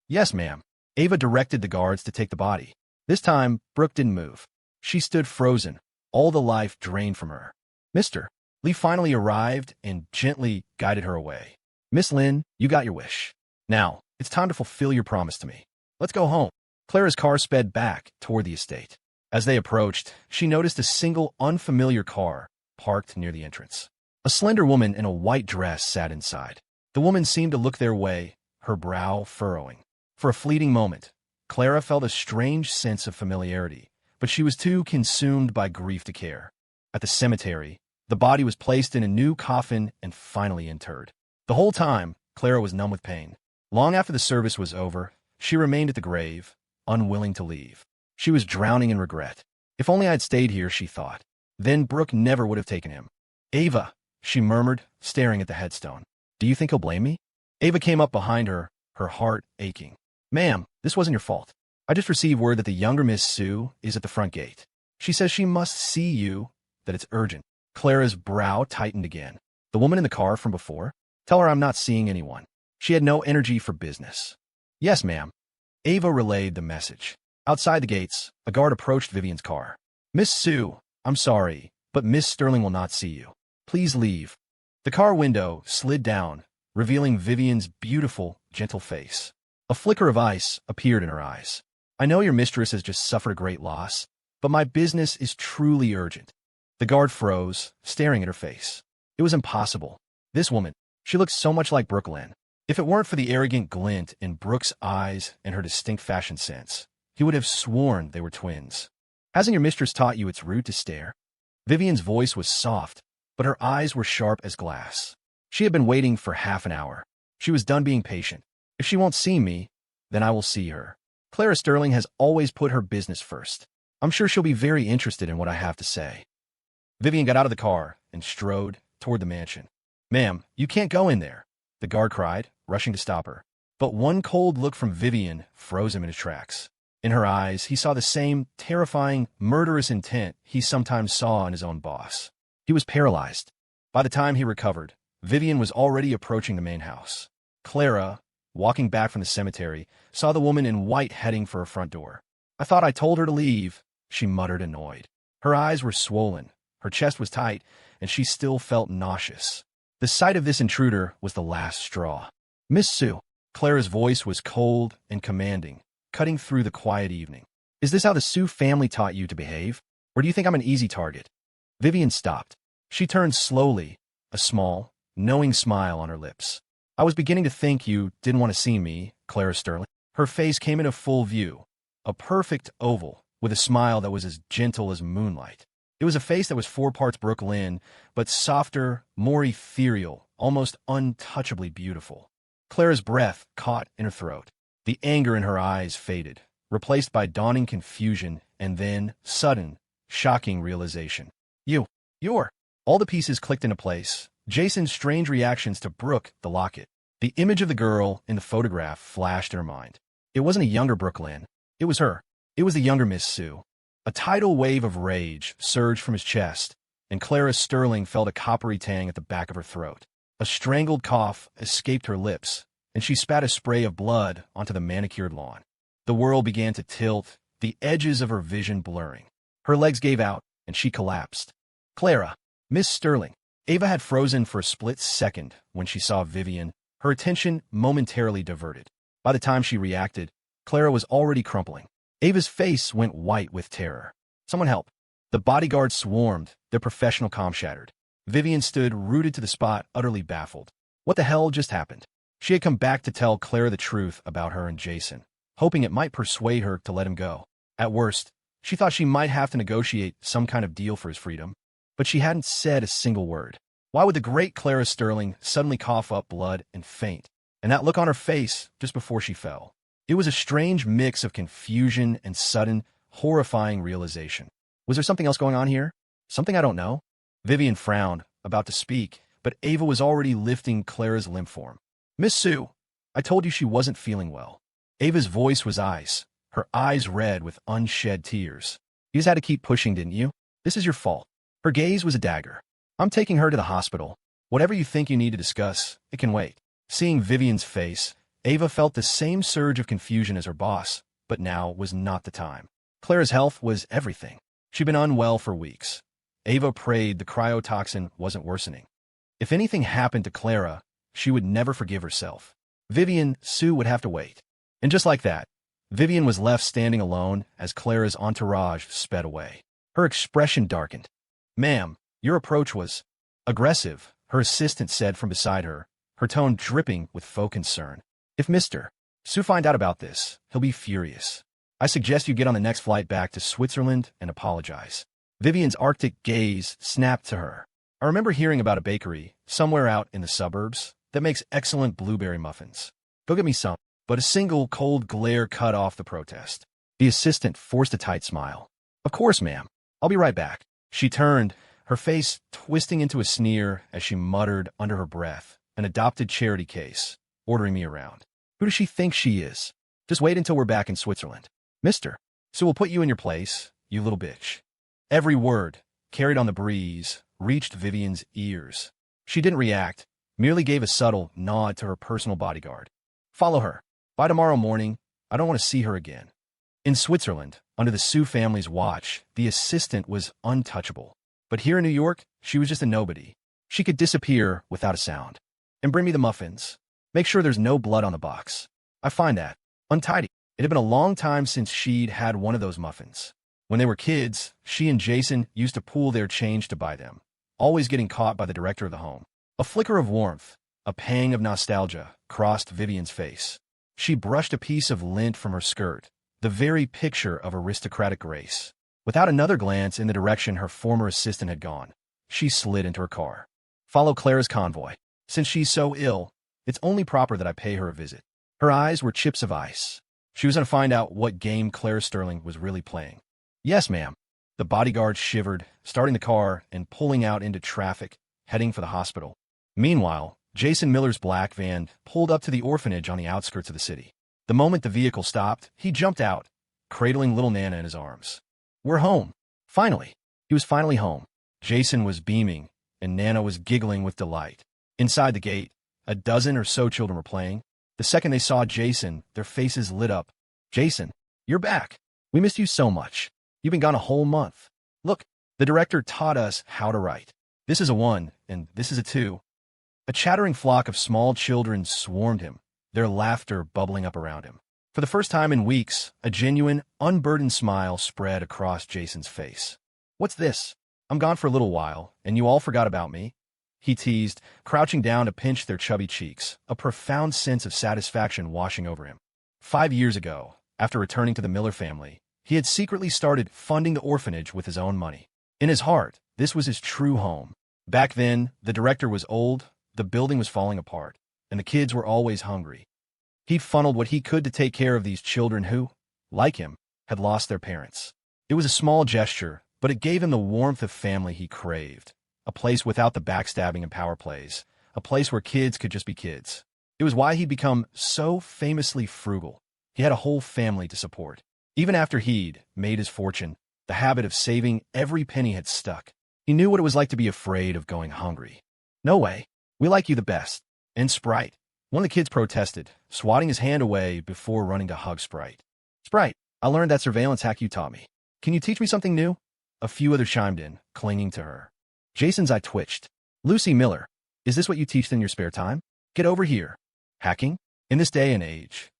Yes, ma'am. Ava directed the guards to take the body. This time, Brooke didn't move. She stood frozen, all the life drained from her. Mr. Lee finally arrived and gently guided her away. Miss Lynn, you got your wish. Now, it's time to fulfill your promise to me. Let's go home. Clara's car sped back toward the estate. As they approached, she noticed a single unfamiliar car parked near the entrance. A slender woman in a white dress sat inside. The woman seemed to look their way, her brow furrowing. For a fleeting moment, Clara felt a strange sense of familiarity, but she was too consumed by grief to care. At the cemetery, the body was placed in a new coffin and finally interred. The whole time, Clara was numb with pain. Long after the service was over, she remained at the grave, unwilling to leave. She was drowning in regret. If only I'd stayed here, she thought. Then Brooke never would have taken him. Ava, she murmured, staring at the headstone. Do you think he'll blame me? Ava came up behind her, her heart aching. Ma'am, this wasn't your fault. I just received word that the younger Miss Sue is at the front gate. She says she must see you, that it's urgent. Clara's brow tightened again. The woman in the car from before? Tell her I'm not seeing anyone. She had no energy for business. Yes, ma'am. Ava relayed the message. Outside the gates, a guard approached Vivien's car. Miss Sue, I'm sorry, but Miss Sterling will not see you. Please leave. The car window slid down, revealing Vivien's beautiful, gentle face. A flicker of ice appeared in her eyes. I know your mistress has just suffered a great loss, but my business is truly urgent. The guard froze, staring at her face. It was impossible. This woman, she looked so much like Brooklyn. If it weren't for the arrogant glint in Brooke's eyes and her distinct fashion sense, he would have sworn they were twins. Hasn't your mistress taught you it's rude to stare? Vivien's voice was soft, but her eyes were sharp as glass. She had been waiting for half an hour. She was done being patient. If she won't see me, then I will see her. Clara Sterling has always put her business first. I'm sure she'll be very interested in what I have to say. Vivien got out of the car and strode toward the mansion. "Ma'am, you can't go in there," the guard cried, rushing to stop her. But one cold look from Vivien froze him in his tracks. In her eyes, he saw the same terrifying, murderous intent he sometimes saw in his own boss. He was paralyzed. By the time he recovered, Vivien was already approaching the main house. Clara, walking back from the cemetery, saw the woman in white heading for her front door. "I thought I told her to leave," she muttered, annoyed. Her eyes were swollen, her chest was tight, and she still felt nauseous. The sight of this intruder was the last straw. "Miss Sue." Clara's voice was cold and commanding, cutting through the quiet evening. "Is this how the Sue family taught you to behave? Or do you think I'm an easy target?" Vivien stopped. She turned slowly, a small, knowing smile on her lips. "I was beginning to think you didn't want to see me, Clara Sterling." Her face came into full view, a perfect oval, with a smile that was as gentle as moonlight. It was a face that was 4 parts Brooklyn, but softer, more ethereal, almost untouchably beautiful. Clara's breath caught in her throat. The anger in her eyes faded, replaced by dawning confusion and then sudden, shocking realization. You're... All the pieces clicked into place. Jason's strange reactions to Brooke, the locket. The image of the girl in the photograph flashed in her mind. It wasn't a younger Brooklyn. It was her. It was the younger Miss Sue. A tidal wave of rage surged from his chest, and Clara Sterling felt a coppery tang at the back of her throat. A strangled cough escaped her lips, and she spat a spray of blood onto the manicured lawn. The world began to tilt, the edges of her vision blurring. Her legs gave out, and she collapsed. "Clara." Miss Sterling. Ava had frozen for a split second when she saw Vivien, her attention momentarily diverted. By the time she reacted, Clara was already crumpling. Ava's face went white with terror. "Someone help." The bodyguards swarmed, their professional calm shattered. Vivien stood rooted to the spot, utterly baffled. What the hell just happened? She had come back to tell Clara the truth about her and Jason, hoping it might persuade her to let him go. At worst, she thought she might have to negotiate some kind of deal for his freedom. But she hadn't said a single word. Why would the great Clara Sterling suddenly cough up blood and faint? And that look on her face just before she fell. It was a strange mix of confusion and sudden, horrifying realization. Was there something else going on here? Something I don't know? Vivien frowned, about to speak, but Ava was already lifting Clara's limp form. "Miss Sue, I told you she wasn't feeling well." Ava's voice was ice, her eyes red with unshed tears. "You just had to keep pushing, didn't you? This is your fault." Her gaze was a dagger. "I'm taking her to the hospital. Whatever you think you need to discuss, it can wait." Seeing Vivien's face, Ava felt the same surge of confusion as her boss, but now was not the time. Clara's health was everything. She'd been unwell for weeks. Ava prayed the cryotoxin wasn't worsening. If anything happened to Clara, she would never forgive herself. Sue would have to wait. And just like that, Vivien was left standing alone as Clara's entourage sped away. Her expression darkened. "Ma'am, your approach was aggressive," her assistant said from beside her, her tone dripping with faux concern. "If Mr. Sue find out about this, he'll be furious. I suggest you get on the next flight back to Switzerland and apologize." Vivien's arctic gaze snapped to her. "I remember hearing about a bakery, somewhere out in the suburbs, that makes excellent blueberry muffins. Go get me some." But a single cold glare cut off the protest. The assistant forced a tight smile. "Of course, ma'am. I'll be right back." She turned, her face twisting into a sneer as she muttered under her breath, "An adopted charity case, ordering me around. Who does she think she is? Just wait until we're back in Switzerland. Mister, so we'll put you in your place, you little bitch." Every word, carried on the breeze, reached Vivien's ears. She didn't react, merely gave a subtle nod to her personal bodyguard. "Follow her. By tomorrow morning, I don't want to see her again." In Switzerland, under the Sue family's watch, the assistant was untouchable. But here in New York, she was just a nobody. She could disappear without a sound. "And bring me the muffins. Make sure there's no blood on the box. I find that untidy." It had been a long time since she'd had one of those muffins. When they were kids, she and Jason used to pool their change to buy them, always getting caught by the director of the home. A flicker of warmth, a pang of nostalgia, crossed Vivien's face. She brushed a piece of lint from her skirt, the very picture of aristocratic grace. Without another glance in the direction her former assistant had gone, she slid into her car. "Follow Clara's convoy. Since she's so ill, it's only proper that I pay her a visit." Her eyes were chips of ice. She was going to find out what game Clara Sterling was really playing. "Yes, ma'am." The bodyguard shivered, starting the car and pulling out into traffic, heading for the hospital. Meanwhile, Jason Miller's black van pulled up to the orphanage on the outskirts of the city. The moment the vehicle stopped, he jumped out, cradling little Nana in his arms. "We're home. Finally." He was finally home. Jason was beaming, and Nana was giggling with delight. Inside the gate, a dozen or so children were playing. The second they saw Jason, their faces lit up. "Jason, you're back. We missed you so much. You've been gone a whole month. Look, the director taught us how to write. This is a 1, and this is a 2. A chattering flock of small children swarmed him, their laughter bubbling up around him. For the first time in weeks, a genuine, unburdened smile spread across Jason's face. "What's this? I'm gone for a little while, and you all forgot about me?" he teased, crouching down to pinch their chubby cheeks, a profound sense of satisfaction washing over him. 5 years ago, after returning to the Miller family, he had secretly started funding the orphanage with his own money. In his heart, this was his true home. Back then, the director was old, the building was falling apart, and the kids were always hungry. He'd funneled what he could to take care of these children who, like him, had lost their parents. It was a small gesture, but it gave him the warmth of family he craved. A place without the backstabbing and power plays. A place where kids could just be kids. It was why he'd become so famously frugal. He had a whole family to support. Even after he'd made his fortune, the habit of saving every penny had stuck. He knew what it was like to be afraid of going hungry. "No way. We like you the best." And Sprite. One of the kids protested, swatting his hand away before running to hug Sprite. "Sprite, I learned that surveillance hack you taught me. Can you teach me something new?" A few others chimed in, clinging to her. Jason's eye twitched. "Lucy Miller, is this what you teach in your spare time? Get over here. Hacking? In this day and age?"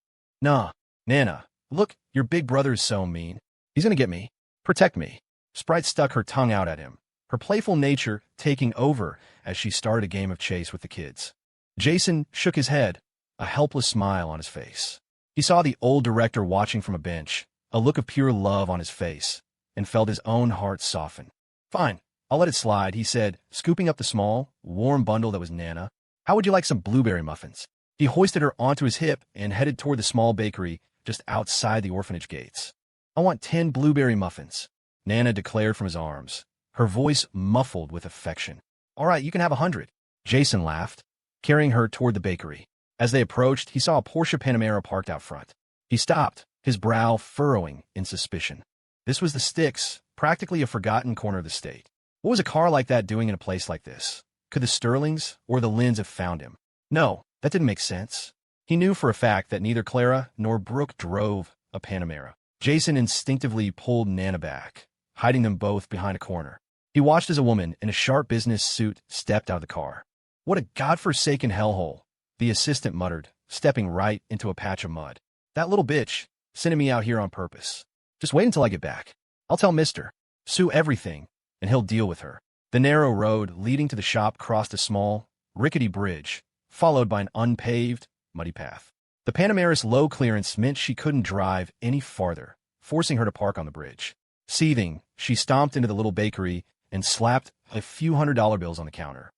"Nah, Nana, look, your big brother is so mean. He's gonna get me. Protect me." Sprite stuck her tongue out at him, her playful nature taking over as she started a game of chase with the kids. Jason shook his head, a helpless smile on his face. He saw the old director watching from a bench, a look of pure love on his face, and felt his own heart soften. "Fine, I'll let it slide," he said, scooping up the small, warm bundle that was Nana. "How would you like some blueberry muffins?" He hoisted her onto his hip and headed toward the small bakery just outside the orphanage gates. "I want 10 blueberry muffins," Nana declared from his arms, her voice muffled with affection. "All right, you can have 100. Jason laughed, carrying her toward the bakery. As they approached, he saw a Porsche Panamera parked out front. He stopped, his brow furrowing in suspicion. This was the sticks, practically a forgotten corner of the state. What was a car like that doing in a place like this? Could the Sterlings or the Lynns have found him? No, that didn't make sense. He knew for a fact that neither Clara nor Brooke drove a Panamera. Jason instinctively pulled Nana back, hiding them both behind a corner. He watched as a woman in a sharp business suit stepped out of the car. "What a godforsaken hellhole," the assistant muttered, stepping right into a patch of mud. "That little bitch sending me out here on purpose. Just wait until I get back. I'll tell Mr. Sue everything, and he'll deal with her." The narrow road leading to the shop crossed a small, rickety bridge, followed by an unpaved, muddy path. The Panamera's low clearance meant she couldn't drive any farther, forcing her to park on the bridge. Seething, she stomped into the little bakery and slapped a few $100 bills on the counter.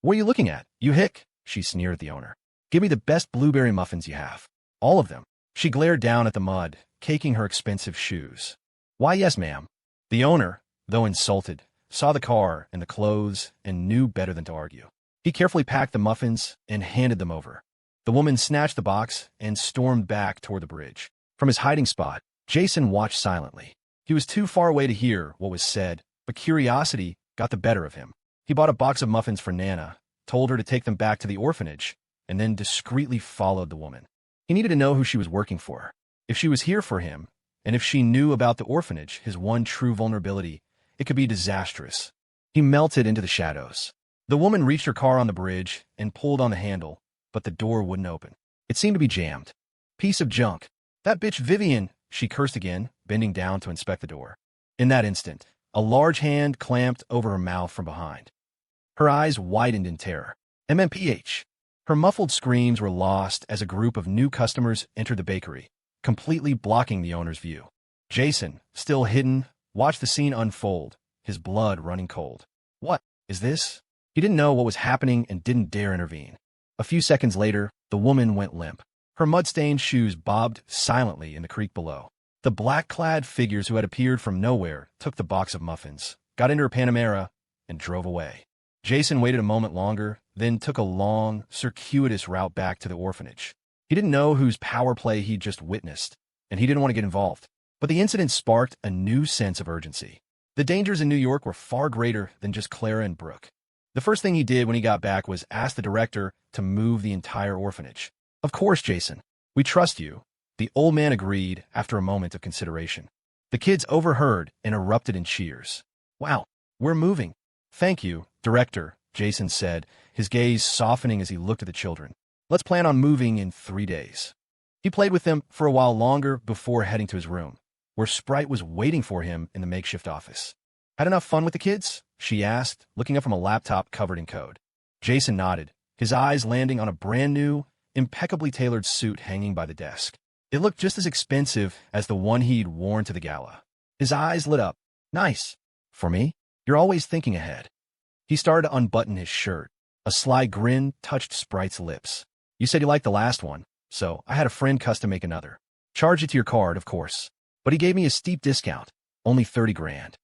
"What are you looking at, you hick?" she sneered at the owner. "Give me the best blueberry muffins you have. All of them." She glared down at the mud, caking her expensive shoes. "Why, yes, ma'am." The owner, though insulted, saw the car and the clothes and knew better than to argue. He carefully packed the muffins and handed them over. The woman snatched the box and stormed back toward the bridge. From his hiding spot, Jason watched silently. He was too far away to hear what was said, but curiosity got the better of him. He bought a box of muffins for Nana, told her to take them back to the orphanage, and then discreetly followed the woman. He needed to know who she was working for, if she was here for him, and if she knew about the orphanage, his one true vulnerability. It could be disastrous. He melted into the shadows. The woman reached her car on the bridge and pulled on the handle, but the door wouldn't open. It seemed to be jammed. "Piece of junk. That bitch Vivien," she cursed again, bending down to inspect the door. In that instant, a large hand clamped over her mouth from behind. Her eyes widened in terror. MMPH. Her muffled screams were lost as a group of new customers entered the bakery, completely blocking the owner's view. Jason, still hidden, watched the scene unfold, his blood running cold. What is this? He didn't know what was happening and didn't dare intervene. A few seconds later, the woman went limp. Her mud-stained shoes bobbed silently in the creek below. The black-clad figures who had appeared from nowhere took the box of muffins, got into her Panamera, and drove away. Jason waited a moment longer, then took a long, circuitous route back to the orphanage. He didn't know whose power play he'd just witnessed, and he didn't want to get involved. But the incident sparked a new sense of urgency. The dangers in New York were far greater than just Clara and Brooke. The first thing he did when he got back was ask the director to move the entire orphanage. Of course, Jason. We trust you. The old man agreed after a moment of consideration. The kids overheard and erupted in cheers. Wow, we're moving. Thank you, director, Jason said, his gaze softening as he looked at the children. Let's plan on moving in 3 days. He played with them for a while longer before heading to his room, where Sprite was waiting for him in the makeshift office. Had enough fun with the kids? She asked, looking up from a laptop covered in code. Jason nodded, his eyes landing on a brand-new, impeccably tailored suit hanging by the desk. It looked just as expensive as the one he'd worn to the gala. His eyes lit up. Nice. For me? You're always thinking ahead. He started to unbutton his shirt. A sly grin touched Sprite's lips. You said you liked the last one, so I had a friend custom make another. Charge it to your card, of course. But he gave me a steep discount. Only 30 grand.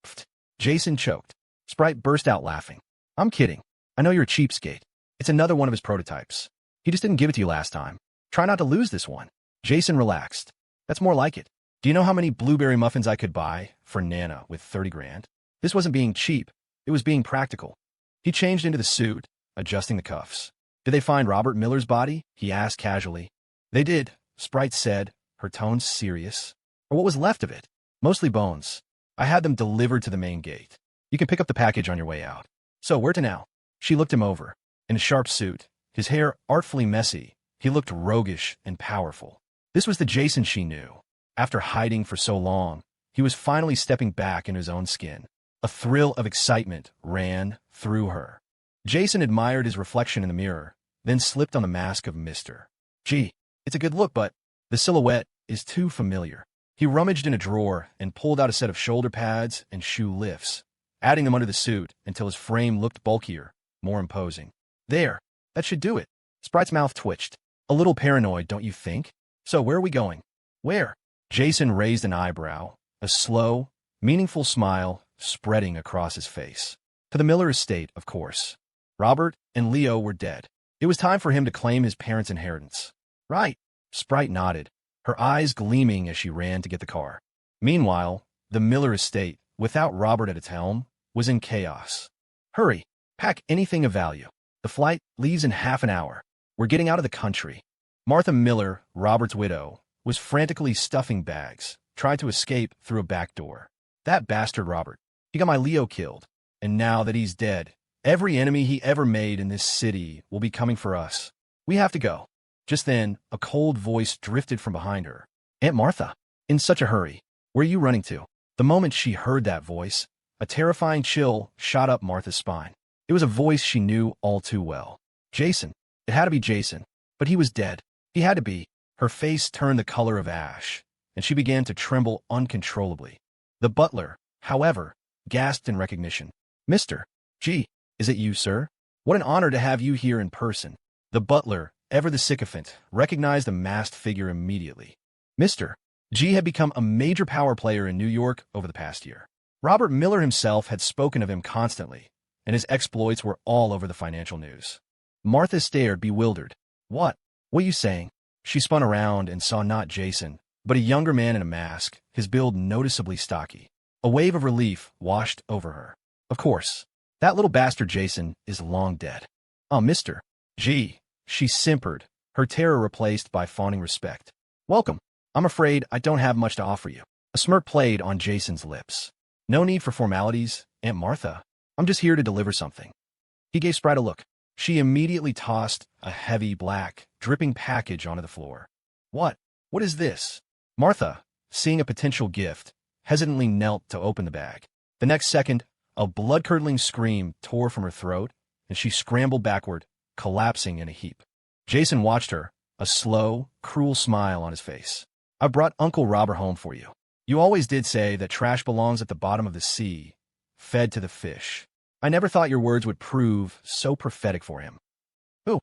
Pfft. Jason choked. Sprite burst out laughing. I'm kidding. I know you're a cheapskate. It's another one of his prototypes. He just didn't give it to you last time. Try not to lose this one. Jason relaxed. That's more like it. Do you know how many blueberry muffins I could buy for Nana with 30 grand? This wasn't being cheap. It was being practical. He changed into the suit, adjusting the cuffs. Did they find Robert Miller's body? He asked casually. They did, Sprite said, her tone serious. Or what was left of it? Mostly bones. I had them delivered to the main gate. You can pick up the package on your way out. So, where to now? She looked him over. In a sharp suit, his hair artfully messy, he looked roguish and powerful. This was the Jason she knew. After hiding for so long, he was finally stepping back in his own skin. A thrill of excitement ran through her. Jason admired his reflection in the mirror, then slipped on the mask of Mr. Gee, it's a good look, but the silhouette is too familiar. He rummaged in a drawer and pulled out a set of shoulder pads and shoe lifts, adding them under the suit until his frame looked bulkier, more imposing. There, that should do it. Sprite's mouth twitched. A little paranoid, don't you think? So where are we going? Where? Jason raised an eyebrow, a slow, meaningful smile spreading across his face. To the Miller estate, of course. Robert and Leo were dead. It was time for him to claim his parents' inheritance. Right. Sprite nodded, her eyes gleaming as she ran to get the car. Meanwhile, the Miller estate, without Robert at its helm, was in chaos. Hurry, pack anything of value. The flight leaves in half an hour. We're getting out of the country. Martha Miller, Robert's widow, was frantically stuffing bags, tried to escape through a back door. That bastard Robert. He got my Leo killed. And now that he's dead, every enemy he ever made in this city will be coming for us. We have to go. Just then, a cold voice drifted from behind her. Aunt Martha, in such a hurry. Where are you running to? The moment she heard that voice, a terrifying chill shot up Martha's spine. It was a voice she knew all too well. Jason. It had to be Jason. But he was dead. He had to be. Her face turned the color of ash, and she began to tremble uncontrollably. The butler, however, gasped in recognition. Mr. G. Is it you, sir? What an honor to have you here in person. The butler, ever the sycophant, recognized the masked figure immediately. Mr. G had become a major power player in New York over the past year. Robert Miller himself had spoken of him constantly, and his exploits were all over the financial news. Martha stared, bewildered. What? What are you saying? She spun around and saw not Jason, but a younger man in a mask, his build noticeably stocky. A wave of relief washed over her. Of course, that little bastard Jason is long dead. Oh, Mr. G. She simpered, her terror replaced by fawning respect. Welcome. I'm afraid I don't have much to offer you. A smirk played on Jason's lips. No need for formalities, Aunt Martha. I'm just here to deliver something. He gave Sprite a look. She immediately tossed a heavy, black, dripping package onto the floor. What? What is this? Martha, seeing a potential gift, hesitantly knelt to open the bag. The next second, a blood-curdling scream tore from her throat, and she scrambled backward, collapsing in a heap. Jason watched her, a slow, cruel smile on his face. I brought Uncle Robert home for you. You always did say that trash belongs at the bottom of the sea, fed to the fish. I never thought your words would prove so prophetic for him. Who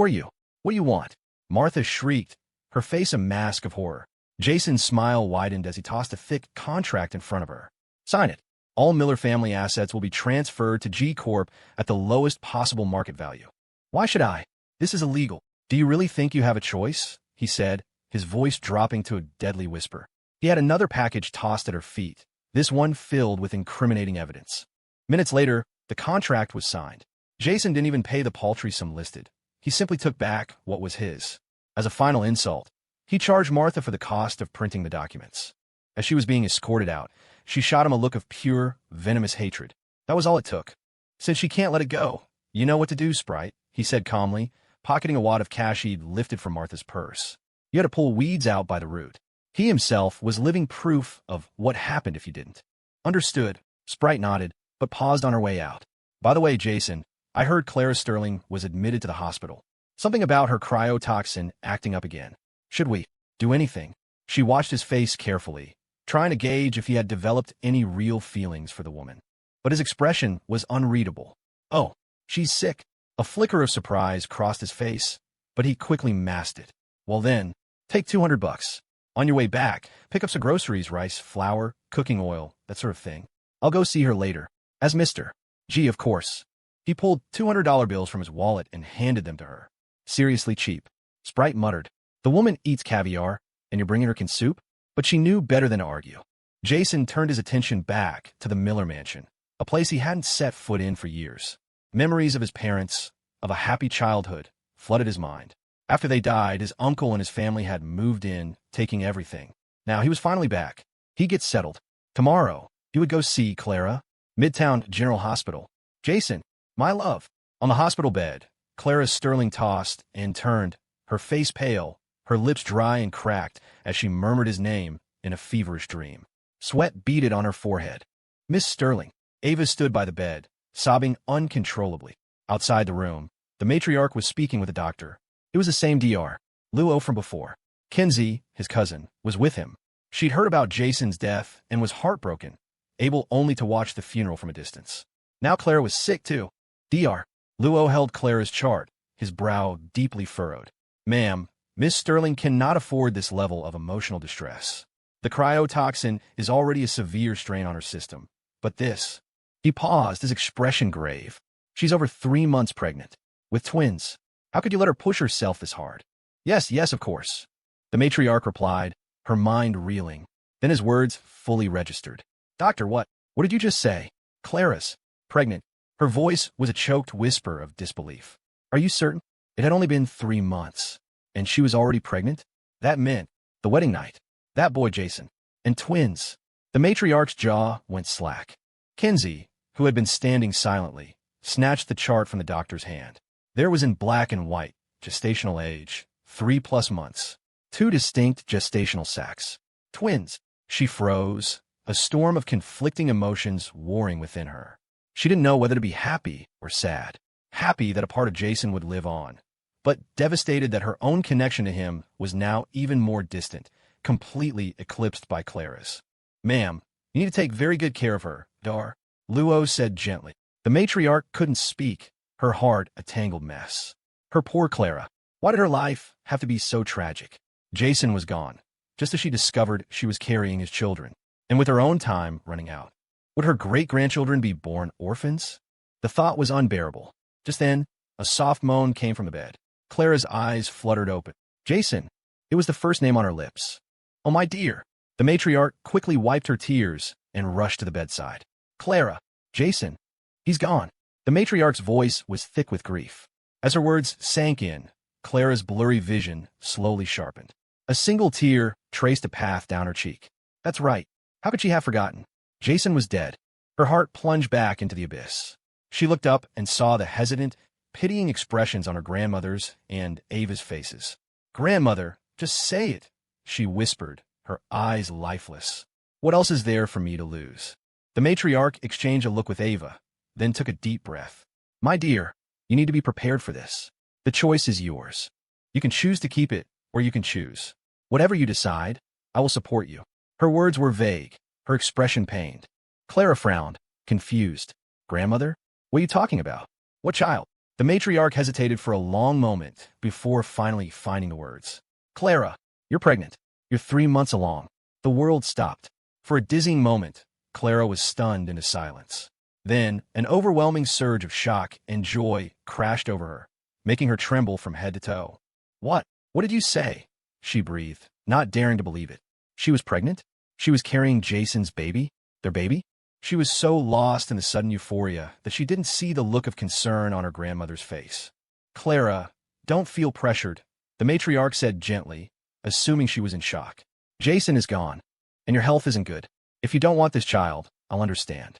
are you? What do you want? Martha shrieked, her face a mask of horror. Jason's smile widened as he tossed a thick contract in front of her. Sign it. All Miller family assets will be transferred to G Corp at the lowest possible market value. Why should I? This is illegal. Do you really think you have a choice? He said, his voice dropping to a deadly whisper. He had another package tossed at her feet, this one filled with incriminating evidence. Minutes later, the contract was signed. Jason didn't even pay the paltry sum listed. He simply took back what was his. As a final insult, he charged Martha for the cost of printing the documents. As she was being escorted out, she shot him a look of pure, venomous hatred. That was all it took. Since she can't let it go, you know what to do, Sprite, he said calmly, pocketing a wad of cash he'd lifted from Martha's purse. You had to pull weeds out by the root. He himself was living proof of what happened if you didn't. Understood, Sprite nodded, but paused on her way out. By the way, Jason, I heard Clara Sterling was admitted to the hospital. Something about her cryotoxin acting up again. Should we do anything? She watched his face carefully, trying to gauge if he had developed any real feelings for the woman. But his expression was unreadable. Oh, she's sick. A flicker of surprise crossed his face, but he quickly masked it. Well then, take $200. On your way back, pick up some groceries, rice, flour, cooking oil, that sort of thing. I'll go see her later. As Mr. G, of course. He pulled $200 bills from his wallet and handed them to her. Seriously cheap. Sprite muttered. The woman eats caviar, and you're bringing her canned soup? But she knew better than to argue. Jason turned his attention back to the Miller mansion, a place he hadn't set foot in for years. Memories of his parents, of a happy childhood, flooded his mind. After they died, his uncle and his family had moved in, taking everything. Now he was finally back. He'd get settled. Tomorrow, he would go see Clara. Midtown General Hospital. Jason, my love. On the hospital bed, Clara Sterling tossed and turned, her face pale, her lips dry and cracked as she murmured his name in a feverish dream. Sweat beaded on her forehead. Miss Sterling. Ava stood by the bed, sobbing uncontrollably. Outside the room, the matriarch was speaking with the doctor. It was the same Dr. Luo from before. Kenzie, his cousin, was with him. She'd heard about Jason's death and was heartbroken, able only to watch the funeral from a distance. Now Clara was sick too. Dr. Luo held Clara's chart, his brow deeply furrowed. Ma'am, Miss Sterling cannot afford this level of emotional distress. The cryotoxin is already a severe strain on her system. But this... He paused, his expression grave. She's over 3 months pregnant, with twins. How could you let her push herself this hard? Yes, of course. The matriarch replied, her mind reeling. Then his words fully registered. Doctor, what? What did you just say? Clara's pregnant. Her voice was a choked whisper of disbelief. Are you certain? It had only been 3 months. And she was already pregnant? That meant the wedding night. That boy Jason. And twins. The matriarch's jaw went slack. Kenzie, who had been standing silently, snatched the chart from the doctor's hand. There was in black and white, gestational age, 3+ months. 2 distinct gestational sacs. Twins. She froze, a storm of conflicting emotions warring within her. She didn't know whether to be happy or sad. Happy that a part of Jason would live on, but devastated that her own connection to him was now even more distant, completely eclipsed by Clara's. Ma'am, you need to take very good care of her, Dr. Luo said gently. The matriarch couldn't speak, her heart a tangled mess. Her poor Clara. Why did her life have to be so tragic? Jason was gone, just as she discovered she was carrying his children, and with her own time running out. Would her great-grandchildren be born orphans? The thought was unbearable. Just then, a soft moan came from the bed. Clara's eyes fluttered open. Jason. It was the first name on her lips. Oh, my dear. The matriarch quickly wiped her tears and rushed to the bedside. Clara. Jason. He's gone. The matriarch's voice was thick with grief. As her words sank in, Clara's blurry vision slowly sharpened. A single tear traced a path down her cheek. That's right. How could she have forgotten? Jason was dead. Her heart plunged back into the abyss. She looked up and saw the hesitant, pitying expressions on her grandmother's and Ava's faces. Grandmother, just say it, she whispered, her eyes lifeless. What else is there for me to lose? The matriarch exchanged a look with Ava, then took a deep breath. My dear, you need to be prepared for this. The choice is yours. You can choose to keep it, or you can choose. Whatever you decide, I will support you. Her words were vague, her expression pained. Clara frowned, confused. Grandmother? What are you talking about? What child? The matriarch hesitated for a long moment before finally finding the words. Clara, you're pregnant. You're 3 months along. The world stopped. For a dizzying moment, Clara was stunned into silence. Then, an overwhelming surge of shock and joy crashed over her, making her tremble from head to toe. What? What did you say? She breathed, not daring to believe it. She was pregnant? She was carrying Jason's baby? Their baby? She was so lost in the sudden euphoria that she didn't see the look of concern on her grandmother's face. Clara, don't feel pressured, the matriarch said gently, assuming she was in shock. Jason is gone, and your health isn't good. If you don't want this child, I'll understand.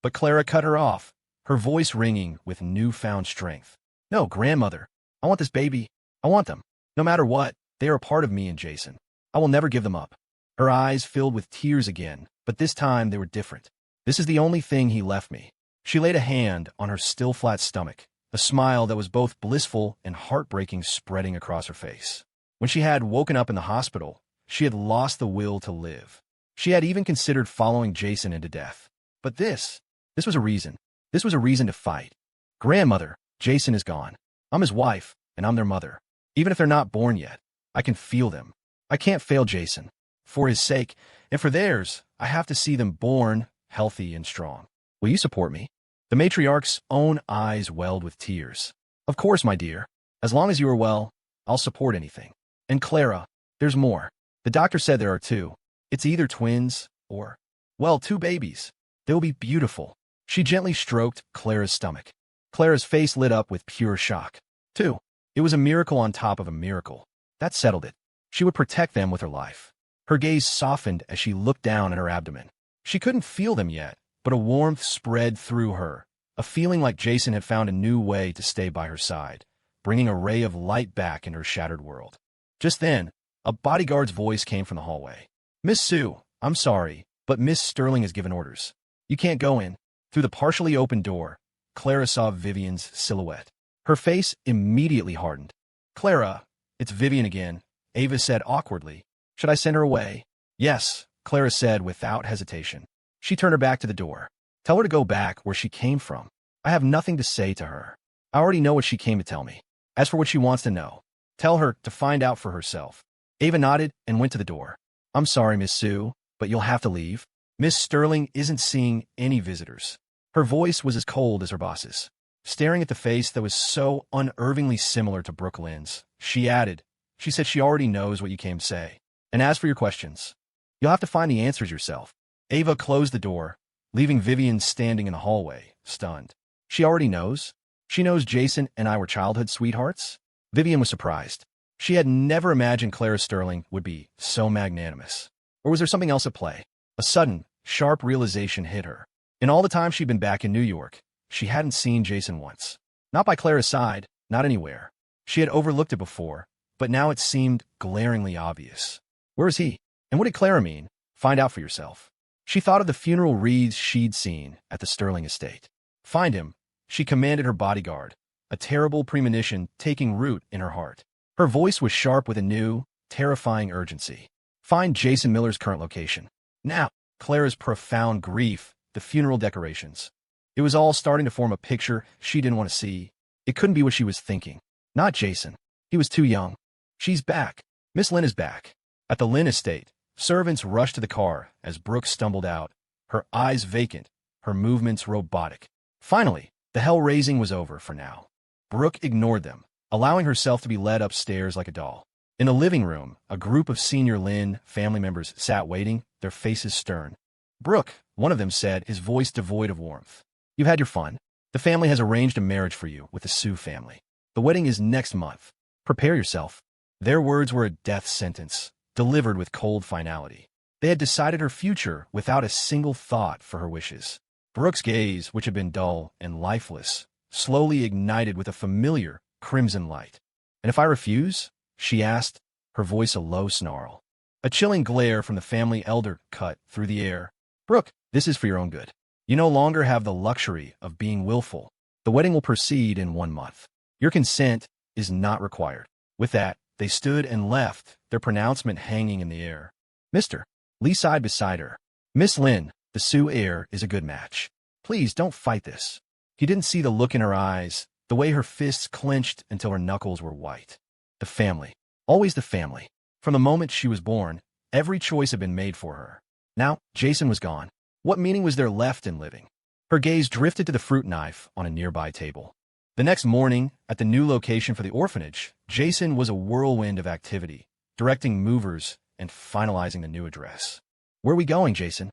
But Clara cut her off, her voice ringing with newfound strength. No, grandmother, I want this baby. I want them. No matter what, they are a part of me and Jason. I will never give them up. Her eyes filled with tears again, but this time they were different. This is the only thing he left me. She laid a hand on her still flat stomach, a smile that was both blissful and heartbreaking spreading across her face. When she had woken up in the hospital, she had lost the will to live. She had even considered following Jason into death. But this was a reason. This was a reason to fight. Grandmother, Jason is gone. I'm his wife, and I'm their mother. Even if they're not born yet, I can feel them. I can't fail Jason. For his sake, and for theirs, I have to see them born, healthy, and strong. Will you support me? The matriarch's own eyes welled with tears. Of course, my dear. As long as you are well, I'll support anything. And Clara, there's more. The doctor said there are two. It's either twins or, well, two babies. They will be beautiful. She gently stroked Clara's stomach. Clara's face lit up with pure shock. Two. It was a miracle on top of a miracle. That settled it. She would protect them with her life. Her gaze softened as she looked down at her abdomen. She couldn't feel them yet, but a warmth spread through her, a feeling like Jason had found a new way to stay by her side, bringing a ray of light back in her shattered world. Just then, a bodyguard's voice came from the hallway. Miss Sue, I'm sorry, but Miss Sterling has given orders. You can't go in. Through the partially opened door, Clara saw Vivien's silhouette. Her face immediately hardened. Clara, it's Vivien again, Ava said awkwardly. Should I send her away? Yes, Clara said without hesitation. She turned her back to the door. Tell her to go back where she came from. I have nothing to say to her. I already know what she came to tell me. As for what she wants to know, tell her to find out for herself. Ava nodded and went to the door. I'm sorry, Miss Sue, but you'll have to leave. Miss Sterling isn't seeing any visitors. Her voice was as cold as her boss's. Staring at the face that was so unnervingly similar to Brooke Lynn's, she added, she said she already knows what you came to say. And as for your questions, you'll have to find the answers yourself. Ava closed the door, leaving Vivien standing in the hallway, stunned. She already knows? She knows Jason and I were childhood sweethearts? Vivien was surprised. She had never imagined Clara Sterling would be so magnanimous. Or was there something else at play? A sudden, sharp realization hit her. In all the time she'd been back in New York, she hadn't seen Jason once. Not by Clara's side, not anywhere. She had overlooked it before, but now it seemed glaringly obvious. Where is he? And what did Clara mean? Find out for yourself. She thought of the funeral wreaths she'd seen at the Sterling estate. Find him, she commanded her bodyguard, a terrible premonition taking root in her heart. Her voice was sharp with a new, terrifying urgency. Find Jason Miller's current location. Now, Clara's profound grief, the funeral decorations. It was all starting to form a picture she didn't want to see. It couldn't be what she was thinking. Not Jason. He was too young. She's back. Miss Lynn is back. At the Lynn estate, servants rushed to the car as Brooke stumbled out, her eyes vacant, her movements robotic. Finally, the hell-raising was over for now. Brooke ignored them, allowing herself to be led upstairs like a doll. In the living room, a group of senior Lynn family members sat waiting, their faces stern. Brooke, one of them said, his voice devoid of warmth. You've had your fun. The family has arranged a marriage for you with the Sue family. The wedding is next month. Prepare yourself. Their words were a death sentence, delivered with cold finality. They had decided her future without a single thought for her wishes. Brooke's gaze, which had been dull and lifeless, slowly ignited with a familiar crimson light. And if I refuse? She asked, her voice a low snarl. A chilling glare from the family elder cut through the air. Brooke, this is for your own good. You no longer have the luxury of being willful. The wedding will proceed in 1 month. Your consent is not required. With that, they stood and left, their pronouncement hanging in the air. Mr. Lee sighed beside her. Miss Lynn, the Sue heir is a good match. Please don't fight this. He didn't see the look in her eyes, the way her fists clenched until her knuckles were white. The family. Always the family. From the moment she was born, every choice had been made for her. Now, Jason was gone. What meaning was there left in living? Her gaze drifted to the fruit knife on a nearby table. The next morning, at the new location for the orphanage, Jason was a whirlwind of activity, directing movers and finalizing the new address. "Where are we going, Jason?"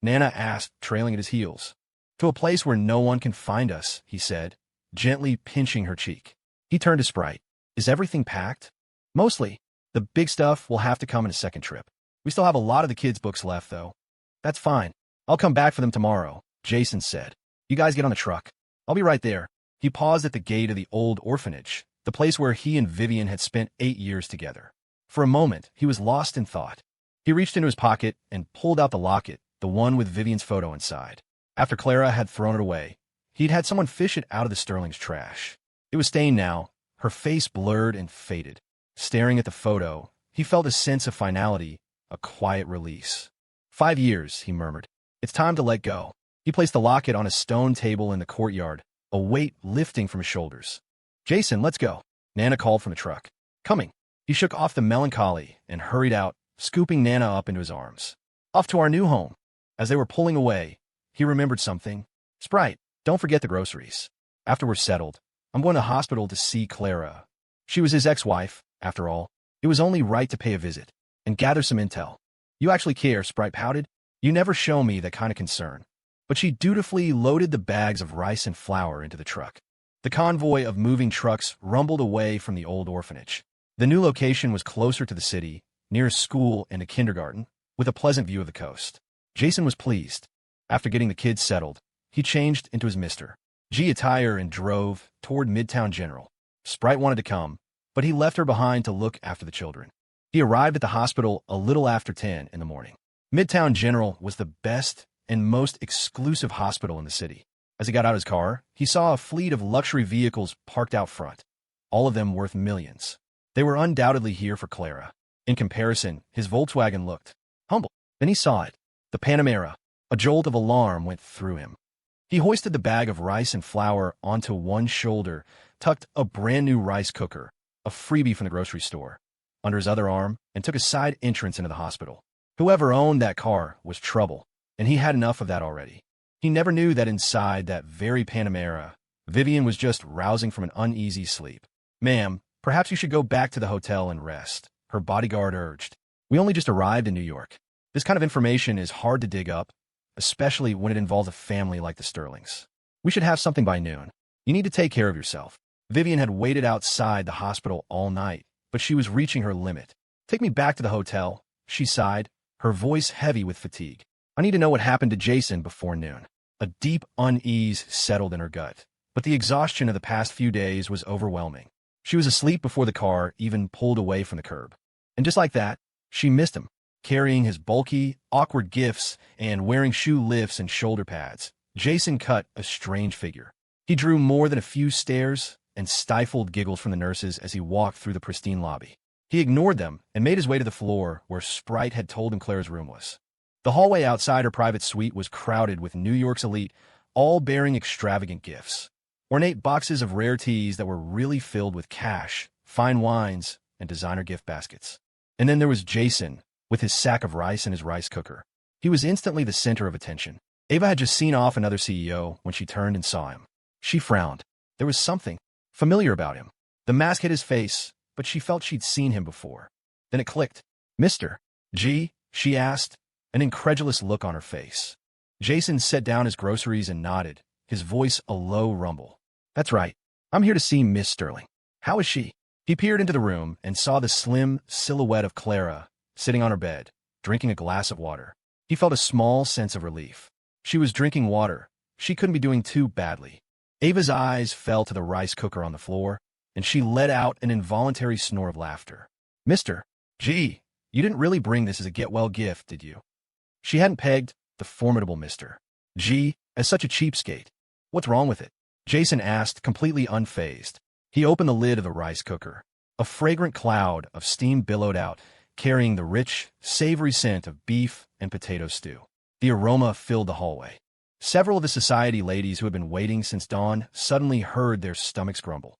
Nana asked, trailing at his heels. "To a place where no one can find us," he said, gently pinching her cheek. He turned to Sprite. "Is everything packed?" "Mostly. The big stuff will have to come in a second trip. We still have a lot of the kids' books left, though." "That's fine. I'll come back for them tomorrow," Jason said. "You guys get on the truck. I'll be right there." He paused at the gate of the old orphanage, the place where he and Vivien had spent 8 years together. For a moment, he was lost in thought. He reached into his pocket and pulled out the locket, the one with Vivien's photo inside. After Clara had thrown it away, he'd had someone fish it out of the Sterling's trash. It was stained now, her face blurred and faded. Staring at the photo, he felt a sense of finality, a quiet release. 5 years, he murmured. "It's time to let go." He placed the locket on a stone table in the courtyard, a weight lifting from his shoulders. "Jason, let's go," Nana called from the truck. "Coming." He shook off the melancholy and hurried out, scooping Nana up into his arms. "Off to our new home." As they were pulling away, he remembered something. "Sprite, don't forget the groceries. After we're settled, I'm going to the hospital to see Clara." She was his ex-wife, after all. It was only right to pay a visit and gather some intel. "You actually care," Sprite pouted. "You never show me that kind of concern." But she dutifully loaded the bags of rice and flour into the truck. The convoy of moving trucks rumbled away from the old orphanage. The new location was closer to the city, near a school and a kindergarten, with a pleasant view of the coast. Jason was pleased. After getting the kids settled, he changed into his Mr. G attire and drove toward Midtown General. Sprite wanted to come, but he left her behind to look after the children. He arrived at the hospital a little after 10 in the morning. Midtown General was the best and most exclusive hospital in the city. As he got out of his car, he saw a fleet of luxury vehicles parked out front, all of them worth millions. They were undoubtedly here for Clara. In comparison, his Volkswagen looked humble. Then he saw it, the Panamera. A jolt of alarm went through him. He hoisted the bag of rice and flour onto one shoulder, tucked a brand-new rice cooker, a freebie from the grocery store, under his other arm, and took a side entrance into the hospital. Whoever owned that car was trouble, and he had enough of that already. He never knew that inside that very Panamera, Vivien was just rousing from an uneasy sleep. "Ma'am, perhaps you should go back to the hotel and rest," her bodyguard urged. "We only just arrived in New York. This kind of information is hard to dig up, especially when it involves a family like the Sterlings. We should have something by noon. You need to take care of yourself." Vivien had waited outside the hospital all night, but she was reaching her limit. "Take me back to the hotel," she sighed, her voice heavy with fatigue. "I need to know what happened to Jason before noon." A deep unease settled in her gut, but the exhaustion of the past few days was overwhelming. She was asleep before the car even pulled away from the curb. And just like that, she missed him, carrying his bulky, awkward gifts and wearing shoe lifts and shoulder pads. Jason cut a strange figure. He drew more than a few stares and stifled giggles from the nurses as he walked through the pristine lobby. He ignored them and made his way to the floor where Sprite had told him Clara's room was. The hallway outside her private suite was crowded with New York's elite, all bearing extravagant gifts. Ornate boxes of rare teas that were really filled with cash, fine wines, and designer gift baskets. And then there was Jason, with his sack of rice and his rice cooker. He was instantly the center of attention. Ava had just seen off another CEO when she turned and saw him. She frowned. There was something familiar about him. The mask hid his face, but she felt she'd seen him before. Then it clicked. "Mr. G?" she asked, an incredulous look on her face. Jason set down his groceries and nodded, his voice a low rumble. "That's right. I'm here to see Miss Sterling. How is she?" He peered into the room and saw the slim silhouette of Clara sitting on her bed, drinking a glass of water. He felt a small sense of relief. She was drinking water. She couldn't be doing too badly. Ava's eyes fell to the rice cooker on the floor, and she let out an involuntary snore of laughter. "Mr. G, you didn't really bring this as a get-well gift, did you?" She hadn't pegged the formidable Mr. G as such a cheapskate. "What's wrong with it?" Jason asked, completely unfazed. He opened the lid of the rice cooker. A fragrant cloud of steam billowed out, carrying the rich, savory scent of beef and potato stew. The aroma filled the hallway. Several of the society ladies who had been waiting since dawn suddenly heard their stomachs grumble.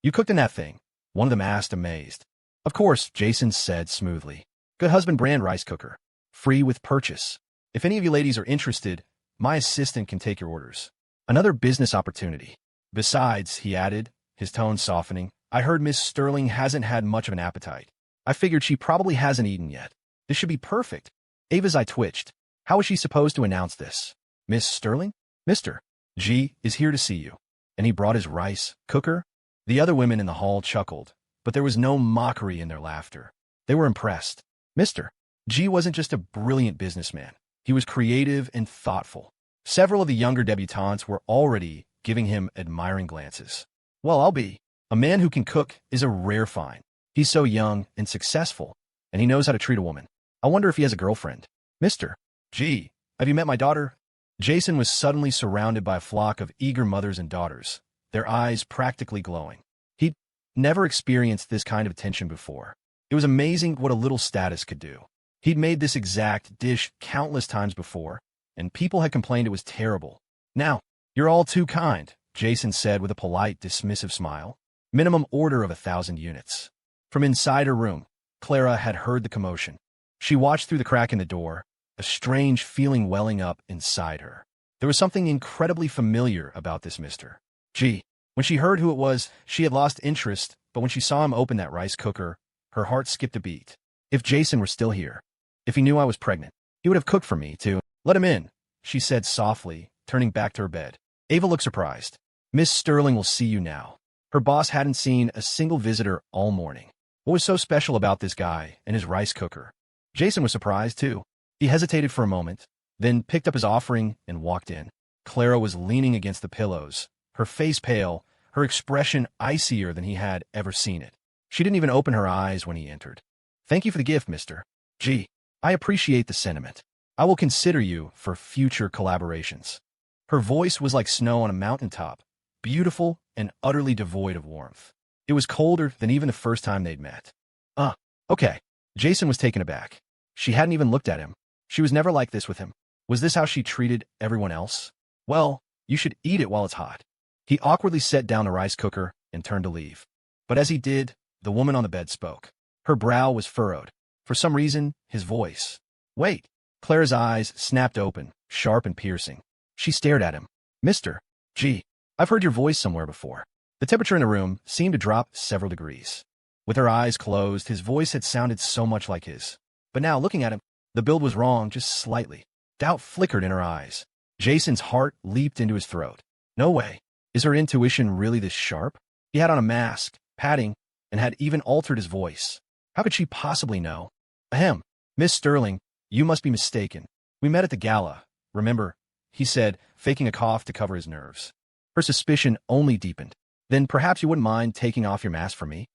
You cooked in that thing?" one of them asked, amazed. "Of course," Jason said smoothly. "Good Husband brand rice cooker. Free with purchase." If any of you ladies are interested, my assistant can take your orders. Another business opportunity. Besides, he added, his tone softening, I heard Miss Sterling hasn't had much of an appetite. I figured she probably hasn't eaten yet. This should be perfect. Ava's eye twitched. How was she supposed to announce this? Miss Sterling? Mr. G is here to see you. And he brought his rice cooker? The other women in the hall chuckled, but there was no mockery in their laughter. They were impressed. Mr. G wasn't just a brilliant businessman. He was creative and thoughtful. Several of the younger debutantes were already giving him admiring glances. Well, I'll be. A man who can cook is a rare find. He's so young and successful, and he knows how to treat a woman. I wonder if he has a girlfriend. Mr. G, have you met my daughter? Jason was suddenly surrounded by a flock of eager mothers and daughters, their eyes practically glowing. He'd never experienced this kind of attention before. It was amazing what a little status could do. He'd made this exact dish countless times before, and people had complained it was terrible. Now, you're all too kind, Jason said with a polite, dismissive smile. Minimum order of 1,000 units. From inside her room, Clara had heard the commotion. She watched through the crack in the door, a strange feeling welling up inside her. There was something incredibly familiar about this Mr. G. When she heard who it was, she had lost interest, but when she saw him open that rice cooker, her heart skipped a beat. If Jason were still here, if he knew I was pregnant, he would have cooked for me, too. Let him in, she said softly, turning back to her bed. Ava looked surprised. Miss Sterling will see you now. Her boss hadn't seen a single visitor all morning. What was so special about this guy and his rice cooker? Jason was surprised, too. He hesitated for a moment, then picked up his offering and walked in. Clara was leaning against the pillows, her face pale, her expression icier than he had ever seen it. She didn't even open her eyes when he entered. Thank you for the gift, Mr. G. I appreciate the sentiment. I will consider you for future collaborations. Her voice was like snow on a mountaintop, beautiful and utterly devoid of warmth. It was colder than even the first time they'd met. Okay. Jason was taken aback. She hadn't even looked at him. She was never like this with him. Was this how she treated everyone else? Well, you should eat it while it's hot. He awkwardly set down the rice cooker and turned to leave. But as he did, the woman on the bed spoke. Her brow was furrowed. For some reason, his voice. Wait. Clara's eyes snapped open, sharp and piercing. She stared at him. Mr. G, I've heard your voice somewhere before. The temperature in the room seemed to drop several degrees. With her eyes closed, his voice had sounded so much like his. But now, looking at him, the build was wrong just slightly. Doubt flickered in her eyes. Jason's heart leaped into his throat. No way. Is her intuition really this sharp? He had on a mask, padding, and had even altered his voice. How could she possibly know? Ahem. Miss Sterling, you must be mistaken. We met at the gala, remember? He said, faking a cough to cover his nerves. Her suspicion only deepened. Then perhaps you wouldn't mind taking off your mask for me?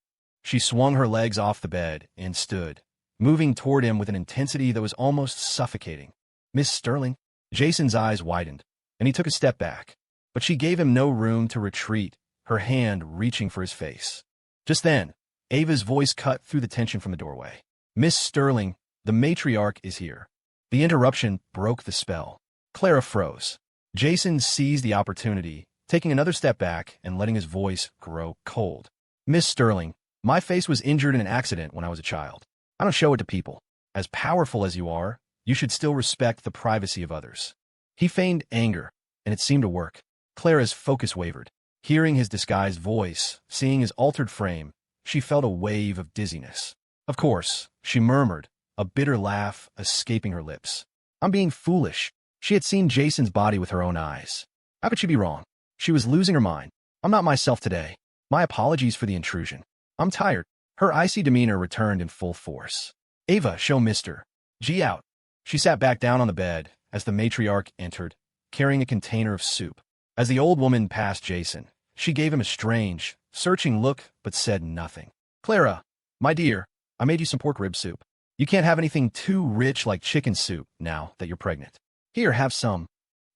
She swung her legs off the bed and stood, moving toward him with an intensity that was almost suffocating. Miss Sterling? Jason's eyes widened, and he took a step back. But she gave him no room to retreat, her hand reaching for his face. Just then, Ava's voice cut through the tension from the doorway. Miss Sterling, the matriarch is here. The interruption broke the spell. Clara froze. Jason seized the opportunity, taking another step back and letting his voice grow cold. Miss Sterling, my face was injured in an accident when I was a child. I don't show it to people. As powerful as you are, you should still respect the privacy of others. He feigned anger, and it seemed to work. Clara's focus wavered. Hearing his disguised voice, seeing his altered frame, she felt a wave of dizziness. Of course, she murmured, a bitter laugh escaping her lips. I'm being foolish. She had seen Jason's body with her own eyes. How could she be wrong? She was losing her mind. I'm not myself today. My apologies for the intrusion. I'm tired. Her icy demeanor returned in full force. Ava, show Mr. G out. She sat back down on the bed as the matriarch entered, carrying a container of soup. As the old woman passed Jason, she gave him a strange, searching look but said nothing. Clara, my dear, I made you some pork rib soup. You can't have anything too rich like chicken soup now that you're pregnant. Here, have some.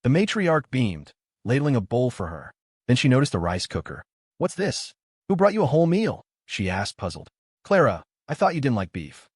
The matriarch beamed, ladling a bowl for her. Then she noticed the rice cooker. What's this? Who brought you a whole meal? She asked, puzzled. Clara, I thought you didn't like beef.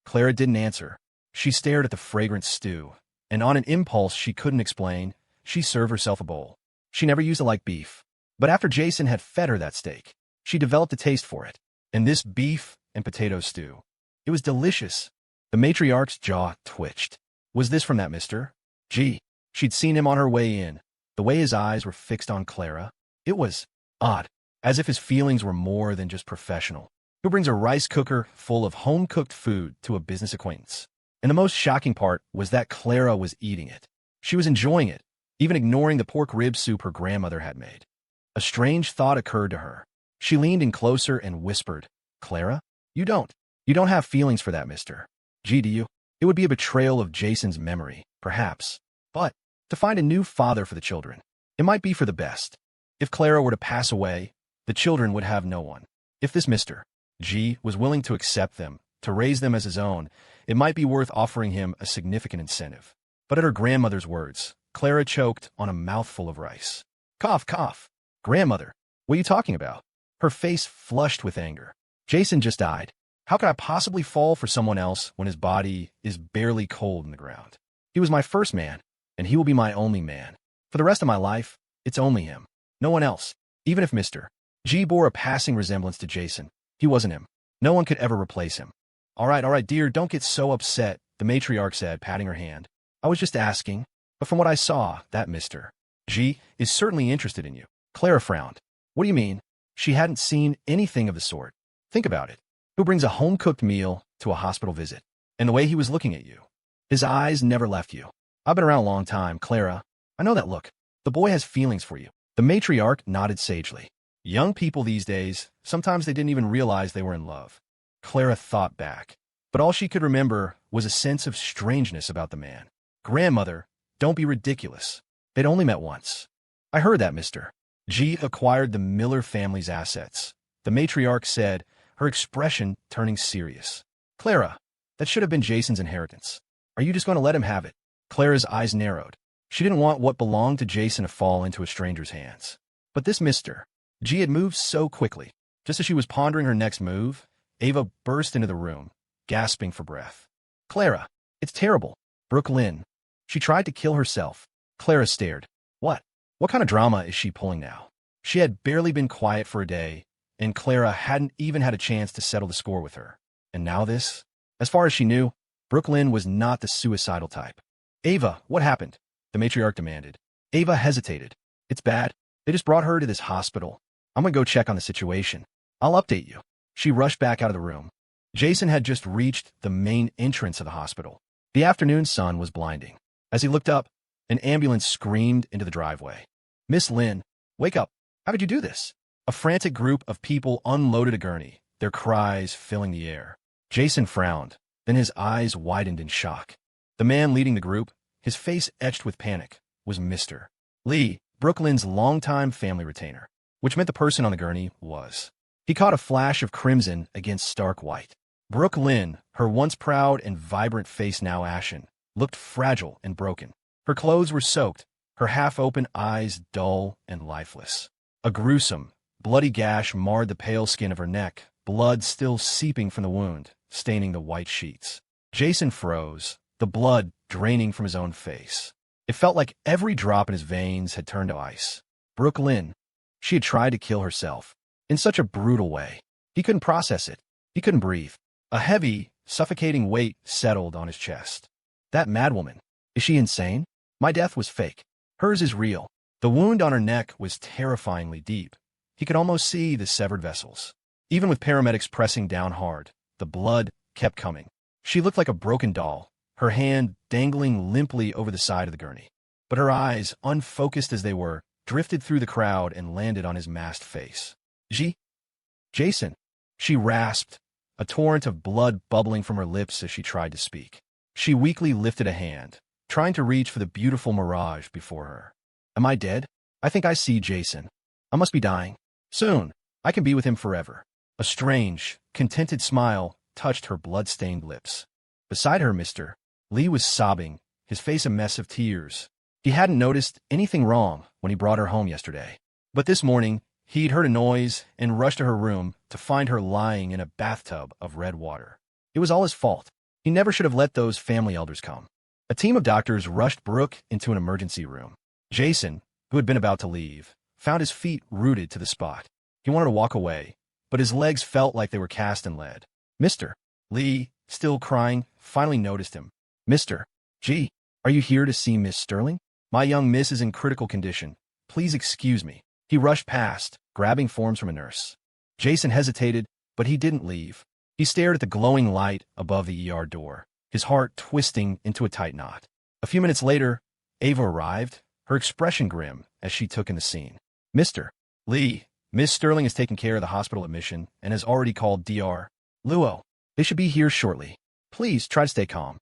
Clara didn't answer. She stared at the fragrant stew, and on an impulse she couldn't explain, she served herself a bowl. She never used to like beef, but after Jason had fed her that steak, she developed a taste for it. And this beef and potato stew. It was delicious. The matriarch's jaw twitched. Was this from that Mr. Gee, she'd seen him on her way in. The way his eyes were fixed on Clara, it was odd, as if his feelings were more than just professional. Who brings a rice cooker full of home-cooked food to a business acquaintance? And the most shocking part was that Clara was eating it. She was enjoying it, even ignoring the pork rib soup her grandmother had made. A strange thought occurred to her. She leaned in closer and whispered, Clara, you don't have feelings for that, mister. Gee, do you? It would be a betrayal of Jason's memory, perhaps. But to find a new father for the children, it might be for the best. If Clara were to pass away, the children would have no one. If this Mr. G was willing to accept them, to raise them as his own, it might be worth offering him a significant incentive. But at her grandmother's words, Clara choked on a mouthful of rice. Cough, cough. Grandmother, what are you talking about? Her face flushed with anger. Jason just died. How could I possibly fall for someone else when his body is barely cold in the ground? He was my first man, and he will be my only man. For the rest of my life, it's only him. No one else. Even if Mr. G bore a passing resemblance to Jason, he wasn't him. No one could ever replace him. All right, dear, don't get so upset, the matriarch said, patting her hand. I was just asking, but from what I saw, that Mr. G is certainly interested in you. Clara frowned. What do you mean? She hadn't seen anything of the sort. Think about it. Who brings a home-cooked meal to a hospital visit? And the way he was looking at you. His eyes never left you. I've been around a long time, Clara. I know that look. The boy has feelings for you. The matriarch nodded sagely. Young people these days, sometimes they didn't even realize they were in love. Clara thought back, but all she could remember was a sense of strangeness about the man. Grandmother, don't be ridiculous. They'd only met once. I heard that Mr. G acquired the Miller family's assets. The matriarch said, her expression turning serious. Clara, that should have been Jason's inheritance. Are you just going to let him have it? Clara's eyes narrowed. She didn't want what belonged to Jason to fall into a stranger's hands. But this Mr. G had moved so quickly. Just as she was pondering her next move, Ava burst into the room, gasping for breath. Clara, it's terrible. Brooklyn. She tried to kill herself. Clara stared. What? What kind of drama is she pulling now? She had barely been quiet for a day, and Clara hadn't even had a chance to settle the score with her. And now this? As far as she knew, Brooklyn was not the suicidal type. Ava, what happened? The matriarch demanded. Ava hesitated. It's bad. They just brought her to this hospital. I'm gonna go check on the situation. I'll update you. She rushed back out of the room. Jason had just reached the main entrance of the hospital. The afternoon sun was blinding. As he looked up, an ambulance screamed into the driveway. Miss Lynn, wake up. How did you do this? A frantic group of people unloaded a gurney, their cries filling the air. Jason frowned, then his eyes widened in shock. The man leading the group, his face etched with panic, was Mr. Lee, Brooklyn's longtime family retainer, which meant the person on the gurney was. He caught a flash of crimson against stark white. Brooklyn, her once proud and vibrant face now ashen, looked fragile and broken. Her clothes were soaked, her half-open eyes dull and lifeless. A gruesome, bloody gash marred the pale skin of her neck, blood still seeping from the wound, staining the white sheets. Jason froze, the blood draining from his own face. It felt like every drop in his veins had turned to ice. Brooklyn. She had tried to kill herself. In such a brutal way. He couldn't process it. He couldn't breathe. A heavy, suffocating weight settled on his chest. That madwoman. Is she insane? My death was fake. Hers is real. The wound on her neck was terrifyingly deep. He could almost see the severed vessels. Even with paramedics pressing down hard, the blood kept coming. She looked like a broken doll, her hand dangling limply over the side of the gurney. But her eyes, unfocused as they were, drifted through the crowd and landed on his masked face. Jason, she rasped, a torrent of blood bubbling from her lips as she tried to speak. She weakly lifted a hand, trying to reach for the beautiful mirage before her. Am I dead? I think I see Jason. I must be dying. Soon, I can be with him forever. A strange, contented smile touched her blood-stained lips. Beside her, Mr. Lee was sobbing, his face a mess of tears. He hadn't noticed anything wrong when he brought her home yesterday. But this morning, he'd heard a noise and rushed to her room to find her lying in a bathtub of red water. It was all his fault. He never should have let those family elders come. A team of doctors rushed Brooke into an emergency room. Jason, who had been about to leave, found his feet rooted to the spot. He wanted to walk away, but his legs felt like they were cast in lead. Mr. Lee, still crying, finally noticed him. Mr. G, Are you here to see Miss Sterling? My young miss is in critical condition. Please excuse me. He rushed past, grabbing forms from a nurse. Jason hesitated, but he didn't leave. He stared at the glowing light above the ER door, his heart twisting into a tight knot. A few minutes later, Ava arrived, her expression grim as she took in the scene. Mr. Lee, Miss Sterling has taken care of the hospital admission and has already called Dr. Luo. They should be here shortly. Please try to stay calm.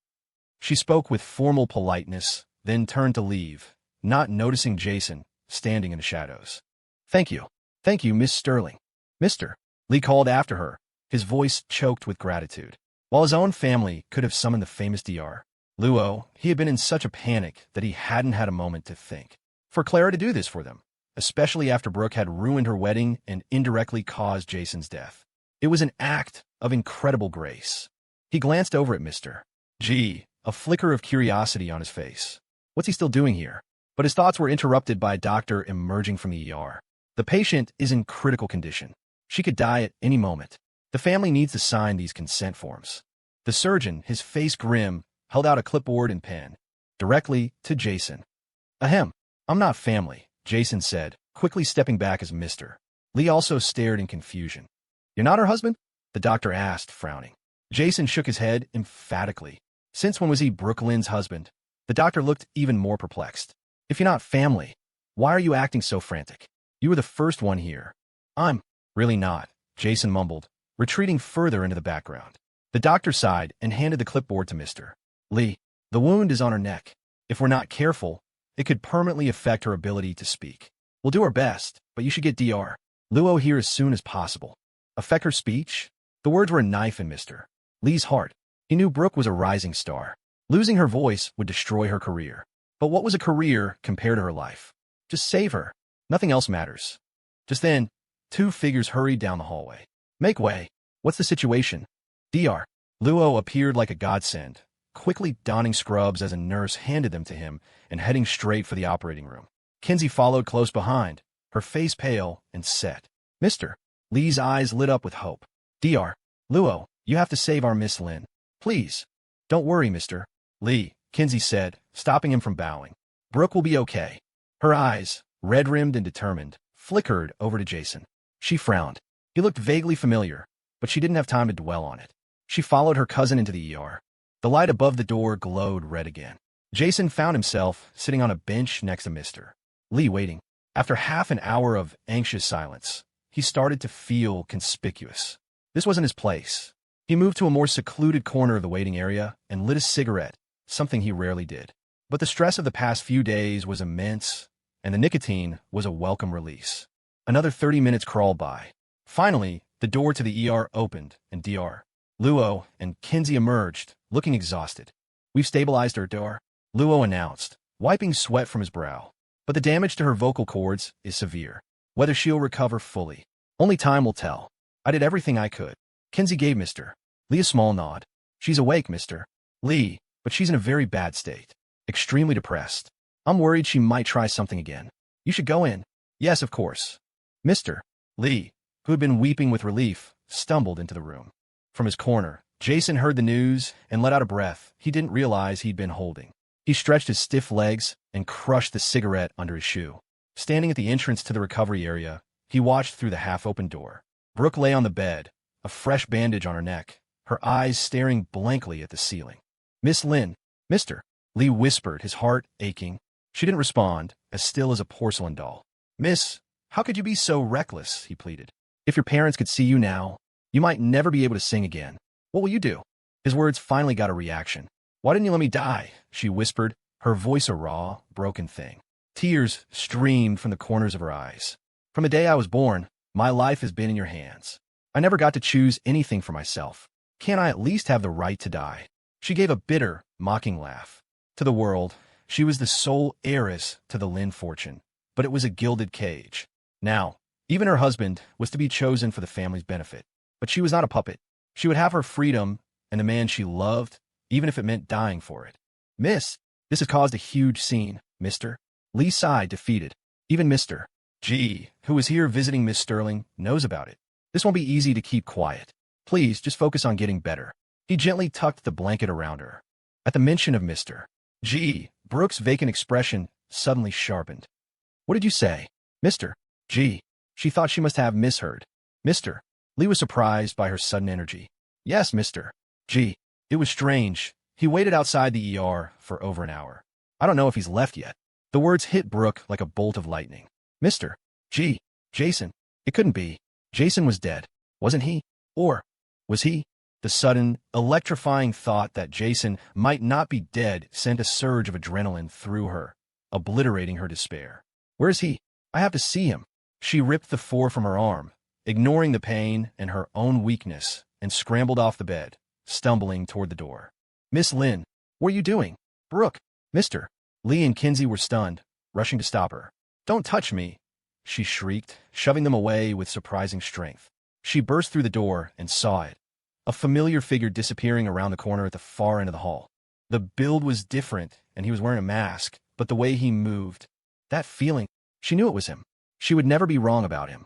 She spoke with formal politeness, then turned to leave, not noticing Jason standing in the shadows. Thank you, Miss Sterling. Mr. Lee called after her, his voice choked with gratitude. While his own family could have summoned the famous Dr. Luo, he had been in such a panic that he hadn't had a moment to think. For Clara to do this for them, especially after Brooke had ruined her wedding and indirectly caused Jason's death. It was an act of incredible grace. He glanced over at Mr. G, a flicker of curiosity on his face. What's he still doing here? But his thoughts were interrupted by a doctor emerging from the ER. The patient is in critical condition. She could die at any moment. The family needs to sign these consent forms. The surgeon, his face grim, held out a clipboard and pen, directly to Jason. Ahem, I'm not family, Jason said, quickly stepping back as Mr. Lee also stared in confusion. You're not her husband? The doctor asked, frowning. Jason shook his head emphatically. Since when was he Brooke Lynn's husband? The doctor looked even more perplexed. If you're not family, why are you acting so frantic? You were the first one here. I'm really not, Jason mumbled, retreating further into the background. The doctor sighed and handed the clipboard to Mr. Lee. The wound is on her neck. If we're not careful, it could permanently affect her ability to speak. We'll do our best, but you should get Dr. Luo here as soon as possible. Affect her speech? The words were a knife in Mr. Lee's heart. He knew Brooke was a rising star. Losing her voice would destroy her career. But what was a career compared to her life? Just save her. Nothing else matters. Just then, two figures hurried down the hallway. Make way. What's the situation? Dr. Luo appeared like a godsend, quickly donning scrubs as a nurse handed them to him and heading straight for the operating room. Kinsey followed close behind, her face pale and set. Mr. Lee's eyes lit up with hope. Dr. Luo, you have to save our Miss Lynn. Please. Don't worry, Mr. Lee, Kinsey said, stopping him from bowing. Brooke will be okay. Her eyes, red-rimmed and determined, flickered over to Jason. She frowned. He looked vaguely familiar, but she didn't have time to dwell on it. She followed her cousin into the ER. The light above the door glowed red again. Jason found himself sitting on a bench next to Mr. Lee waiting. After half an hour of anxious silence, he started to feel conspicuous. This wasn't his place. He moved to a more secluded corner of the waiting area and lit a cigarette, something he rarely did. But the stress of the past few days was immense, and the nicotine was a welcome release. Another 30 minutes crawled by. Finally, the door to the ER opened, and Dr. Luo and Kinsey emerged, looking exhausted. We've stabilized her, Dr. Luo announced, wiping sweat from his brow. But the damage to her vocal cords is severe. Whether she'll recover fully, only time will tell. I did everything I could. Kinsey gave Mr. Lee a small nod. She's awake, Mr. Lee, but she's in a very bad state. Extremely depressed. I'm worried she might try something again. You should go in. Yes, of course. Mr. Lee, who had been weeping with relief, stumbled into the room. From his corner, Jason heard the news and let out a breath he didn't realize he'd been holding. He stretched his stiff legs and crushed the cigarette under his shoe. Standing at the entrance to the recovery area, he watched through the half-open door. Brooke lay on the bed, a fresh bandage on her neck, her eyes staring blankly at the ceiling. Miss Lynn, Mr. Lee whispered, his heart aching. She didn't respond, as still as a porcelain doll. Miss, how could you be so reckless? He pleaded. If your parents could see you now, you might never be able to sing again. What will you do? His words finally got a reaction. Why didn't you let me die? She whispered, her voice a raw, broken thing. Tears streamed from the corners of her eyes. From the day I was born, my life has been in your hands. I never got to choose anything for myself. Can't I at least have the right to die? She gave a bitter, mocking laugh. To the world, she was the sole heiress to the Lynn fortune, but it was a gilded cage. Now, even her husband was to be chosen for the family's benefit. But she was not a puppet. She would have her freedom and the man she loved, even if it meant dying for it. Miss, this has caused a huge scene, Mr. Lee sighed, defeated. Even Mr. G, who was here visiting Miss Sterling, knows about it. This won't be easy to keep quiet. Please, just focus on getting better. He gently tucked the blanket around her. At the mention of Mr. G, Brooke's vacant expression suddenly sharpened. What did you say? Mr. G. She thought she must have misheard. Mr. Lee was surprised by her sudden energy. Yes, Mr. G. It was strange. He waited outside the ER for over an hour. I don't know if he's left yet. The words hit Brooke like a bolt of lightning. Mr. G. Jason. It couldn't be. Jason was dead. Wasn't he? Or was he? The sudden, electrifying thought that Jason might not be dead sent a surge of adrenaline through her, obliterating her despair. Where is he? I have to see him. She ripped the 4 from her arm, ignoring the pain and her own weakness, and scrambled off the bed, stumbling toward the door. Miss Lynn, what are you doing? Brooke, Mr. Lee and Kinsey were stunned, rushing to stop her. Don't touch me, she shrieked, shoving them away with surprising strength. She burst through the door and saw it. A familiar figure disappearing around the corner at the far end of the hall. The build was different, and he was wearing a mask, but the way he moved, that feeling, she knew it was him. She would never be wrong about him.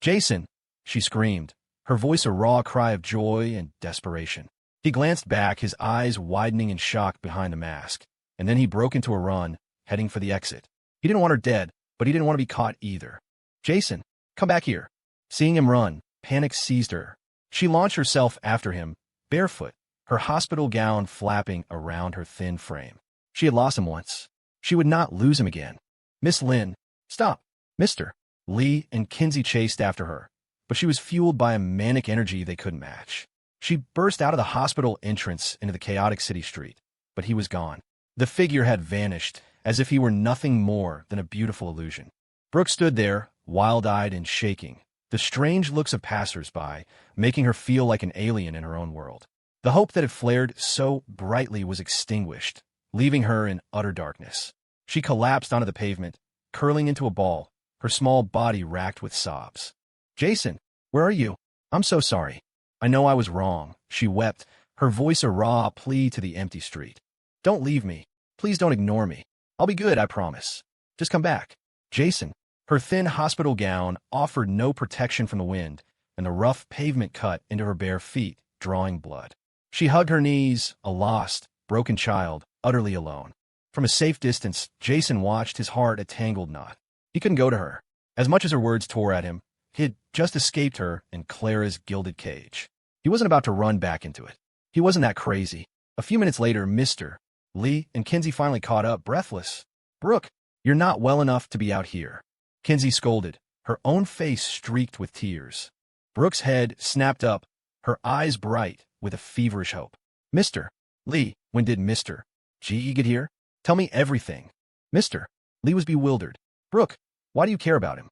Jason, she screamed, her voice a raw cry of joy and desperation. He glanced back, his eyes widening in shock behind the mask, and then he broke into a run, heading for the exit. He didn't want her dead, but he didn't want to be caught either. Jason, come back here. Seeing him run, panic seized her. She launched herself after him, barefoot, her hospital gown flapping around her thin frame. She had lost him once. She would not lose him again. Miss Lynn, stop. Mr. Lee and Kinsey chased after her, but she was fueled by a manic energy they couldn't match. She burst out of the hospital entrance into the chaotic city street, but he was gone. The figure had vanished, as if he were nothing more than a beautiful illusion. Brooke stood there, wild-eyed and shaking, the strange looks of passers-by making her feel like an alien in her own world. The hope that had flared so brightly was extinguished, leaving her in utter darkness. She collapsed onto the pavement, curling into a ball, her small body racked with sobs. Jason, where are you? I'm so sorry. I know I was wrong, she wept, her voice a raw plea to the empty street. Don't leave me. Please don't ignore me. I'll be good, I promise. Just come back. Jason, her thin hospital gown offered no protection from the wind, and the rough pavement cut into her bare feet, drawing blood. She hugged her knees, a lost, broken child, utterly alone. From a safe distance, Jason watched, his heart a tangled knot. He couldn't go to her. As much as her words tore at him, he had just escaped her in Clara's gilded cage. He wasn't about to run back into it. He wasn't that crazy. A few minutes later, Mr. Lee and Kinsey finally caught up, breathless. Brooke, you're not well enough to be out here. Kinsey scolded, her own face streaked with tears. Brooke's head snapped up, her eyes bright with a feverish hope. Mr. Lee, when did Mr. G get here? Tell me everything. Mr. Lee was bewildered. Brooke, why do you care about him?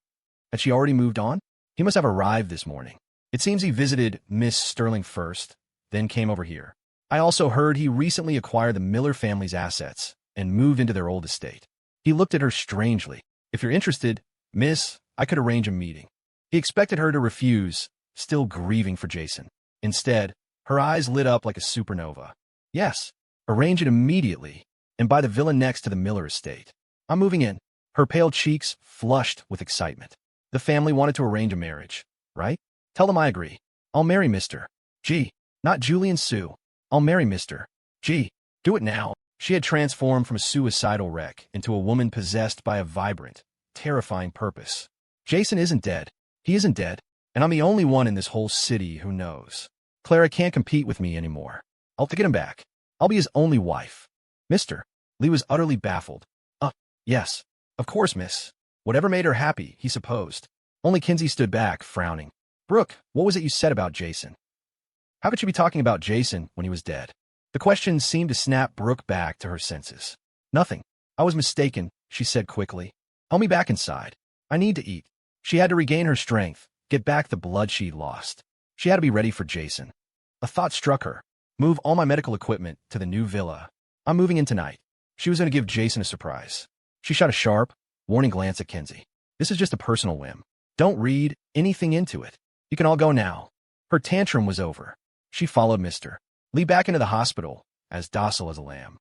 Had she already moved on? He must have arrived this morning. It seems he visited Miss Sterling first, then came over here. I also heard he recently acquired the Miller family's assets and moved into their old estate. He looked at her strangely. If you're interested, miss, I could arrange a meeting. He expected her to refuse, still grieving for Jason. Instead, her eyes lit up like a supernova. Yes, arrange it immediately, and buy the villa next to the Miller estate. I'm moving in. Her pale cheeks flushed with excitement. The family wanted to arrange a marriage, right? Tell them I agree. I'll marry Mr. G, not Julie and Sue. I'll marry Mr. G. Do it now. She had transformed from a suicidal wreck into a woman possessed by a vibrant, terrifying purpose. Jason isn't dead. He isn't dead, and I'm the only one in this whole city who knows. Clara can't compete with me anymore. I'll get him back. I'll be his only wife. Mr. Lee was utterly baffled. Yes, of course, miss. Whatever made her happy, he supposed. Only Kinsey stood back, frowning. Brooke, what was it you said about Jason? How could she be talking about Jason when he was dead? The question seemed to snap Brooke back to her senses. Nothing. I was mistaken, she said quickly. Help me back inside. I need to eat. She had to regain her strength, get back the blood she'd lost. She had to be ready for Jason. A thought struck her. Move all my medical equipment to the new villa. I'm moving in tonight. She was going to give Jason a surprise. She shot a sharp, warning glance at Kinsey. This is just a personal whim. Don't read anything into it. You can all go now. Her tantrum was over. She followed Mr. Lee back into the hospital, as docile as a lamb.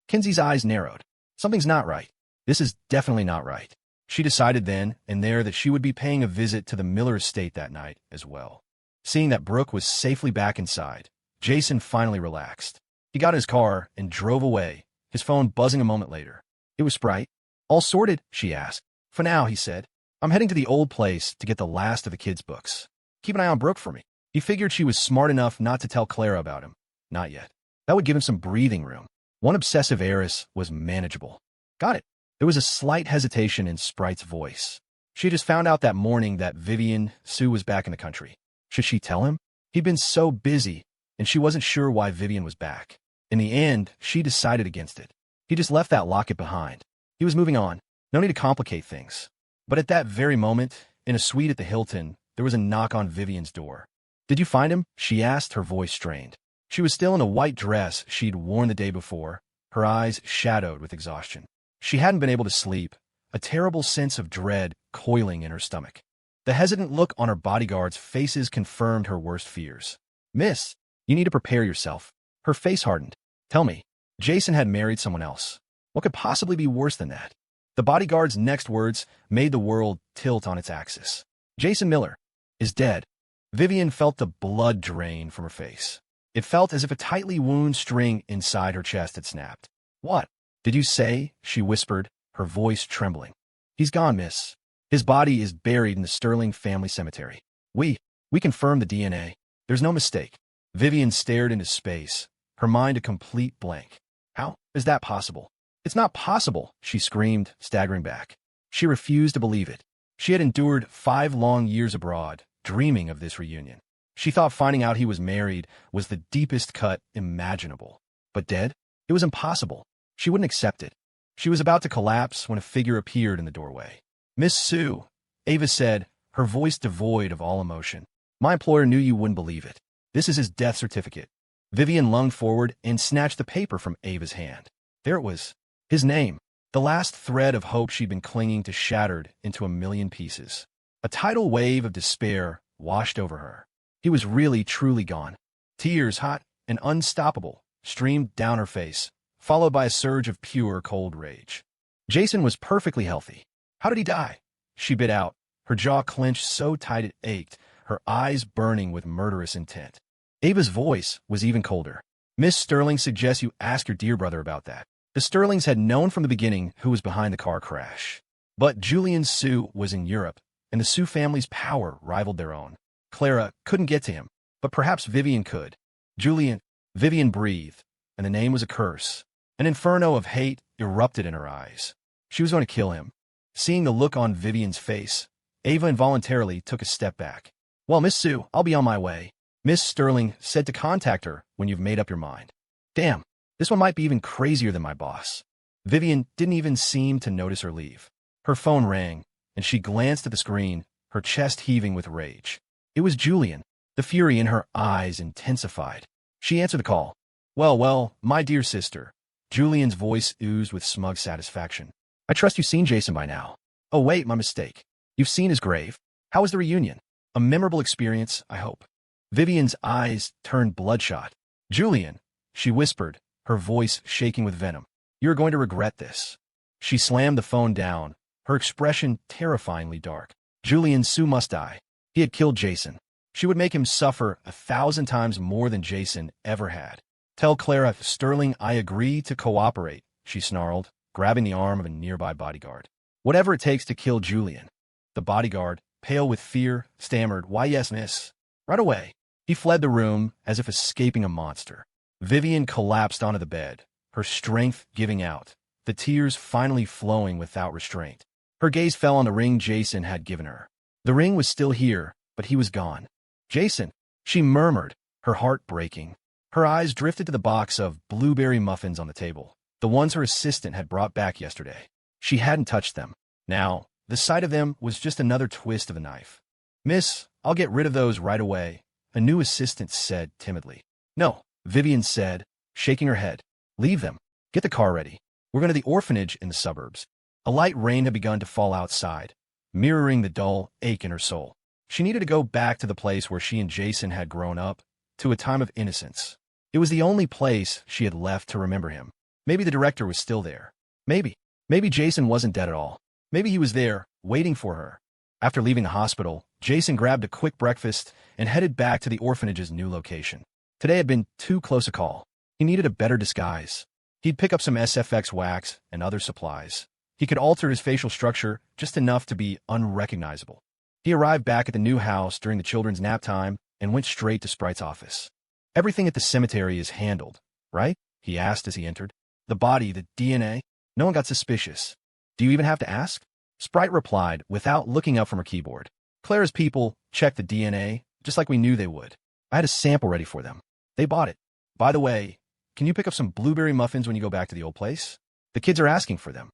Kinsey's eyes narrowed. Something's not right. This is definitely not right. She decided then and there that she would be paying a visit to the Miller estate that night as well. Seeing that Brooke was safely back inside, Jason finally relaxed. He got in his car and drove away, his phone buzzing a moment later. It was Sprite. All sorted, she asked. For now, he said. I'm heading to the old place to get the last of the kids' books. Keep an eye on Brooke for me. He figured she was smart enough not to tell Clara about him. Not yet. That would give him some breathing room. One obsessive heiress was manageable. Got it. There was a slight hesitation in Sprite's voice. She just found out that morning that Vivien Sue was back in the country. Should she tell him? He'd been so busy, and she wasn't sure why Vivien was back. In the end, she decided against it. He just left that locket behind. He was moving on. No need to complicate things. But at that very moment, in a suite at the Hilton, there was a knock on Vivien's door. Did you find him? She asked, her voice strained. She was still in a white dress she'd worn the day before, her eyes shadowed with exhaustion. She hadn't been able to sleep, a terrible sense of dread coiling in her stomach. The hesitant look on her bodyguards' faces confirmed her worst fears. Miss, you need to prepare yourself. Her face hardened. Tell me, Jason had married someone else. What could possibly be worse than that? The bodyguard's next words made the world tilt on its axis. Jason Miller is dead. Vivien felt the blood drain from her face. It felt as if a tightly wound string inside her chest had snapped. What did you say? She whispered, her voice trembling. He's gone, miss. His body is buried in the Sterling family cemetery. We confirmed the DNA. There's no mistake. Vivien stared into space, her mind a complete blank. How is that possible? It's not possible, she screamed, staggering back. She refused to believe it. She had endured 5 long years abroad, dreaming of this reunion. She thought finding out he was married was the deepest cut imaginable. But dead? It was impossible. She wouldn't accept it. She was about to collapse when a figure appeared in the doorway. Miss Sue, Ava said, her voice devoid of all emotion. My employer knew you wouldn't believe it. This is his death certificate. Vivien lunged forward and snatched the paper from Ava's hand. There it was. His name. The last thread of hope she'd been clinging to shattered into a million pieces. A tidal wave of despair washed over her. He was really, truly gone. Tears, hot and unstoppable, streamed down her face, followed by a surge of pure, cold rage. Jason was perfectly healthy. How did he die? She bit out, her jaw clenched so tight it ached, her eyes burning with murderous intent. Ava's voice was even colder. Miss Sterling suggests you ask your dear brother about that. The Sterlings had known from the beginning who was behind the car crash. But Julian Sue was in Europe, and the Sue family's power rivaled their own. Clara couldn't get to him, but perhaps Vivien could. Vivien breathed, and the name was a curse. An inferno of hate erupted in her eyes. She was going to kill him. Seeing the look on Vivien's face, Ava involuntarily took a step back. Well, Miss Sue, I'll be on my way. Miss Sterling said to contact her when you've made up your mind. Damn, this one might be even crazier than my boss. Vivien didn't even seem to notice her leave. Her phone rang, and she glanced at the screen, her chest heaving with rage. It was Julian. The fury in her eyes intensified. She answered the call. Well, my dear sister. Julian's voice oozed with smug satisfaction. I trust you've seen Jason by now. Oh wait, my mistake. You've seen his grave. How was the reunion? A memorable experience, I hope. Vivien's eyes turned bloodshot. Julian, she whispered, her voice shaking with venom. You're going to regret this. She slammed the phone down, her expression terrifyingly dark. Julian Sue must die. He had killed Jason. She would make him suffer 1,000 times more than Jason ever had. Tell Clara Sterling I agree to cooperate, she snarled, grabbing the arm of a nearby bodyguard. Whatever it takes to kill Julian. The bodyguard, pale with fear, stammered, Why yes, miss. Right away. He fled the room as if escaping a monster. Vivien collapsed onto the bed, her strength giving out, the tears finally flowing without restraint. Her gaze fell on the ring Jason had given her. The ring was still here, but he was gone. Jason, she murmured, her heart breaking. Her eyes drifted to the box of blueberry muffins on the table, the ones her assistant had brought back yesterday. She hadn't touched them. Now, the sight of them was just another twist of the knife. Miss, I'll get rid of those right away, a new assistant said timidly. No, Vivien said, shaking her head. Leave them. Get the car ready. We're going to the orphanage in the suburbs. A light rain had begun to fall outside, mirroring the dull ache in her soul. She needed to go back to the place where she and Jason had grown up, to a time of innocence. It was the only place she had left to remember him. Maybe the director was still there. Maybe Jason wasn't dead at all. Maybe he was there, waiting for her. After leaving the hospital, Jason grabbed a quick breakfast and headed back to the orphanage's new location. Today had been too close a call. He needed a better disguise. He'd pick up some SFX wax and other supplies. He could alter his facial structure just enough to be unrecognizable. He arrived back at the new house during the children's nap time and went straight to Sprite's office. "Everything at the cemetery is handled, right?" he asked as he entered. "The body, the DNA?" No one got suspicious. "Do you even have to ask?" Sprite replied without looking up from her keyboard. "Clara's people checked the DNA, just like we knew they would. I had a sample ready for them. They bought it. By the way, can you pick up some blueberry muffins when you go back to the old place? The kids are asking for them."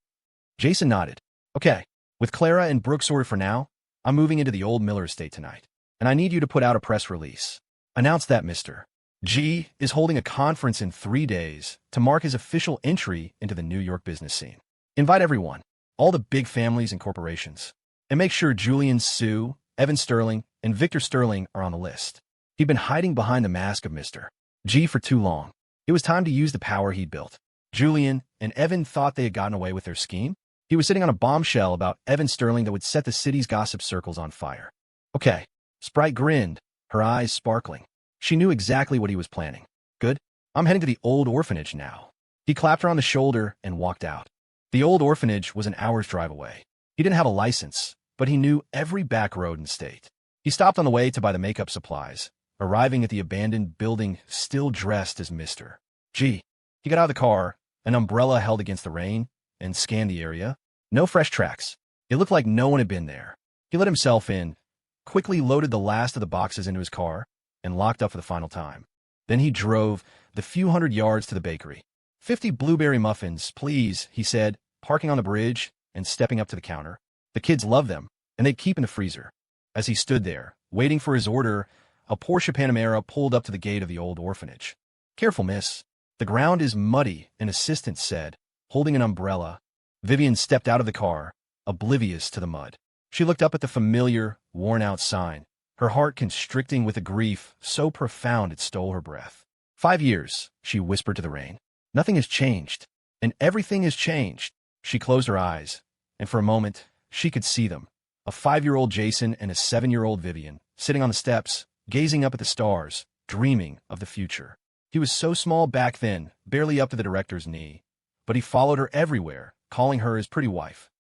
Jason nodded. "Okay, with Clara and Brooke sorted for now, I'm moving into the old Miller estate tonight, and I need you to put out a press release. Announce that Mr. G is holding a conference in 3 days to mark his official entry into the New York business scene. Invite everyone, all the big families and corporations, and make sure Julian Sue, Evan Sterling, and Victor Sterling are on the list." He'd been hiding behind the mask of Mr. G for too long. It was time to use the power he'd built. Julian and Evan thought they had gotten away with their scheme. He was sitting on a bombshell about Evan Sterling that would set the city's gossip circles on fire. "Okay." Sprite grinned, her eyes sparkling. She knew exactly what he was planning. "Good. I'm heading to the old orphanage now." He clapped her on the shoulder and walked out. The old orphanage was an hour's drive away. He didn't have a license, but he knew every back road in the state. He stopped on the way to buy the makeup supplies, arriving at the abandoned building still dressed as Mr. G. He got out of the car, an umbrella held against the rain, and scanned the area. No fresh tracks. It looked like no one had been there. He let himself in, quickly loaded the last of the boxes into his car, and locked up for the final time. Then he drove the few hundred yards to the bakery. 50 blueberry muffins, please," he said, parking on the bridge and stepping up to the counter. The kids loved them, and they'd keep in the freezer. As he stood there, waiting for his order, a Porsche Panamera pulled up to the gate of the old orphanage. "Careful, miss. The ground is muddy," an assistant said, holding an umbrella. Vivien stepped out of the car, oblivious to the mud. She looked up at the familiar, worn-out sign, her heart constricting with a grief so profound it stole her breath. 5 years, she whispered to the rain. Nothing has changed, and everything has changed. She closed her eyes, and for a moment, she could see them. A 5-year-old Jason and a 7-year-old Vivien, sitting on the steps, gazing up at the stars, dreaming of the future. He was so small back then, barely up to the director's knee, but he followed her everywhere, calling her his pretty wife.